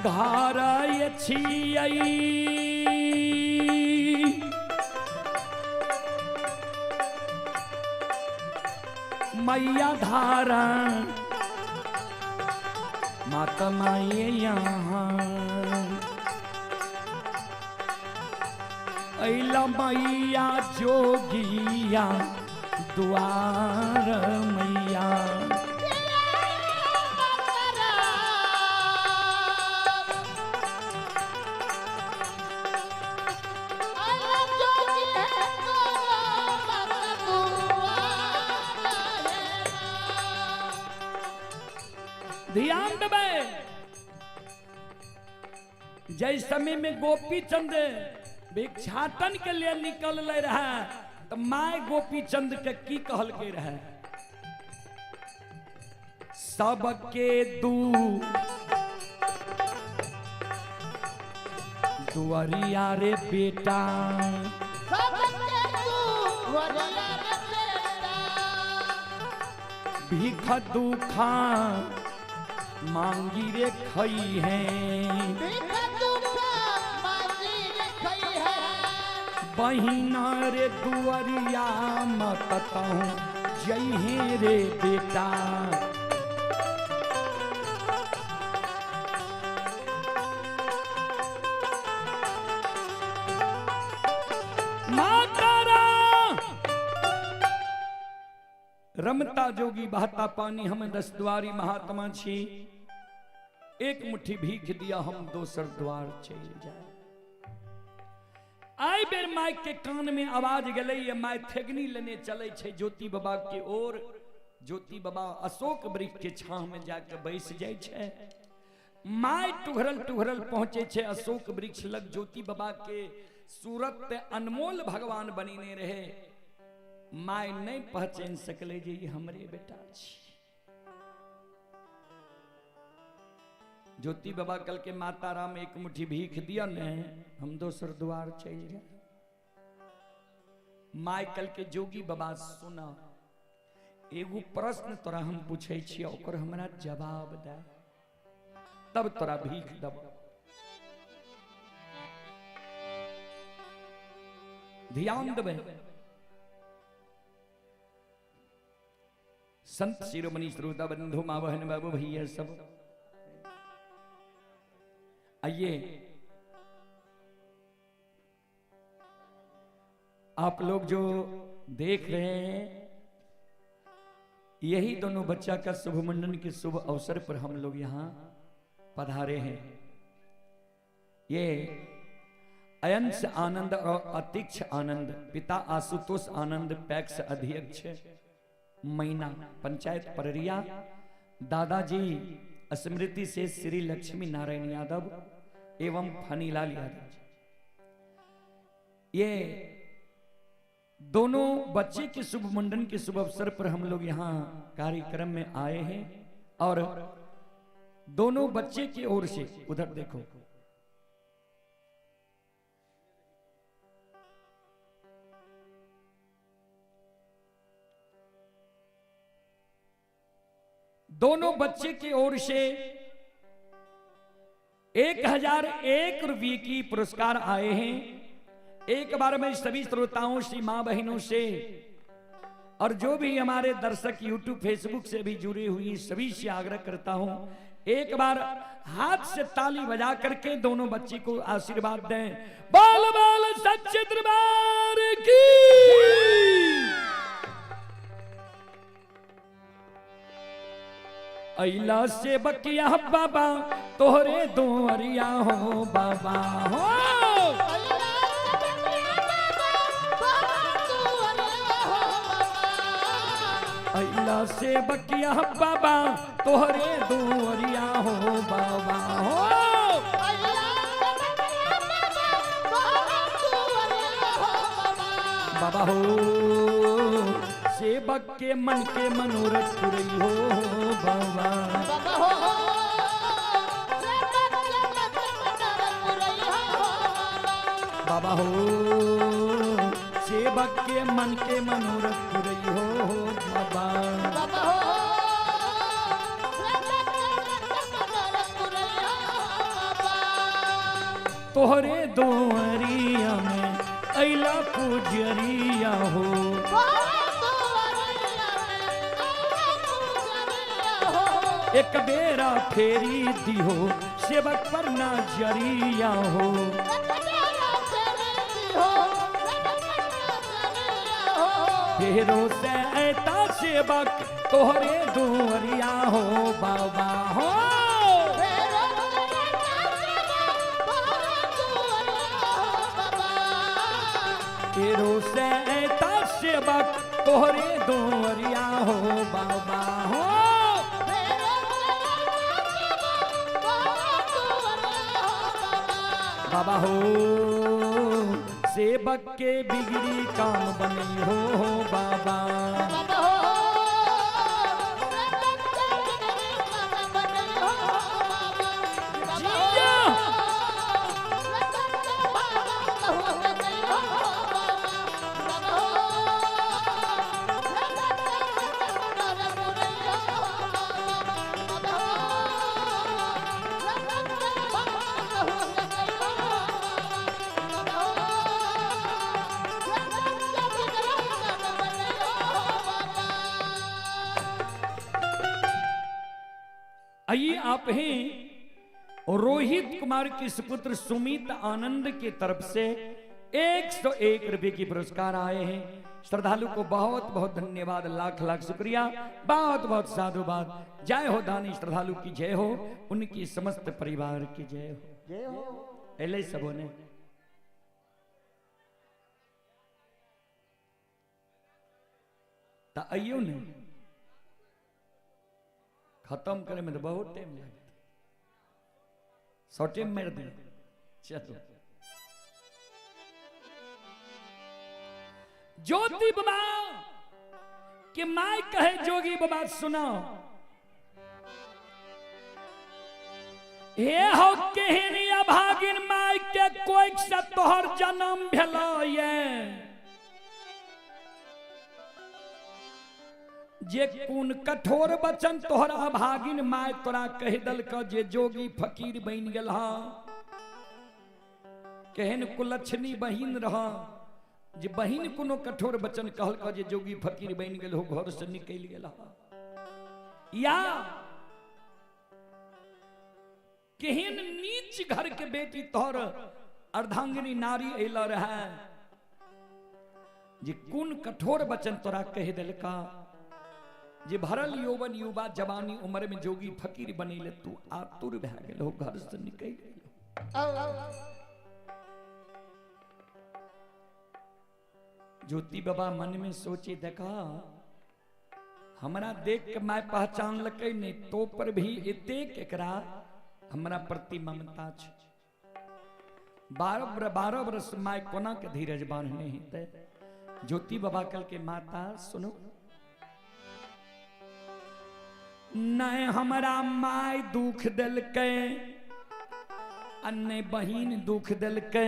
घर छियै मैया धारा माता माये यहाँ ऐला मैया जोगिया द्वार मैया। ध्यान देवे, जय समय में गोपी चंद भिक्षाटन के लिए निकल ले रहा तो माय गोपी चंद के की कहल के रहे, सबके दुआरिया रे बेटा, भीख दुखा मांगी रे खई है, बहिना रे दुआरिया मत कहूँ जय रे बेटा। रमता जोगी बहता पानी, हम 10 द्वारी महात्मा छी, एक मुट्ठी भीख दिया हम दोसर द्वार चल जाए। आई बेर माय के कान में आवाज गले, ये माय थेगनी लेने चले छे ज्योति बाबा के ओर। ज्योति बाबा अशोक वृक्ष के छाह में जाकर बैस जाए छे। माय टुघरल टुघरल पहुंचे छे अशोक वृक्ष लग। ज्योति बाबा के सूरत अनमोल भगवान बनीने रहे। माय नहीं पहचान सकले जे ये हमरे बेटा छी। ज्योति बाबा कल के माता राम एक मुट्ठी भीख दिया ने, हम दोसर द्वार चल गए। माय कल के जोगी बाबा सुना, एगो प्रश्न तोरा हम पूछे छी, ओकर हमरा जवाब दे, तब तोरा भीख दब। ध्यान देवे, संत शिरोमणि श्रोता बंधु माँ बहन बाबू भैया सब आइए, आप लोग जो देख रहे हैं, यही दोनों बच्चा का शुभ मंडन के शुभ अवसर पर हम लोग यहाँ पधारे हैं। ये अयंश आनंद और अतीक्ष आनंद, पिता आशुतोष आनंद पैक्स अध्यक्ष मैना पंचायत पररिया, दादाजी स्मृति से श्री लक्ष्मी नारायण यादव एवं फनीलाल यादव। ये दोनों बच्चे के शुभ मंडन के शुभ अवसर पर हम लोग यहाँ कार्यक्रम में आए हैं और दोनों बच्चे की ओर से, उधर देखो, दोनों बच्चे की ओर से 1001 रुपये की पुरस्कार आए हैं। एक बार मैं सभी श्रोताओं से, मां बहनों से और जो भी हमारे दर्शक यूट्यूब फेसबुक से भी जुड़े हुए सभी से आग्रह करता हूं, एक बार हाथ से ताली बजा करके दोनों बच्चे को आशीर्वाद दें। बाल बाल सच्चे दरबार की। अइला से बकिया बाबा तोहरे दोहरिया हो बाबा हो। अइला से बकिया बाबा तोहरे दोहरिया हो बाबा हो। बाबा हो सेवक के मन के मनोरथ पूरी हो बाबा। बाबा हो सेवक के मन के मनोरथ पूरी हो बाबा। तोहरे दोहरिया में अइला पूजरिया हो। एक बेरा फेरी दिहो सेवक पर नजरिया हो। फेरो से ऐता सेवक तोहरे दोहरिया हो बाबा हो। फेरो से ऐता सेवक तोहरे दोहरिया हो बाबा हो। बाबा हो सेवक के बिगड़ी काम बनी हो बाबा। आइए आप हैं रोहित कुमार के सुपुत्र सुमित आनंद की तरफ से 101 रुपए की पुरस्कार आए हैं। श्रद्धालु को बहुत बहुत धन्यवाद, लाख लाख शुक्रिया, बहुत बहुत साधुवाद। जय हो दानी श्रद्धालु की जय हो, उनकी समस्त परिवार की जय हो। जय हो। एले सबों ने ता आइयो ने खत्म करे में तो बहुत टाइम लगता, 100 टाइम मार दे। चलो ज्योति बाबा के माय कहे जोगी बाबा सुनो, हे हो केहनी अभागिन माय के कोई से तोहर जन्म भेलो ये, जे कौन कठोर बचन तोहर अभागिन माय तोरा कह दल का, जे जोगी फकीर बन गेल हा, केहन कुलक्षणी बहिन रहा, जे बहिन कोनो कठोर बचन कहल का, जे जोगी फकीर बन गेल हो, घर से निकल गेल हा, या केहन नीच घर के बेटी तोहर अर्धांगिनी नारी अल रहा, जे कौन कठोर बचन तोरा कह दिल का, जे भरल यौवन युवा जवानी उम्र में जोगी फकीर बनीले तू आतुर भे गेल हो, घर से निकल गेल। ज्योति बाबा मन में सोचे, देखा हमरा देख के मैं पहचान लके नहीं, तो पर भी एते एकरा हमरा प्रति ममता छ। 12 वर्ष माय कोना के धीरज बांधने हेते। ज्योति बाबा कल के माता सुनो, न हमारा माय दुख दिलकै, अन्ने बहिन दुख दिलकै,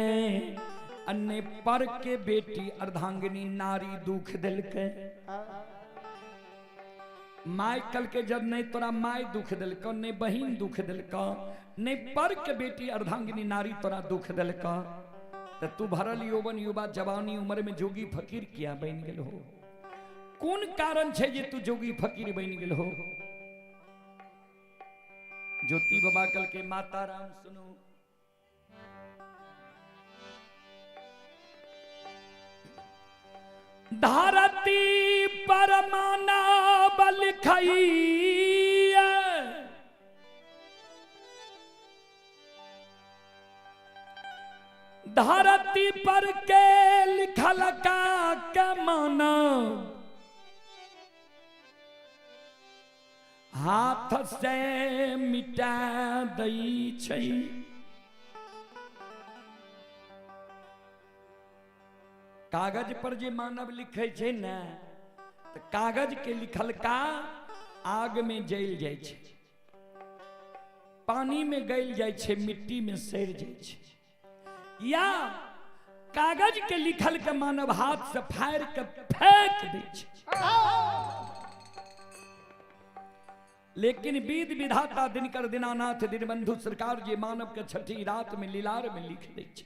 अन्ने पर के बेटी अर्धांगिनी नारी दुख दिलकै। माय कल के जब नहीं तोरा माय दुख दिलका, नहीं बहिन दुख दिलका, नहीं पर के बेटी अर्धांगिनी नारी तोरा दुख दिलका, तो तू भरल यौवन युवा जवानी उम्र में जोगी फकीर किया बन गेल हो? कौन कारण छे जे तू जोगी फकीर बन गेल हो? ज्योति बाबा कल के माता राम सुनो, धरती पर मानव लिखइया, धरती पर के लिखल का के मानव, हाथ से मिटा दई छै। कागज पर जे मानव लिखे छे न, तो कागज के लिखल का आग में जल जाय छे, पानी में गल जाय छे, मिट्टी में सड़ जाय छे, या कागज के लिखल के मानव हाथ से फाड़ के फेंक दे छे। लेकिन विध विधाता दिनकर दीनानाथ दीनबंधु सरकार जी मानव के छठी रात में लीलार में लिख दे छे,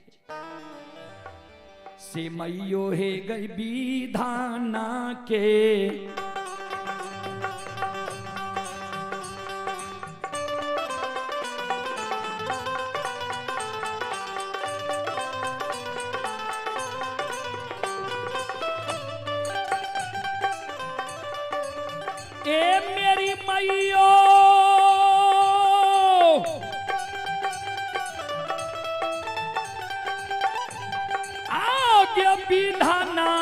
से मैयो हे गई विधाना के, ए मेरी मैयो विधाना,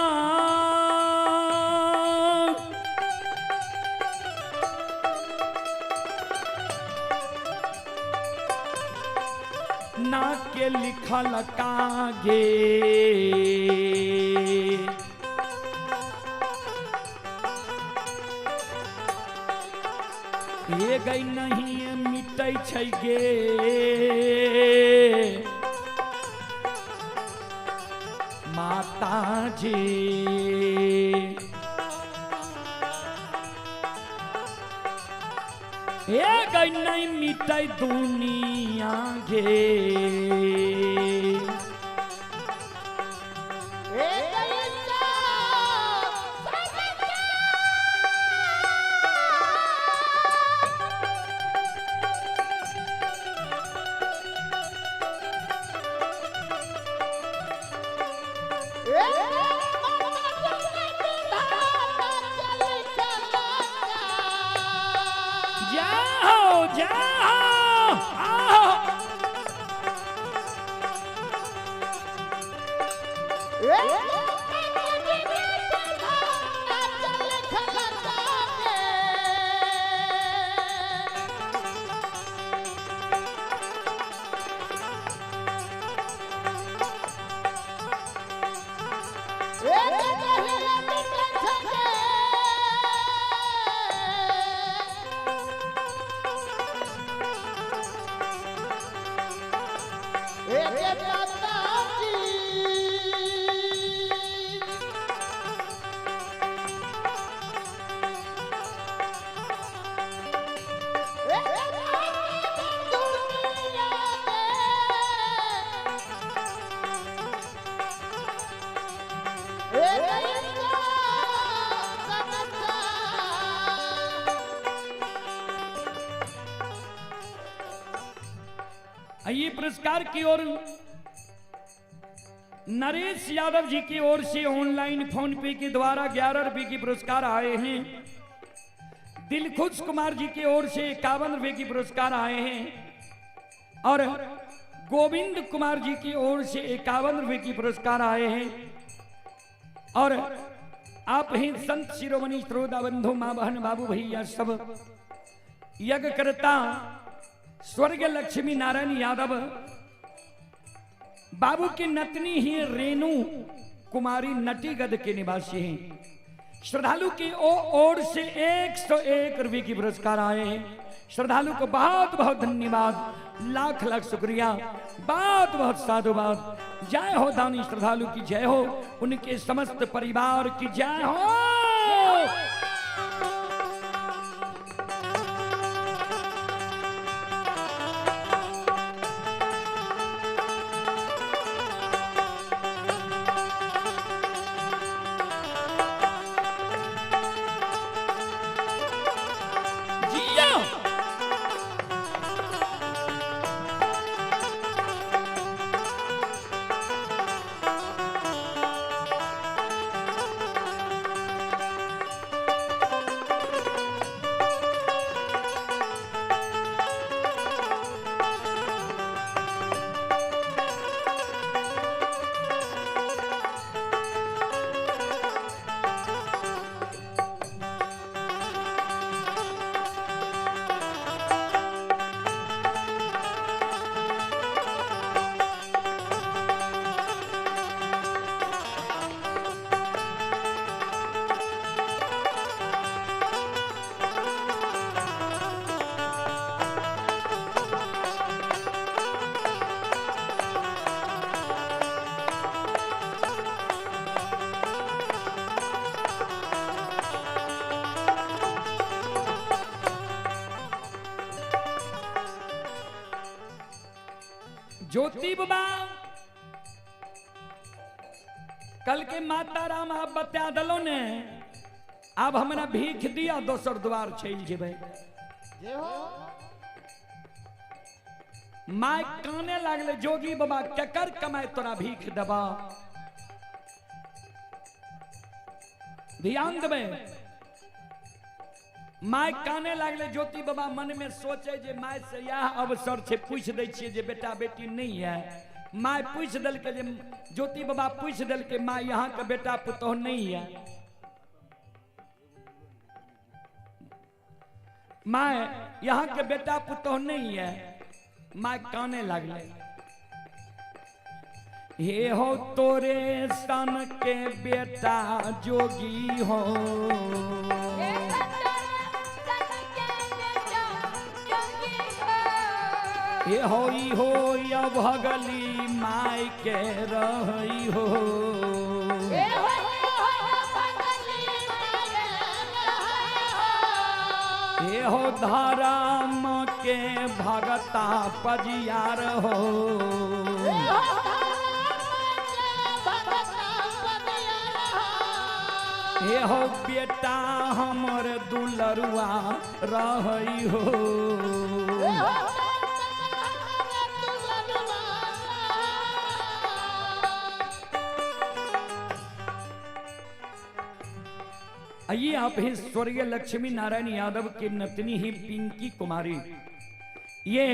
ना के लिखल कागे, ये गई नहीं मिटै छै गे, माता जी ये गई नहीं मिटाई दुनिया गे, ये पुरस्कार की ओर नरेश यादव जी की ओर से ऑनलाइन फोन पे के द्वारा 11 रुपए के पुरस्कार आए हैं। दिलखुश कुमार जी की ओर से 51 रुपए की पुरस्कार आए हैं और गोविंद कुमार जी की ओर से 51 रुपए की पुरस्कार आए हैं। और आप ही संत शिरोमणि श्रोता बंधु मां बहन बाबू भैया सब यज्ञ करता स्वर्ग लक्ष्मी नारायण यादव बाबू की नतनी ही रेणु कुमारी नटीगढ़ के निवासी हैं। श्रद्धालु की ओर से 101 रुपये की पुरस्कार आए हैं। श्रद्धालु को बहुत बहुत धन्यवाद, लाख लाख शुक्रिया, बहुत बहुत साधुवाद। जय हो दानी श्रद्धालु की जय हो, उनके समस्त परिवार की जय हो। ज्योति बाबा कल के माता राम आप बता दलो ने, अब हमरा भीख दिया दोसर द्वार चल जेबे। जे हो माय काने लागले, जोगी बाबा केकर कमाए तोरा भीख दबा। ध्यान देबे। माय काने लागले, ज्योति बाबा मन में सोचे जे माय से यह अवसर से पूछ दै छियै जे बेटा बेटी नहीं है। माय पूछ दल के, जे ज्योति बाबा पूछ दल के माय यहाँ के बेटा पुतोह नहीं है। माय यहाँ के बेटा पुतोह नहीं है। माय काने लागले, हे हो तोरे सन के बेटा जोगी हो, ये होई हो या भगली माय के रही हो। ये हो धर्म के भगता पजियार हो, ये हो बेटा हमर दुलरुआ रही हो। आइए आप हैं स्वर्गीय लक्ष्मी नारायण यादव के नतनी ही पिंकी कुमारी। ये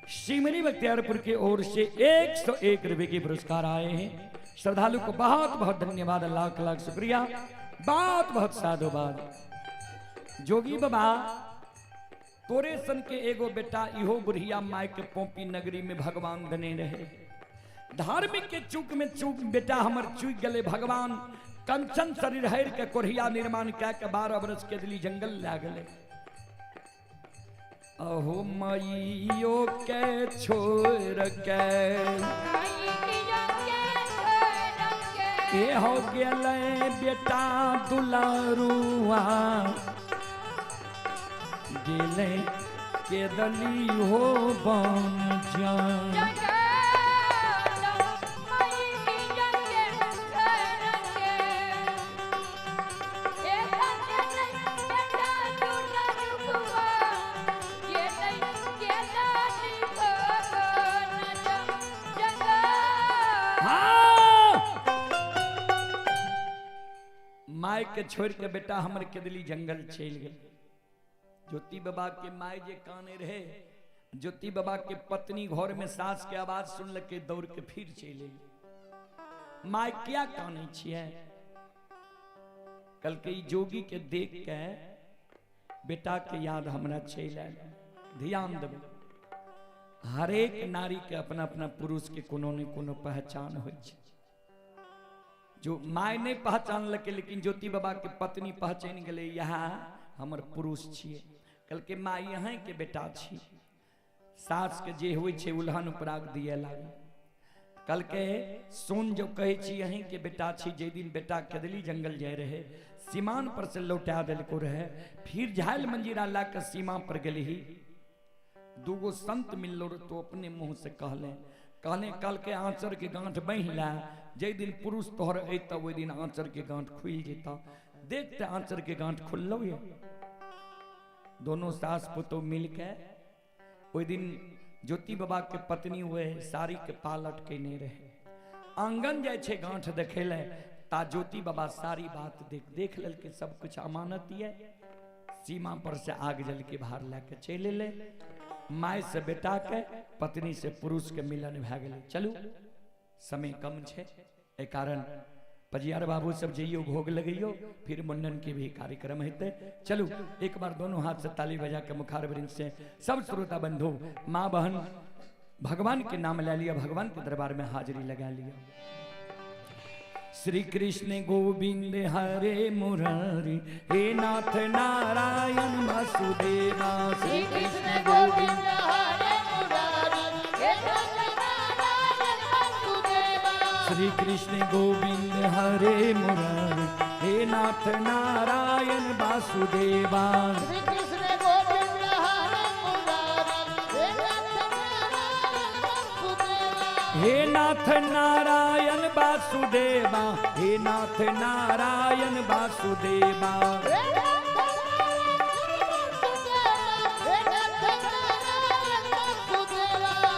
सिमरी बख्तियारपुर की ओर से 101 रुपये के पुरस्कार आए हैं। श्रद्धालु को बहुत बहुत धन्यवाद, लाख लाख शुक्रिया, बहुत बहुत साधुवाद। जोगी बाबा तोरे सन के एगो बेटा इहो बुढ़िया माय के पोपी नगरी में भगवान दने रहे। धार्मिक के चूक में चूक बेटा हमर चूक गले। भगवान कंचन शरीर हर के कोढ़िया निर्माण क्या के 12 वर्ष के दिली जंगल ला गले। अहो मैयो के छोड़ के ये हो गेले बेटा दुलारुआ, गेले के दली हो बन जान। माय के छोड़ के बेटा हमर के दिली जंगल चल गए। ज्योति बाबा के माय जे काने रहे, ज्योति बाबा के पत्नी घर में सास के आवाज सुन के दौड़ के फिर चले। माय क्या काने छिए? कल के जोगी के देख के बेटा के याद हमरा चल आयल। ध्यान देबे, हर एक नारी के अपना अपना पुरुष के कोनो ने कोनो पहचान होइ छै। जो माय नहीं पहचान लके लेकिन ज्योति बाबा के पत्नी पहचान गए यहाँ हमर पुरुष छिए। कल के माँ यहाँ के बेटा छी, सास के जे हुई छे उल्हन उपराग दिए लागे। कल के सोन जो कहे छी यहीं के बेटा छी, जे दिन बेटा कदली जंगल जाए रहे सीमान पर से लौटा दिल को रहे, फिर झाल मंजीरा ला के सीमा पर गली ही दूगो संत मिलो तो अपने मुंह से कहले कल के आंचर के गांठ बहिला, जे दिन पुरुष तोहर अत वो दिन आंचर के गांठ खुल जेता। देखते आंचर के गांठ खुल ये दोनों सास पुतो मिल के वो दिन ज्योति बाबा के पत्नी हुए साड़ी के पालट के नहीं रहे, आंगन जाए छे गांठ देखे ले ता ज्योति बाबा सारी बात देख लेल के सब कुछ अमानत है। सीमा पर से आग जल के बाहर लेके चले ले, माय से बेटा के पत्नी से पुरुष के मिलन भे गए। चलू समय कम छे ए कारण पजियार बाबू सब जइयो भोग लगइयो, फिर मुंडन के भी कार्यक्रम हेते। चलू एक बार दोनों हाथ से ताली बजा के मुखार वृंद से सब श्रोता बंधु माँ बहन भगवान के नाम ले लिया, भगवान के दरबार में हाजिरी लगा लिया। श्री कृष्ण गोविंद हरे मुरारी, हे नाथ नारायण वासुदेवा। श्री कृष्ण गोविंद हरे मुरारी, हे नाथ नारायण वासुदेवा। श्री कृष्ण गोविंद हरे मुरारी, हे नाथ नारायण वासुदेवा। श्री कृष्ण गोविंद हरे मुरारी, हे नाथ नारायण वासुदेवा। हे नाथ नारायण वासुदेवा, हे नाथ नारायण वासुदेवा।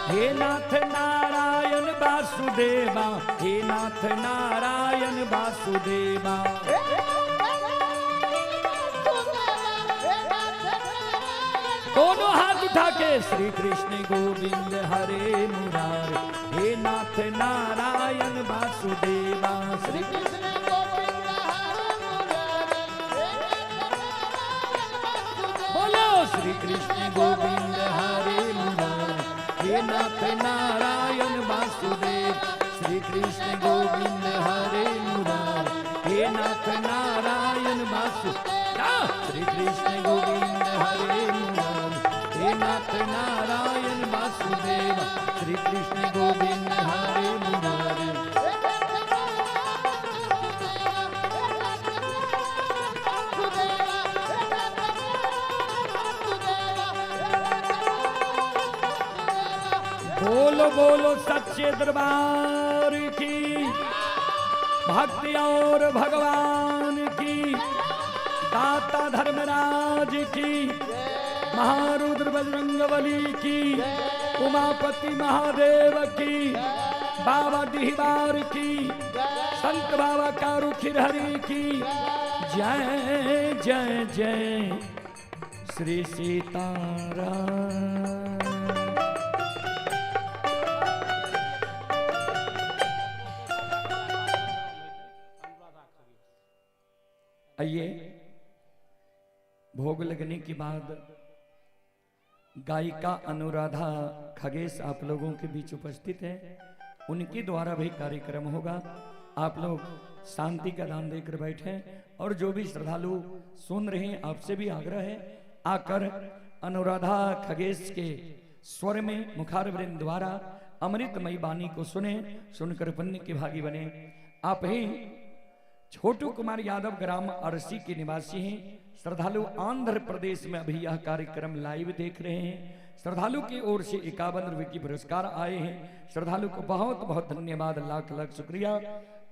हे नाथ नारायण वासुदेवा, हे नाथ नारायण वासुदेवा। दोनों हाथ उठा के श्री कृष्ण गोविंद हरे मुरारी, हे नाथ नारायण वासुदेवा। श्री कृष्ण गोविंद हरे मुरारी, हे नाथ नारायण वासुदेवा। बोलो श्री कृष्ण गोविंद हरे मुरारी, हे नाथ नारायण वासुदेव। श्री कृष्ण गोविंद हरे मुरारी, हे नाथ नारायण वासुदेव। श्री कृष्ण गोविंद हरे मुरारी, हे नाथ नारायण वासुदेव। श्री कृष्ण गोविंद हरे मुरारी। बोलो बोलो सच्चे दरबार की, भक्ति और भगवान की, दाता धर्मराज की, महारुद्र बजरंगबली की, उमापति महादेव की, बाबा दीवार की, संत बाबा कारू खिरहरी की। जय जय जय श्री सीताराम। आइए भोग लगने के बाद गायिका अनुराधा खगेश आप लोगों के बीच उपस्थित है, उनके द्वारा भी कार्यक्रम होगा। आप लोग शांति का दान देकर बैठे और जो भी श्रद्धालु सुन रहे हैं आपसे भी आग्रह है आकर अनुराधा खगेश के स्वर में मुखार वृंद द्वारा अमृतमयी वाणी को सुने, सुनकर पुण्य के भागी बने। आप ही छोटू कुमार यादव ग्राम अरसी के निवासी हैं। श्रद्धालु आंध्र प्रदेश में अभी यह कार्यक्रम लाइव देख रहे हैं। श्रद्धालु की ओर से 51 रुपए की पुरस्कार आए हैं। श्रद्धालु को बहुत बहुत धन्यवाद, लाख लाख शुक्रिया,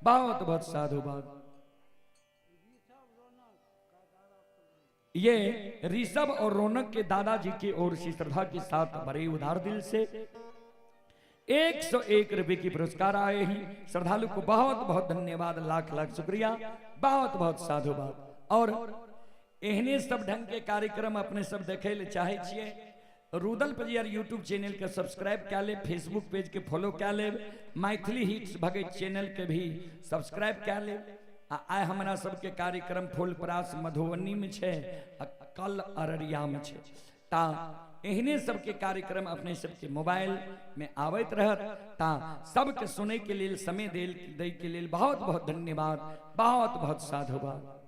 बहुत बहुत साधुवाद। ये ऋषभ और रौनक के दादाजी की ओर से श्रद्धा के साथ बड़े उदार दिल से 101 रुपए की पुरस्कार आए हैं। श्रद्धालु को बहुत बहुत धन्यवाद, लाख लाख शुक्रिया, बहुत बहुत साधुवाद। और एहने सब ढंग के कार्यक्रम अपने सब देखे ले चाहे छिए, रुदल पजियार यूट्यूब चैनल के सब्सक्राइब क्या ले, फेसबुक पेज के फॉलो क्या ले, मैथिली हिट्स भगत चैनल के भी सब्सक्राइब क्या ले। आए हमारा सबके कार्यक्रम फूलपरास मधुबनी में छे, कल अररिया में छे। ता एहने सबके कार्यक्रम अपने सबके मोबाइल में आवत रहत ता सबके सुने के लिए समय दे के लिए बहुत बहुत धन्यवाद, बहुत बहुत साधुवाद।